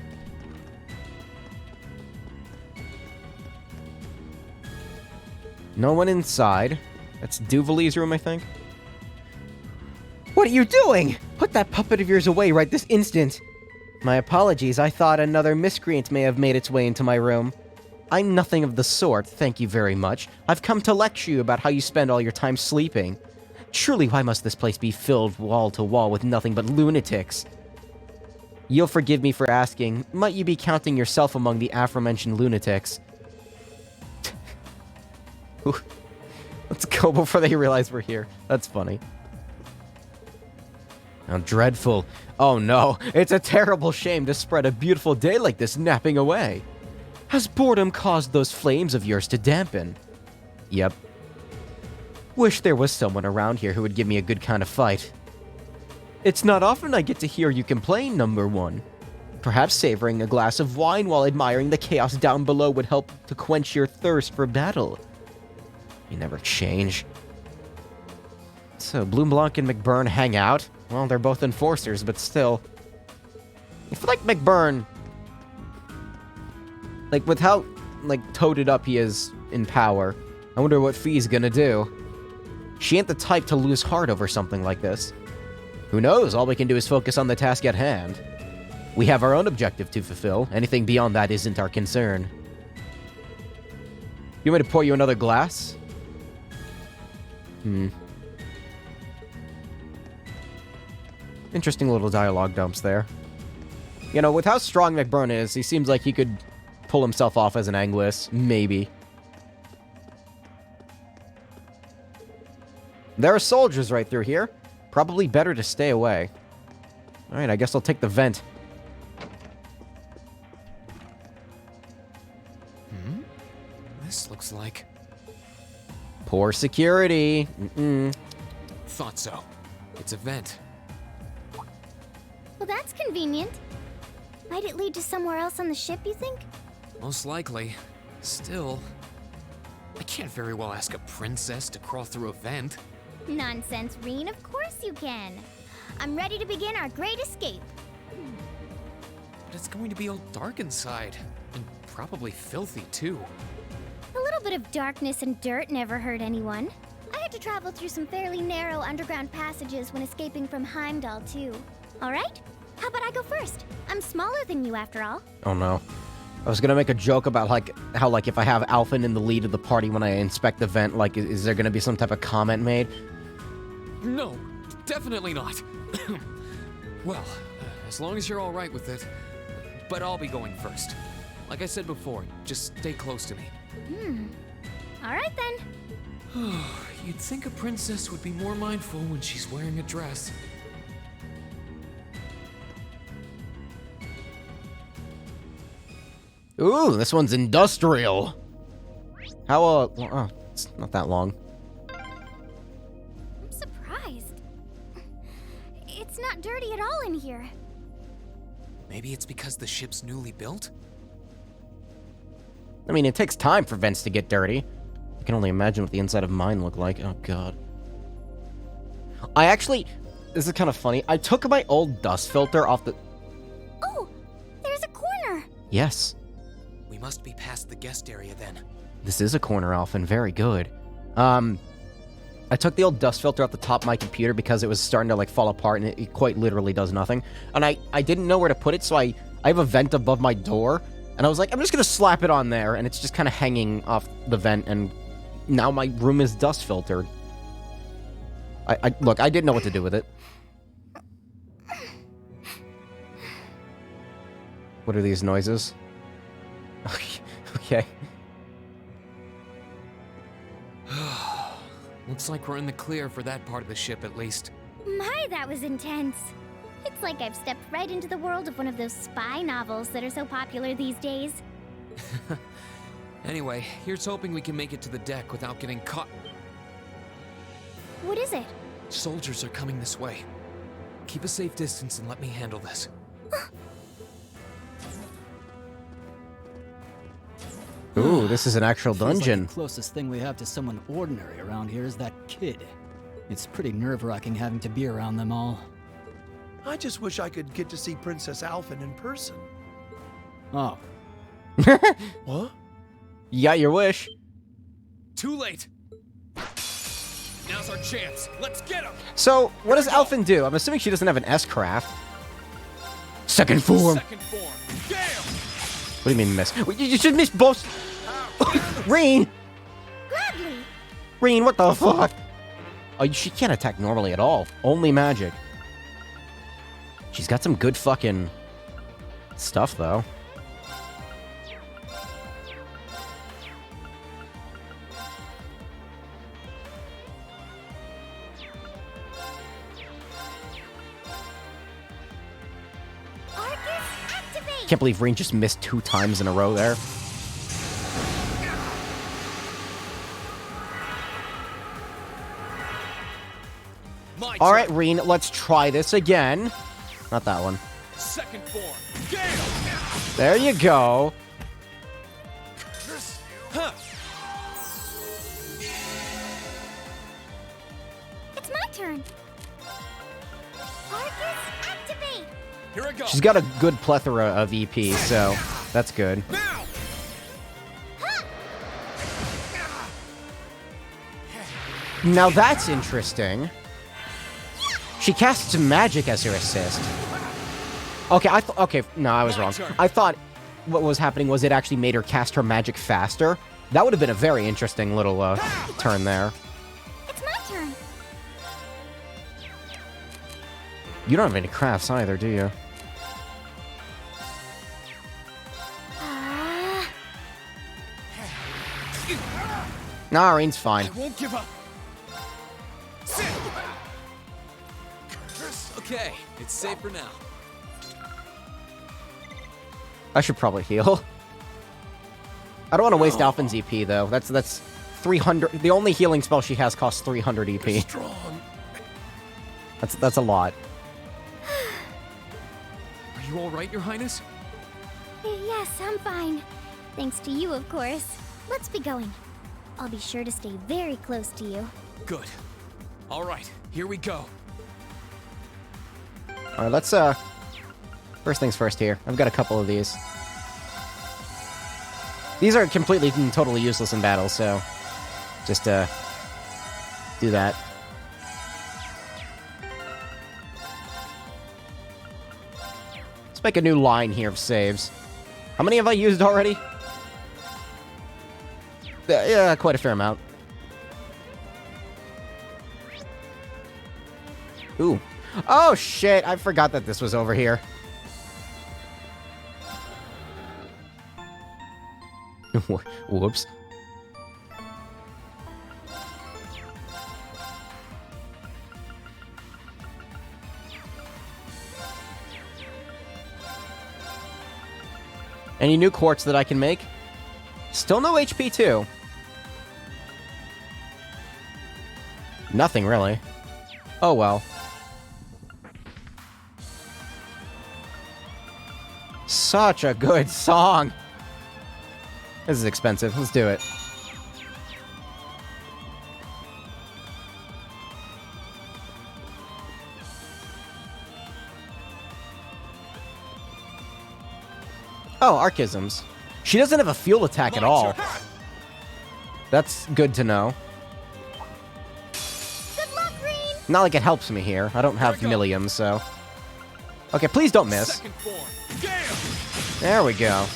No one inside. That's Duvali's room, I think. What are you doing? Put that puppet of yours away right this instant. My apologies. I thought another miscreant may have made its way into my room. I'm nothing of the sort, thank you very much. I've come to lecture you about how you spend all your time sleeping. Truly, why must this place be filled wall to wall with nothing but lunatics? You'll forgive me for asking, might you be counting yourself among the aforementioned lunatics? Let's go before they realize we're here. That's funny. How dreadful. Oh no, it's a terrible shame to spread a beautiful day like this napping away. Has boredom caused those flames of yours to dampen? Yep. Wish there was someone around here who would give me a good kind of fight. It's not often I get to hear you complain, number one. Perhaps savoring a glass of wine while admiring the chaos down below would help to quench your thirst for battle. You never change. So, Bloomblanc and McBurn hang out? Well, they're both enforcers, but still. I feel like McBurn... Like, with how, like, toted up he is in power, I wonder what Fee's gonna do. She ain't the type to lose heart over something like this. Who knows? All we can do is focus on the task at hand. We have our own objective to fulfill. Anything beyond that isn't our concern. You want me to pour you another glass? Interesting little dialogue dumps there. You know, with how strong McBurn is, he seems like he could pull himself off as an Anguis. Maybe. There are soldiers right through here. Probably better to stay away. Alright, I guess I'll take the vent. This looks like... Poor security. Thought so. It's a vent. Well, that's convenient. Might it lead to somewhere else on the ship, you think? Most likely. Still, I can't very well ask a princess to crawl through a vent. Nonsense, Reen. Of course you can. I'm ready to begin our great escape. But it's going to be all dark inside. And probably filthy, too. A little bit of darkness and dirt never hurt anyone. I had to travel through some fairly narrow underground passages when escaping from Heimdall, too. All right? How about I go first? I'm smaller than you, after all. Oh no. I was gonna make a joke about, like, how, like, if I have Alphen in the lead of the party when I inspect the vent, like, is there gonna be some type of comment made? No, definitely not. Well, as long as you're all right with it. But I'll be going first. Like I said before, just stay close to me. All right, then. You'd think a princess would be more mindful when she's wearing a dress. Ooh, this one's industrial. How, oh, it's not that long. I'm surprised. It's not dirty at all in here. Maybe it's because the ship's newly built? I mean, it takes time for vents to get dirty. I can only imagine what the inside of mine looked like. Oh, God. This is kind of funny. I took my old dust filter off the... Oh, there's a corner. Yes. We must be past the guest area then. This is a corner, Alphen. Very good. I took the old dust filter off the top of my computer because it was starting to, like, fall apart, and it quite literally does nothing. And I didn't know where to put it, so I have a vent above my door, and I was like, I'm just gonna slap it on there, and it's just kind of hanging off the vent, and now my room is dust filtered. Look, I didn't know what to do with it. What are these noises? Okay. Looks like we're in the clear for that part of the ship, at least. My, that was intense. It's like I've stepped right into the world of one of those spy novels that are so popular these days. Anyway, here's hoping we can make it to the deck without getting caught. What is it? Soldiers are coming this way. Keep a safe distance and let me handle this. Ooh, this is an actual Feels dungeon. Like the closest thing we have to someone ordinary around here is that kid. It's pretty nerve-wracking having to be around them all. I just wish I could get to see Princess Alphen in person. Oh. What? You got your wish. Too late. Now's our chance. Let's get him. So, what does Alphen do? I'm assuming she doesn't have an S-craft. Second form. Second form. Gale. What do you mean miss? You should miss both. Reen! Gladly. Reen, what the fuck? Oh, she can't attack normally at all. Only magic. She's got some good fucking stuff, though. Can't believe Reen just missed 2 times in a row there. All right, Reen, let's try this again. Not that one. Second form. Gale. There you go. Huh. It's my turn. Arcus, activate. Here I go. She's got a good plethora of EP, so that's good. Now that's interesting. She casts magic as her assist. Okay, no, I was wrong. I thought what was happening was it actually made her cast her magic faster. That would have been a very interesting little turn there. It's my turn. You don't have any crafts either, do you? Nah, Reen's fine. I won't give up. Okay, it's safe for now. I should probably heal. I don't want to waste Alphen's EP though. That's 300. The only healing spell she has costs 300 EP. Strong. That's a lot. Are you all right, Your Highness? Yes, I'm fine. Thanks to you, of course. Let's be going. I'll be sure to stay very close to you. Good. All right, here we go. All right, let's first things first here. I've got a couple of these. These are completely and totally useless in battle, so just do that. Let's make a new line here of saves. How many have I used already? Yeah, quite a fair amount. Ooh. Oh, shit. I forgot that this was over here. Whoops. Any new quartz that I can make? Still no HP too. Nothing really. Oh well. Such a good song. This is expensive. Let's do it. Oh, Archisms. She doesn't have a field attack at all. That's good to know. Good luck, Green. Not like it helps me here. I don't have Millium, so... Okay, please don't miss. There we go.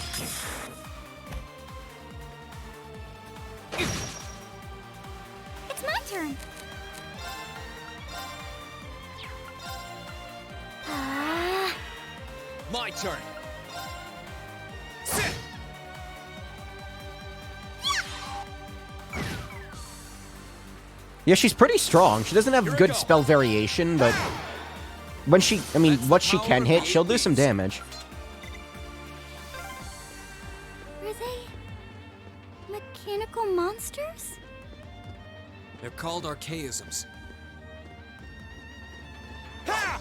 It's my turn. My turn. Yeah, she's pretty strong. She doesn't have good spell variation, but when she, I mean, what she can hit, she'll do some damage. Are they mechanical monsters? They're called archaisms. I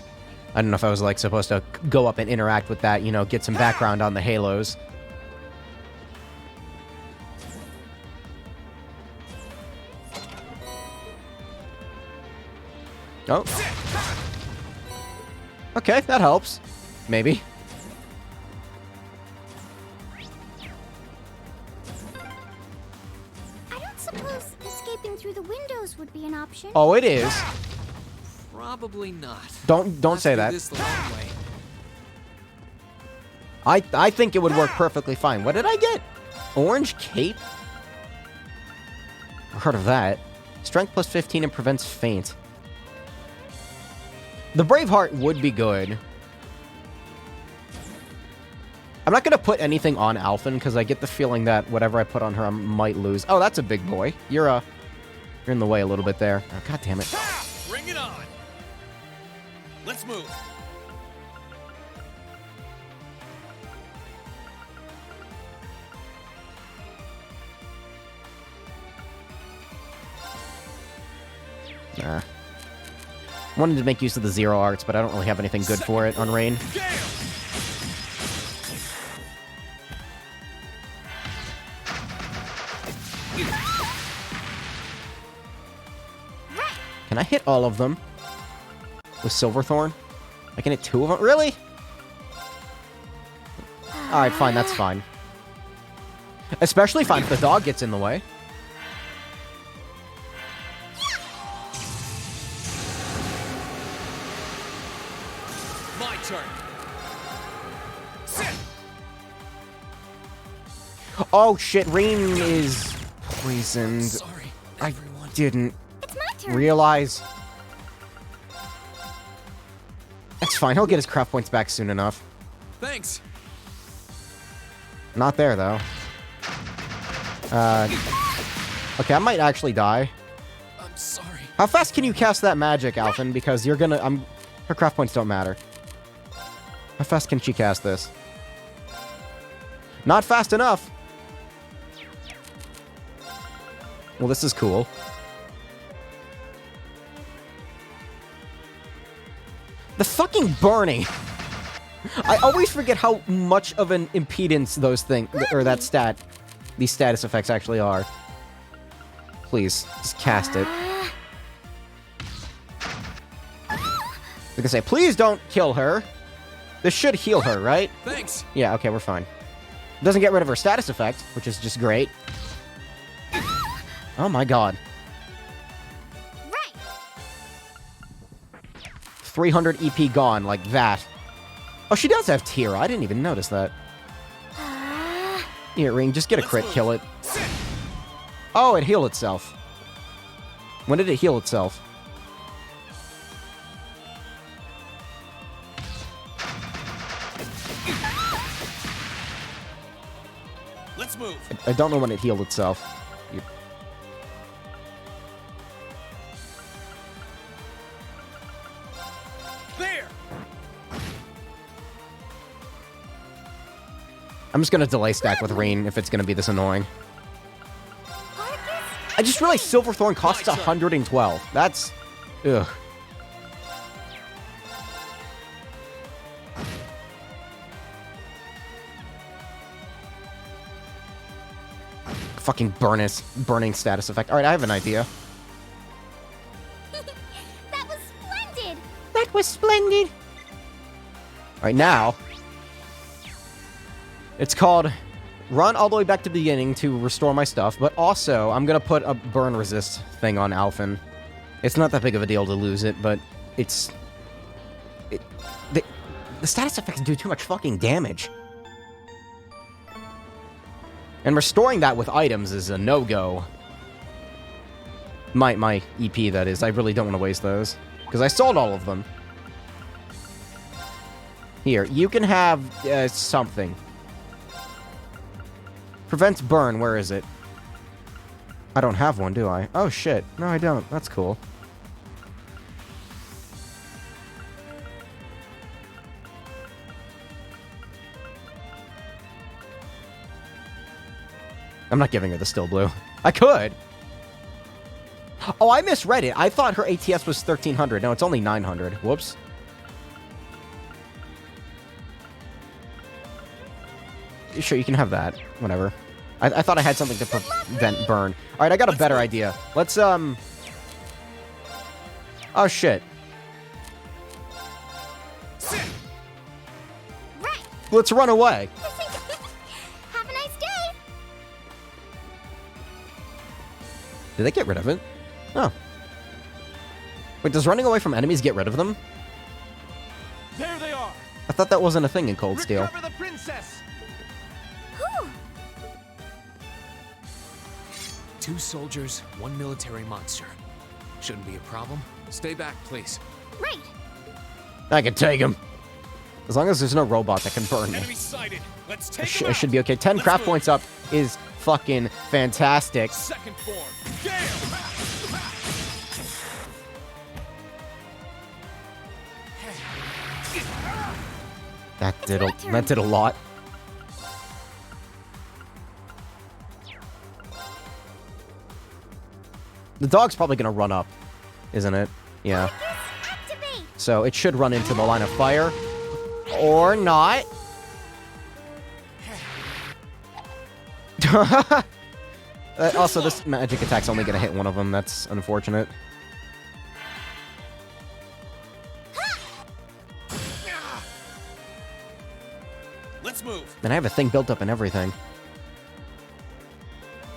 don't know if I was, like, supposed to go up and interact with that, you know, get some background on the halos. Oh. Okay, that helps. Maybe. I don't suppose escaping through the windows would be an option. Oh, it is. Probably not. Don't say that. This the long way. I think it would work perfectly fine. What did I get? Orange cape? I've heard of that. Strength plus 15 and prevents faint. The Braveheart would be good. I'm not going to put anything on Alphen, because I get the feeling that whatever I put on her, I might lose. Oh, that's a big boy. You're in the way a little bit there. Oh, God damn it. Bring it on. Let's move. Nah. Wanted to make use of the Zero Arts, but I don't really have anything good for it on Rain. Can I hit all of them with Silverthorn? I can hit 2 of them? Really? Alright, fine, that's fine. Especially fine if the dog gets in the way. My turn. Sit. Oh shit, Rain is poisoned. Sorry, everyone. I didn't It's my turn. realize. It's fine, he'll get his craft points back soon enough. Thanks. Not there, though. Okay, I might actually die. I'm sorry. How fast can you cast that magic, Alphen? Because you're gonna... her craft points don't matter. How fast can she cast this? Not fast enough. Well, this is cool. The fucking burning. I always forget how much of an impedance those things, or that stat, these status effects actually are. Please, just cast it. Like I say, please don't kill her. This should heal her, right? Thanks. Yeah, okay, we're fine. Doesn't get rid of her status effect, which is just great. Oh my god. Right. 300 EP gone, like that. Oh, she does have Tira. I didn't even notice that. Here, Ring, just get a crit, kill it. Oh, it healed itself. When did it heal itself? Let's move. I don't know when it healed itself. There. I'm just gonna delay stack with Rain if it's gonna be this annoying. I just realized Silverthorn costs 112. That's... ugh. Fucking burning status effect. Alright, I have an idea. That was splendid. That was splendid. Alright, now... It's called Run All the Way Back to the Beginning to restore my stuff, but also I'm gonna put a burn resist thing on Alphen. It's not that big of a deal to lose it, but it's... The status effects do too much fucking damage. And restoring that with items is a no-go. My EP, that is. I really don't want to waste those. Because I sold all of them. Here, you can have something. Prevents burn, where is it? I don't have one, do I? Oh shit, no I don't. That's cool. I'm not giving her the still blue. I could. Oh, I misread it. I thought her ATS was 1300. No, it's only 900. Whoops. Sure, you can have that. Whatever. I thought I had something to prevent burn. Alright, I got a better idea. Let's, Oh, shit. Let's run away. Have a nice day. Did they get rid of it? Oh. Wait, does running away from enemies get rid of them? There they are. I thought that wasn't a thing in Cold Steel. Recover the princess. Whew. 2 soldiers, 1 military monster. Shouldn't be a problem. Stay back, please. Right. I can take him. As long as there's no robot that can burn me. Enemy sighted. Let's I take him out. should be okay. 10 craft points up is fucking fantastic. Second form. Gale. That did a lot. The dog's probably gonna run up, isn't it? Yeah. So it should run into the line of fire. Or not. Also, this magic attack's only gonna hit one of them. That's unfortunate. Let's move. And I have a thing built up and everything.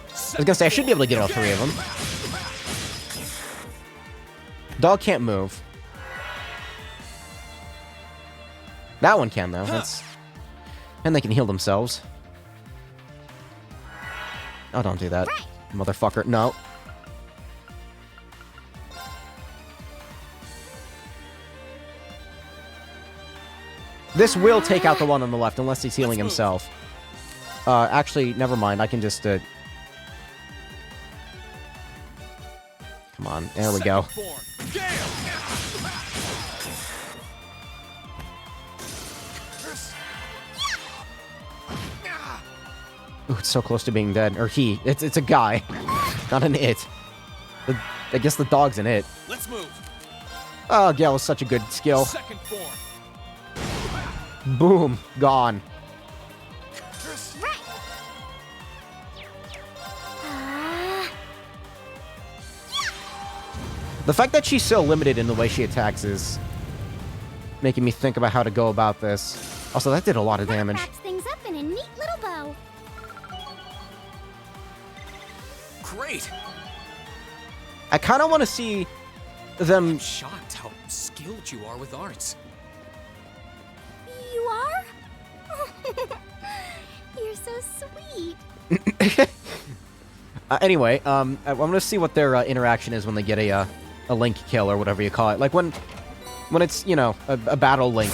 I was gonna say, I should be able to get all 3 of them. Dog can't move. That one can, though. That's... And they can heal themselves. Oh, don't do that. Motherfucker. No. This will take out the one on the left, unless he's healing himself. Actually, never mind. I can just, Come on. There we go. Ooh, it's so close to being dead. Or he. It's a guy. Not an it. I guess the dog's an it. Let's move. Oh, Gale is such a good skill. Second form. Boom. Gone. The fact that she's so limited in the way she attacks is making me think about how to go about this. Also, that did a lot of damage. Wraps things up in a neat little bow. Great. I kind of want to see them... I'm shocked how skilled you are with arts. You are? You're so sweet. Anyway, I'm gonna see what their interaction is when they get a link kill or whatever you call it. Like when it's, you know, a battle link.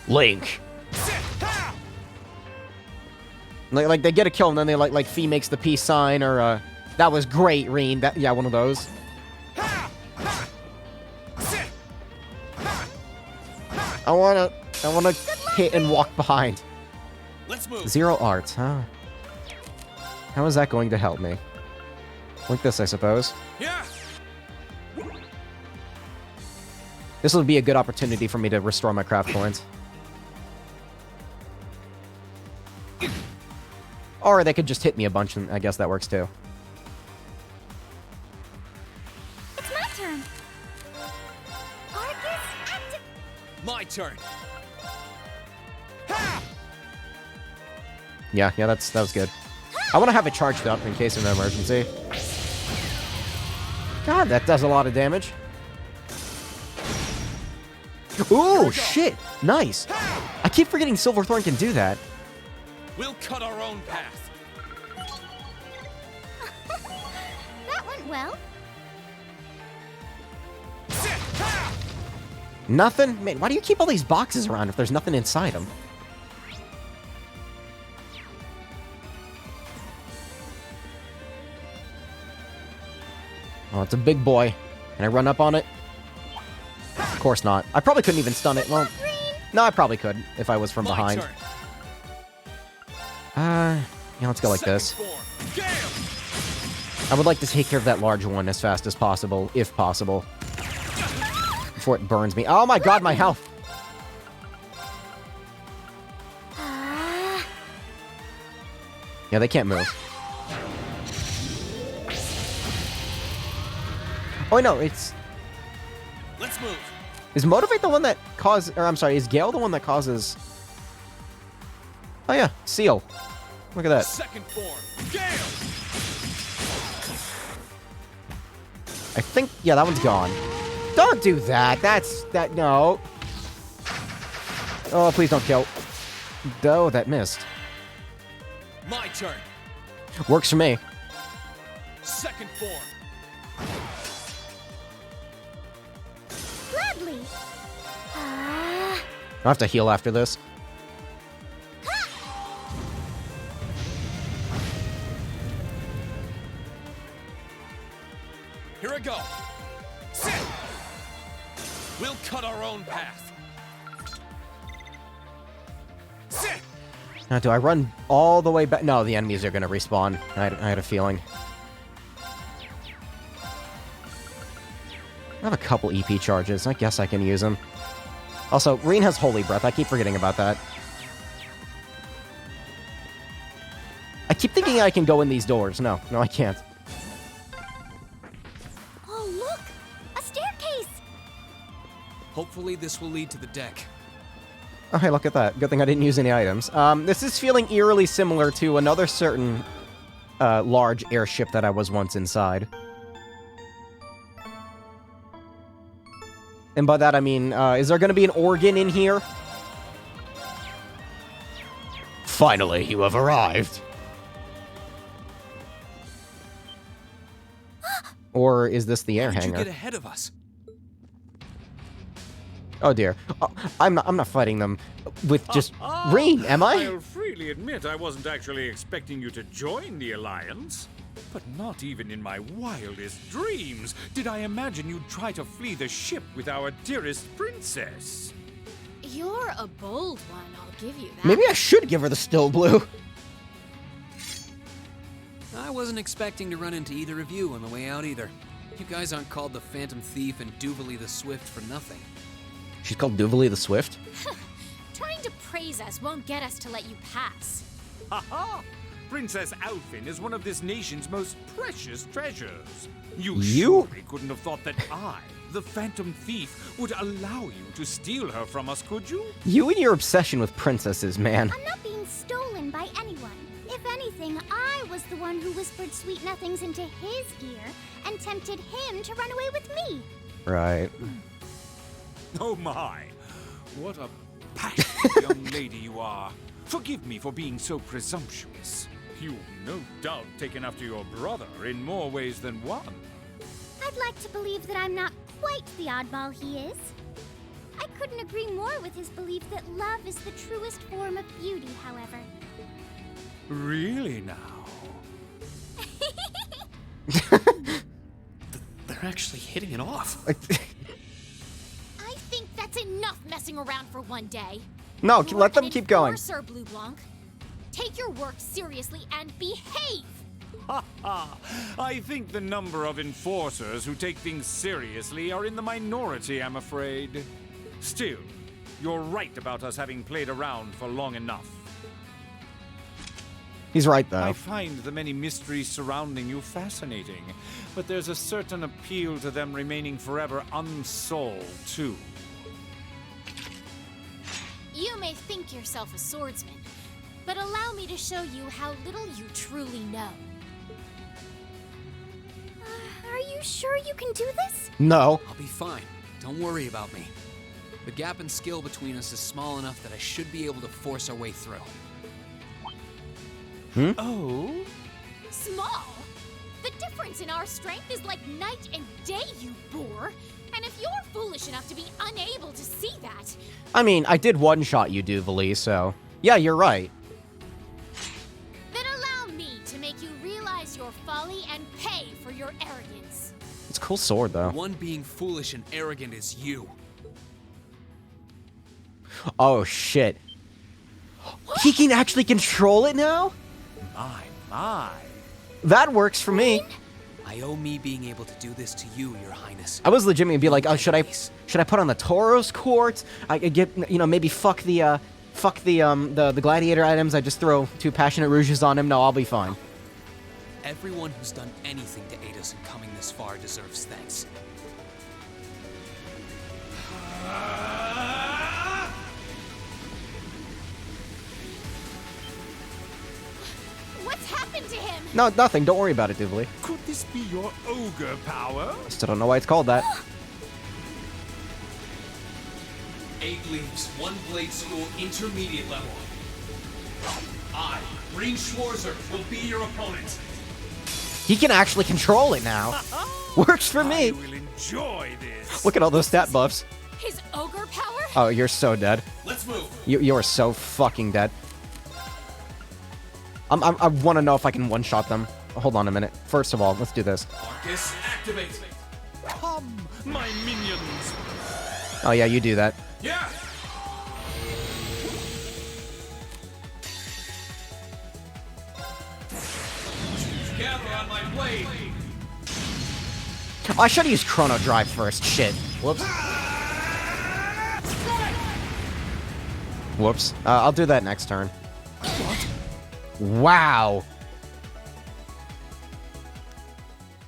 Link. Like they get a kill and then they like Fee makes the peace sign or that was great, Reen. That, yeah, one of those. I wanna hit and walk behind. Let's move. 0 arts, huh? How is that going to help me? Like this, I suppose. Yeah. This will be a good opportunity for me to restore my craft points. Or they could just hit me a bunch, and I guess that works too. It's my turn. Arcus, active. My turn. Yeah, that was good. I want to have it charged up in case of an emergency. God, that does a lot of damage. Ooh, shit! Nice! I keep forgetting Silverthorn can do that. We'll cut our own path. That went well. Nothing? Man, why do you keep all these boxes around if there's nothing inside them? Oh, it's a big boy. Can I run up on it? Of course not. I probably couldn't even stun it. Well, no, I probably could if I was from behind. Yeah, let's go like this. I would like to take care of that large one as fast as possible, if possible. Before it burns me. Oh my god, my health! Yeah, they can't move. Oh, no, it's... Let's move. Is Motivate the one that causes... Or, I'm sorry, is Gale the one that causes... Oh, yeah, Seal. Look at that. Second form. Gale. I think... Yeah, that one's gone. Don't do that. That... No. Oh, please don't kill. Oh, that missed. My turn. Works for me. Second form. Gladly. I'll have to heal after this. Here I go. Sit. We'll cut our own path. Sit. Now, do I run all the way back? No, the enemies are going to respawn. I had a feeling. I have a couple EP charges. I guess I can use them. Also, Reen has Holy Breath. I keep forgetting about that. I keep thinking I can go in these doors. No, I can't. Oh, look! A staircase! Hopefully this will lead to the deck. Oh, hey, look at that. Good thing I didn't use any items. This is feeling eerily similar to another certain large airship that I was once inside. And by that I mean, is there going to be an organ in here? Finally, you have arrived. Or is this the air How did hangar? you get ahead of us? Oh dear. Oh, I'm not fighting them with just Reen, am I? I'll freely admit I wasn't actually expecting you to join the Alliance. But not even in my wildest dreams did I imagine you'd try to flee the ship with our dearest princess. You're a bold one, I'll give you that. Maybe I should give her the still blue. I wasn't expecting to run into either of you on the way out either. You guys aren't called the Phantom Thief and Duvalie the Swift for nothing. She's called Duvalie the Swift? Trying to praise us won't get us to let you pass. Ha ha! Princess Alfin is one of this nation's most precious treasures. You surely couldn't have thought that I, the Phantom Thief, would allow you to steal her from us, could you? You and your obsession with princesses, man. I'm not being stolen by anyone. If anything, I was the one who whispered sweet nothings into his ear and tempted him to run away with me. Right. Oh my! What a passionate young lady you are. Forgive me for being so presumptuous. You've no doubt taken after your brother in more ways than one. I'd like to believe that I'm not quite the oddball he is. I couldn't agree more with his belief that love is the truest form of beauty, however. Really now? They're actually hitting it off. I think that's enough messing around for one day. No, let them keep going. Sir Blue Blanc, take your work seriously and behave. Ha ha! I think the number of enforcers who take things seriously are in the minority, I'm afraid. Still, you're right about us having played around for long enough. He's right, though. I find the many mysteries surrounding you fascinating, but there's a certain appeal to them remaining forever unsolved, too. You may think yourself a swordsman, but allow me to show you how little you truly know. Are you sure you can do this? No. I'll be fine. Don't worry about me. The gap in skill between us is small enough that I should be able to force our way through. Oh? Small? The difference in our strength is like night and day, you boor. And if you're foolish enough to be unable to see that... I mean, I did one-shot you, Duvali, so... Yeah, you're right. Then allow me to make you realize your folly and pay for your arrogance. It's a cool sword, though. The one being foolish and arrogant is you. Oh, shit. He can actually control it now? My. That works for me. I owe me being able to do this to you, Your Highness. I was legitimately be like, oh, should I put on the Tauros court? I could get, maybe fuck the gladiator items. I just throw 2 passionate rouges on him. No, I'll be fine. Everyone who's done anything to aid us in coming this far deserves thanks. What's happened to him? No, nothing. Don't worry about it, Duvali. Could this be your ogre power? Still don't know why it's called that. 8 leaves, 1 blade school, intermediate level. I, Green Schwarzer, will be your opponent. He can actually control it now. Works for me. I will enjoy this. Look at all those stat buffs. His ogre power? Oh, you're so dead. Let's move. You are so fucking dead. I want to know if I can one-shot them. Hold on a minute. First of all, let's do this. Arcus, activate. Come, my minions. Oh yeah, you do that. Yeah. Gather on my blade. I should have used Chrono Drive first. Shit. Whoops. Whoops. I'll do that next turn. Wow.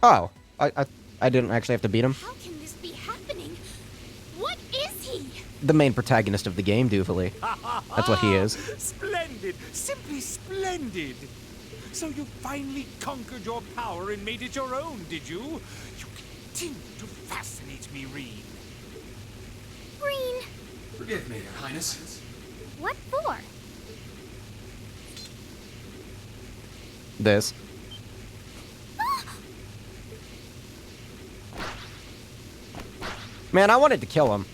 Oh, I didn't actually have to beat him. How can this be happening? What is he? The main protagonist of the game, Duvali. That's what he is. Splendid, simply splendid. So you finally conquered your power and made it your own, did you? You continue to fascinate me, Rean. Green. Forgive me, Your Highness. What for? This. Man, I wanted to kill him.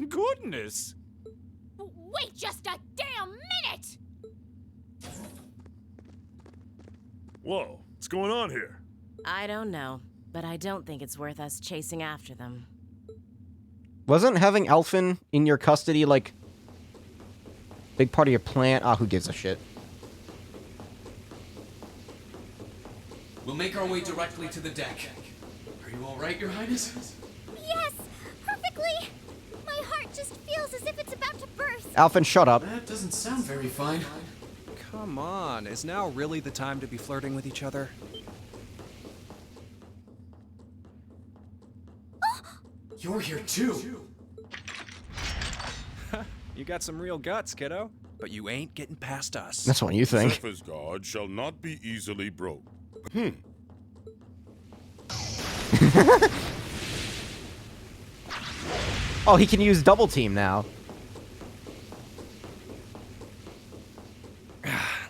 Goodness. Wait just a damn minute! Whoa, what's going on here? I don't know, but I don't think it's worth us chasing after them. Wasn't having Alphen in your custody, like, big part of your plan? Ah, who gives a shit? We'll make our way directly to the deck. Are you all right, Your Highness? Yes, perfectly. My heart just feels as if it's about to burst. Alphen, shut up. That doesn't sound very fine. Come on, is now really the time to be flirting with each other? You're here too. You got some real guts, kiddo. But you ain't getting past us. That's what you think. Zephyrs guard shall not be easily broke. Oh, he can use double team now.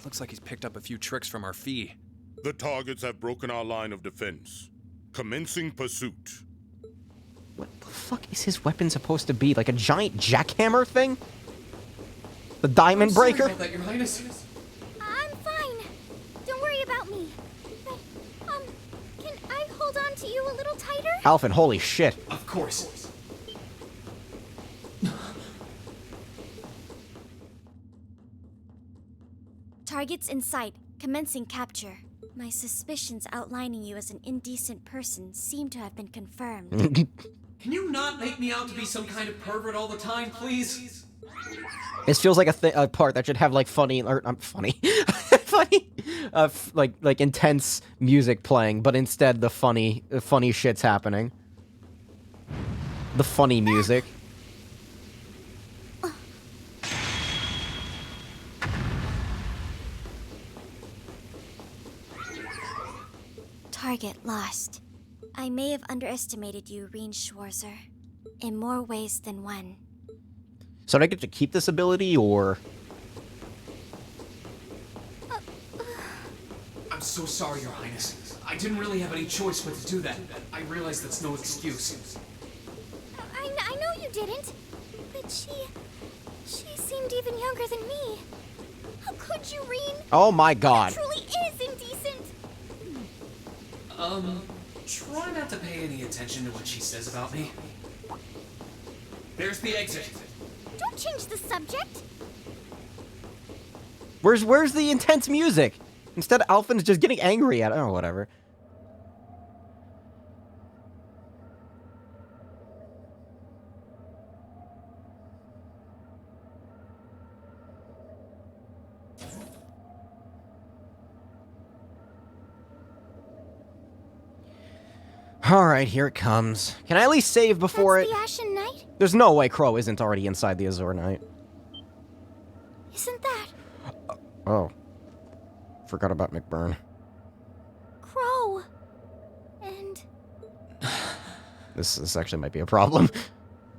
Looks like he's picked up a few tricks from our fee. The targets have broken our line of defense. Commencing pursuit. What the fuck is his weapon supposed to be? Like a giant jackhammer thing? The diamond breaker? Sorry about that, Your Highness. I'm fine. Don't worry about me. But, can I hold on to you a little tighter? Alphen, holy shit. Of course. Targets in sight. Commencing capture. My suspicions outlining you as an indecent person seem to have been confirmed. Can you not make me out to be some kind of pervert all the time, please? This feels like a part that should have like funny like intense music playing, but instead the funny shit's happening. The funny music. target lost. I may have underestimated you, Reen Schwarzer, in more ways than one. So do I get to keep this ability, or... I'm so sorry, Your Highness. I didn't really have any choice but to do that. I realize that's no excuse. I know you didn't, but she seemed even younger than me. How could you, Reen? Oh my god. It truly is indecent. Try not to pay any attention to what she says about me. There's the exit. Don't change the subject. Where's the intense music? Instead, Alphen's just getting angry at... Oh, whatever. Alright, here it comes. Can I at least save before That's the Ashen Knight? There's no way Crow isn't already inside the Azure Knight. Isn't that Oh. Forgot about McBurn. Crow? And This actually might be a problem.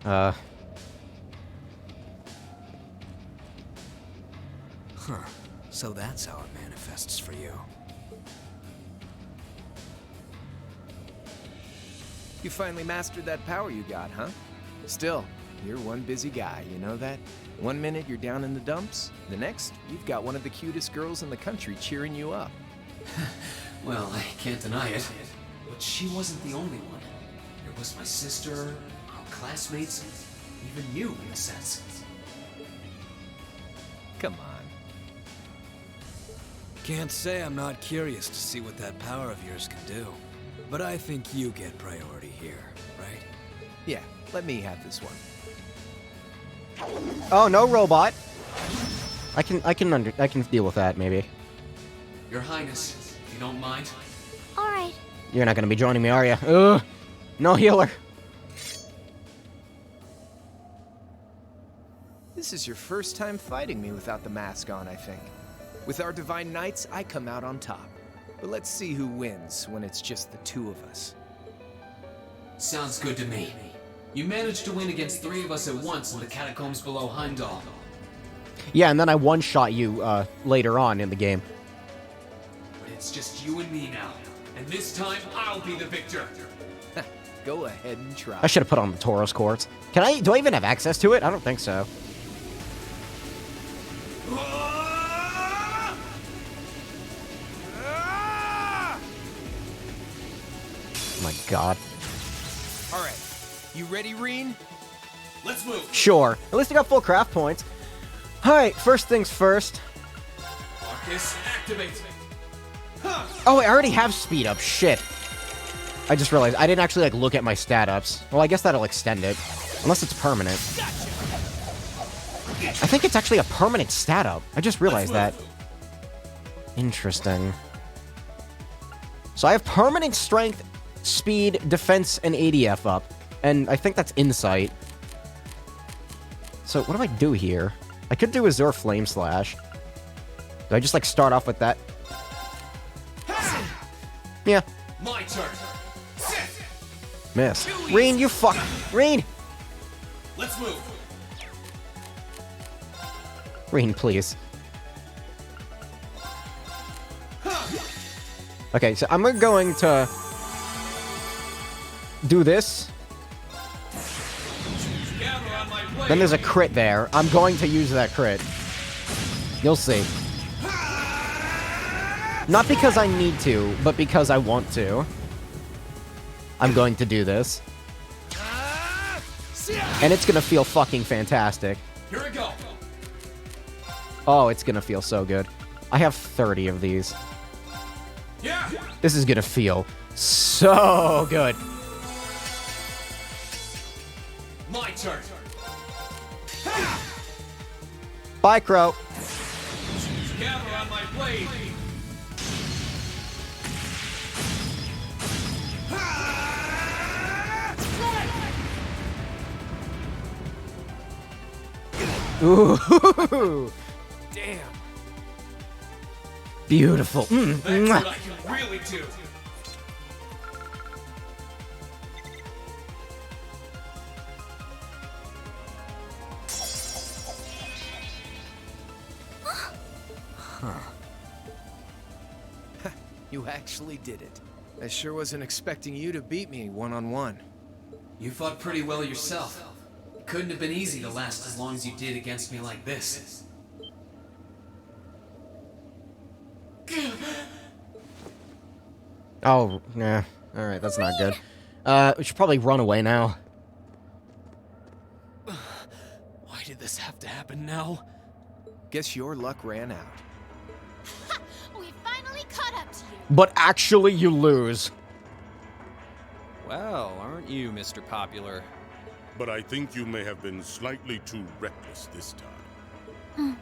Huh. So that's how it manifests for you. You finally mastered that power you got, huh? Still, you're one busy guy, you know that? One minute you're down in the dumps, the next, you've got one of the cutest girls in the country cheering you up. Well, I can't deny it. But she wasn't the only one. There was my sister, our classmates, even you, in a sense. Come on. Can't say I'm not curious to see what that power of yours can do. But I think you get priority here, right? Yeah, let me have this one. Oh, no robot. I can deal with that, maybe. Your Highness, if you don't mind. all right. You're not gonna be joining me, are you? Ugh. No healer. This is your first time fighting me without the mask on, I think. With our Divine Knights, I come out on top. But let's see who wins when it's just the two of us. Sounds good to me. You managed to win against 3 of us at once in the catacombs below Heimdall. Yeah, and then I one-shot you later on in the game. But it's just you and me now. And this time, I'll be the victor. Go ahead and try. I should have put on the Tauros Quartz. Do I even have access to it? I don't think so. Oh my god. All right, you ready, Reen? Let's move. Sure. At least I got full craft points. Alright, first things first. Marcus, activate. Oh, I already have speed up. Shit. I just realized I didn't actually look at my stat ups. Well, I guess that'll extend it. Unless it's permanent. I think it's actually a permanent stat up. I just realized that. Interesting. So I have permanent strength, speed, defense, and ADF up. And I think that's insight. So what do I do here? I could do Azure Flame Slash. Do I just start off with that? Yeah. My turn. Miss. Reen, you fuck. Reen! Let's move. Reen, please. Okay, so I'm going to do this. Then there's a crit there. I'm going to use that crit. You'll see. Not because I need to, but because I want to. I'm going to do this. And it's gonna feel fucking fantastic. Here we go. Oh, it's gonna feel so good. I have 30 of these. Yeah. This is gonna feel so good. My turn. Bye, Crow. Gather on my blade. Ooh. Damn. Beautiful. That's what I can really do. Huh. You actually did it. I sure wasn't expecting you to beat me one-on-one. You fought pretty well yourself. It couldn't have been easy to last as long as you did against me like this. Oh, nah. Alright, that's not good. We should probably run away now. Why did this have to happen now? Guess your luck ran out. We finally caught up to you. But actually, you lose. Well, aren't you, Mr. Popular? But I think you may have been slightly too reckless this time.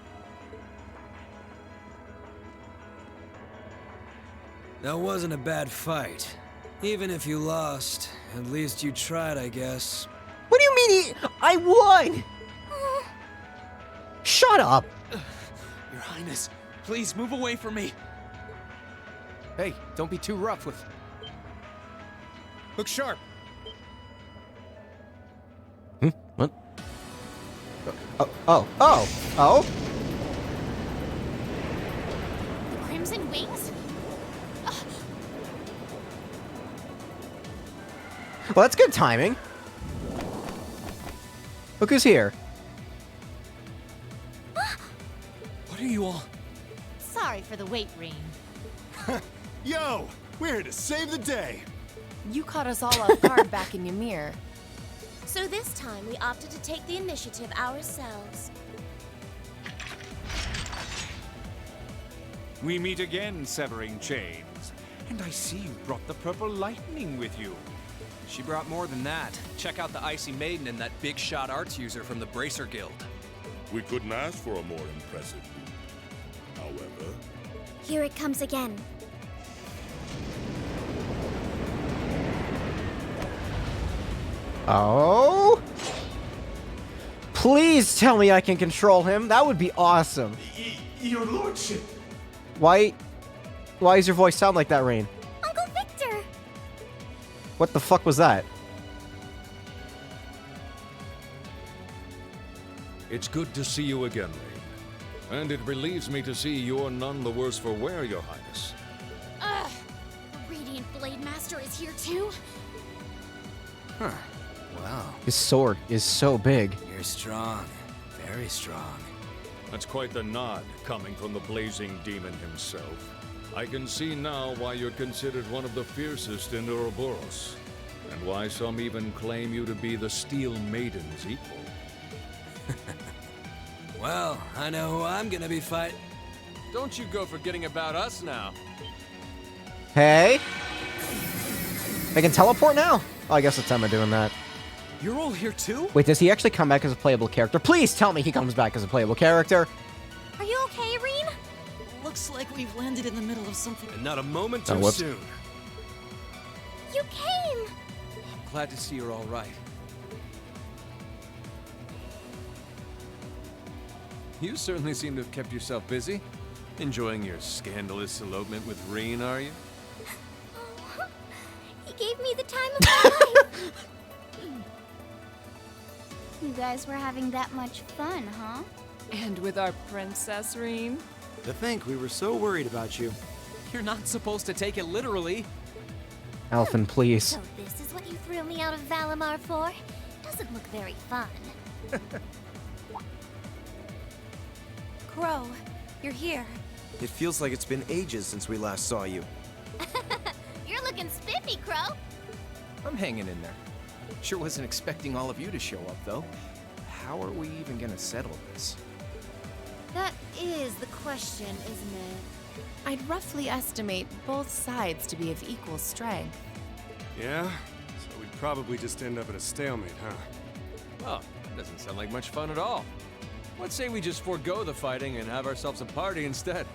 That wasn't a bad fight. Even if you lost, at least you tried, I guess. What do you mean I won? Shut up. Your Highness, please move away from me. Hey, don't be too rough with... Look sharp. What? Oh. Crimson Wings? Well, that's good timing. Look who's here. What are you all... Sorry for the wait, Rean. Yo, we're here to save the day. You caught us all off guard back in Ymir. So this time we opted to take the initiative ourselves. We meet again, Severing Chains. And I see you brought the Purple Lightning with you. She brought more than that. Check out the Icy Maiden and that big shot arts user from the Bracer Guild. We couldn't ask for a more impressive group. However... Here it comes again. Oh? Please tell me I can control him. That would be awesome. Your lordship. Why does your voice sound like that, Rain? Uncle Victor! What the fuck was that? It's good to see you again, Rain. And it relieves me to see you're none the worse for wear, Your Highness. Ugh! The Radiant Blade Master is here too? Huh. Wow. His sword is so big. You're strong. Very strong. That's quite the nod coming from the blazing demon himself. I can see now why you're considered one of the fiercest in Ouroboros, and why some even claim you to be the Steel Maiden's equal. Well, I know who I'm gonna be fighting. Don't you go forgetting about us now. Hey? They can teleport now? Oh, I guess it's Emma doing that. You're all here too? Wait, does he actually come back as a playable character? Please tell me he comes back as a playable character. Are you okay, Rean? Looks like we've landed in the middle of something. And not a moment Oh, too whoops. soon. You came! I'm glad to see you're all right. You certainly seem to have kept yourself busy. Enjoying your scandalous elopement with Rean, are you? He gave me the time of my life. You guys were having that much fun, huh? And with our Princess Rean? To think we were so worried about you. You're not supposed to take it literally. Alphen, please. So this is what you threw me out of Valimar for? Doesn't look very fun. Crow, you're here. It feels like it's been ages since we last saw you. You're looking spiffy, Crow. I'm hanging in there. Sure wasn't expecting all of you to show up, though. How are we even gonna settle this? That is the question, isn't it? I'd roughly estimate both sides to be of equal strength. Yeah? So we'd probably just end up at a stalemate, huh? Well, that doesn't sound like much fun at all. Let's say we just forego the fighting and have ourselves a party instead.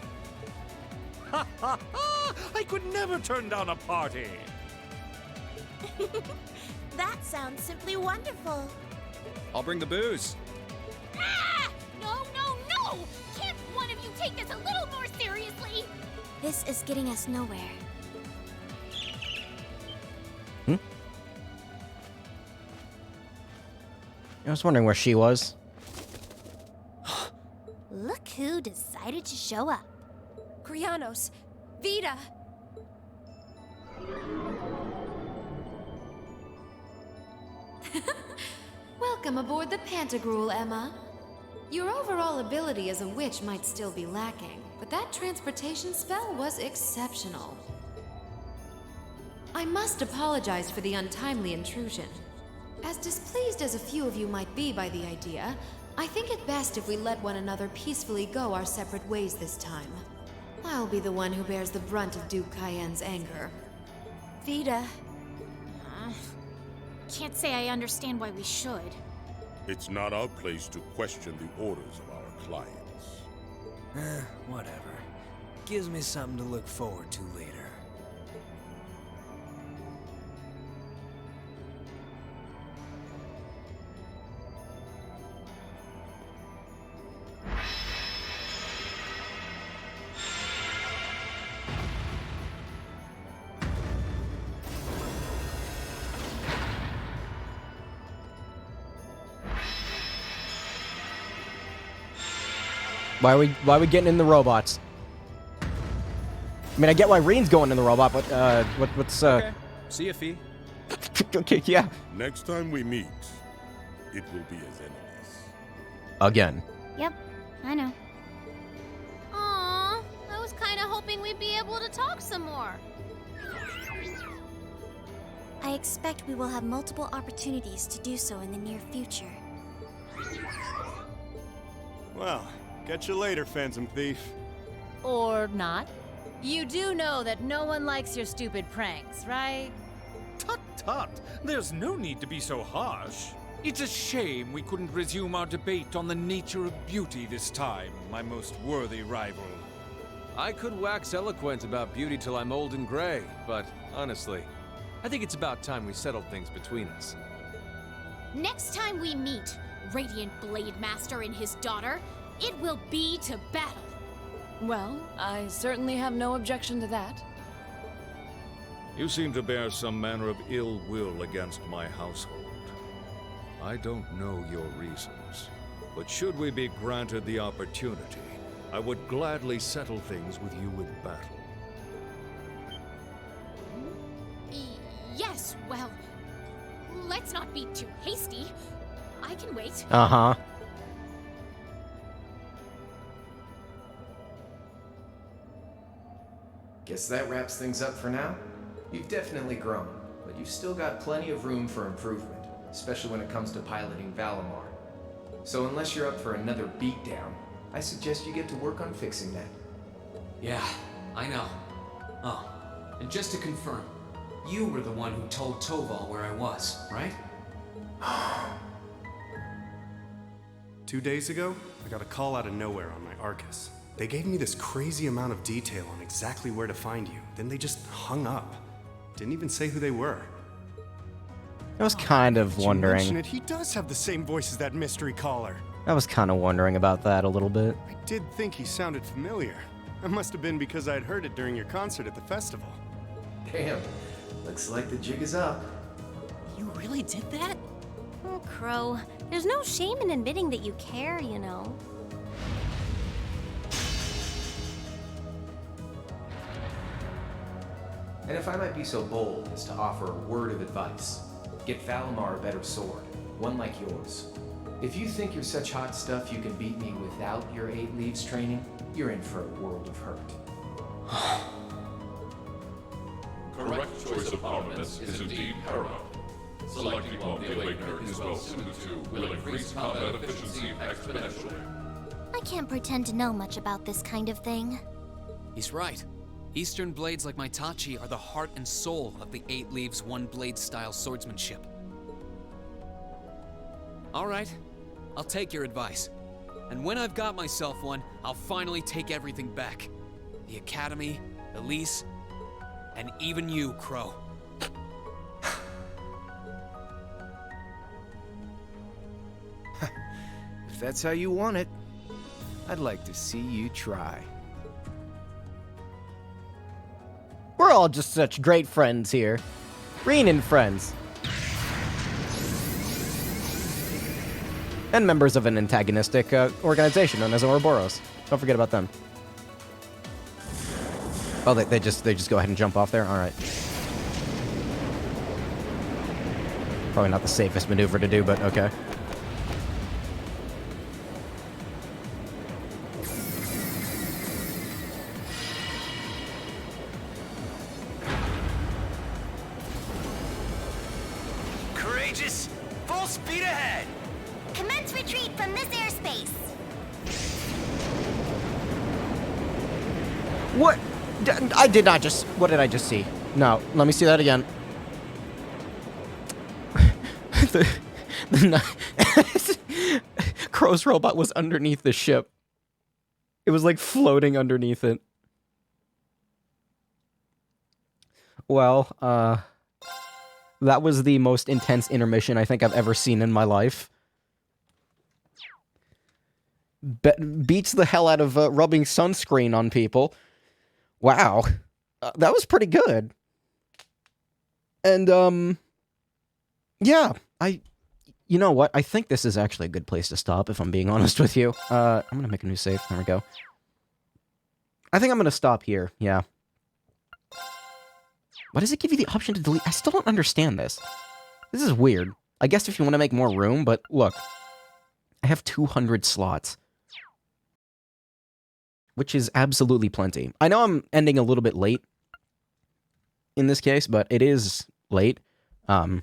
Ha ha ha! I could never turn down a party! That sounds simply wonderful. I'll bring the booze. Ah! No, no, no! Can't one of you take this a little more seriously? This is getting us nowhere. I was wondering where she was. Look who decided to show up. Krianos, Vita. Welcome aboard the Pantagruel, Emma. Your overall ability as a witch might still be lacking, but that transportation spell was exceptional. I must apologize for the untimely intrusion. As displeased as a few of you might be by the idea, I think it best if we let one another peacefully go our separate ways this time. I'll be the one who bears the brunt of Duke Cayenne's anger. Vita. Can't say I understand why we should. It's not our place to question the orders of our clients. Whatever. Gives me something to look forward to later. Why are we getting in the robots? I mean, I get why Reen's going in the robot, but what's Okay. See ya, Fee. Okay, yeah. Next time we meet, it will be as enemies. Again. Yep, I know. Aww, I was kind of hoping we'd be able to talk some more. I expect we will have multiple opportunities to do so in the near future. Well, catch you later, Phantom Thief. Or not. You do know that no one likes your stupid pranks, right? Tut tut! There's no need to be so harsh. It's a shame we couldn't resume our debate on the nature of beauty this time, my most worthy rival. I could wax eloquent about beauty till I'm old and gray, but honestly, I think it's about time we settled things between us. Next time we meet, Radiant Blade Master and his daughter, it will be to battle. Well, I certainly have no objection to that. You seem to bear some manner of ill will against my household. I don't know your reasons, but should we be granted the opportunity, I would gladly settle things with you in battle. Yes, well, let's not be too hasty. I can wait. Uh-huh. Guess that wraps things up for now. You've definitely grown, but you've still got plenty of room for improvement, especially when it comes to piloting Valimar. So unless you're up for another beatdown, I suggest you get to work on fixing that. Yeah, I know. Oh, and just to confirm, you were the one who told Toval where I was, right? 2 days ago, I got a call out of nowhere on my Arcus. They gave me this crazy amount of detail on exactly where to find you. Then they just hung up. Didn't even say who they were. I was kind of Did you mention wondering. it? He does have the same voice as that mystery caller. I was kind of wondering about that a little bit. I did think he sounded familiar. That must have been because I'd heard it during your concert at the festival. Damn, looks like the jig is up. You really did that? Oh, Crow, there's no shame in admitting that you care, you know. And if I might be so bold as to offer a word of advice, get Valimar a better sword, one like yours. If you think you're such hot stuff you can beat me without your 8 Leaves training, you're in for a world of hurt. Correct choice of armaments is indeed paramount. Selecting one the Awakener is well suited to will increase combat efficiency exponentially. I can't pretend to know much about this kind of thing. He's right. Eastern blades like my Tachi are the heart and soul of the 8 Leaves 1 blade style swordsmanship. Alright, I'll take your advice. And when I've got myself one, I'll finally take everything back. The Academy, Elise, and even you, Crow. If that's how you want it, I'd like to see you try. We're all just such great friends here. Reen and friends. And members of an antagonistic organization known as Ouroboros. Don't forget about them. Oh, they just go ahead and jump off there? Alright. Probably not the safest maneuver to do, but okay. Courageous! Full speed ahead! Commence retreat from this airspace. What? I did not just... What did I just see? No, let me see that again. Crow's robot was underneath the ship. It was like floating underneath it. Well, that was the most intense intermission I think I've ever seen in my life. Beats the hell out of rubbing sunscreen on people. Wow. That was pretty good. And, yeah, you know what? I think this is actually a good place to stop, if I'm being honest with you. I'm gonna make a new save. There we go. I think I'm gonna stop here, yeah. Why does it give you the option to delete? I still don't understand this. This is weird. I guess if you want to make more room, but look. I have 200 slots. Which is absolutely plenty. I know I'm ending a little bit late in this case, but it is late. I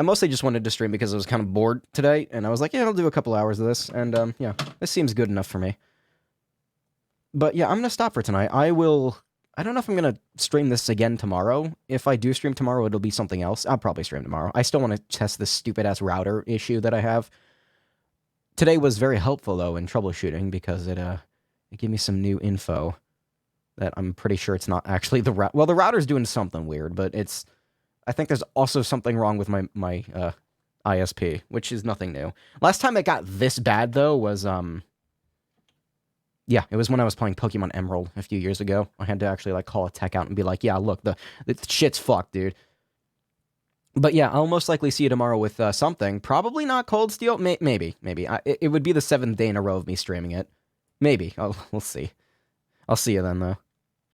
mostly just wanted to stream because I was kind of bored today, and I was like, yeah, I'll do a couple hours of this, and yeah, this seems good enough for me. But yeah, I'm gonna stop for tonight. I don't know if I'm gonna stream this again tomorrow. If I do stream tomorrow, it'll be something else. I'll probably stream tomorrow. I still want to test this stupid-ass router issue that I have. Today was very helpful, though, in troubleshooting, because it gave me some new info that I'm pretty sure it's not actually the router. Well, the router's doing something weird, but it's... I think there's also something wrong with my ISP, which is nothing new. Last time it got this bad, though, was, yeah, it was when I was playing Pokemon Emerald a few years ago. I had to actually, like, call a tech out and be like, yeah, look, the shit's fucked, dude. But yeah, I'll most likely see you tomorrow with something. Probably not Cold Steel. Maybe. It would be the 7th day in a row of me streaming it. Maybe. We'll see. I'll see you then, though.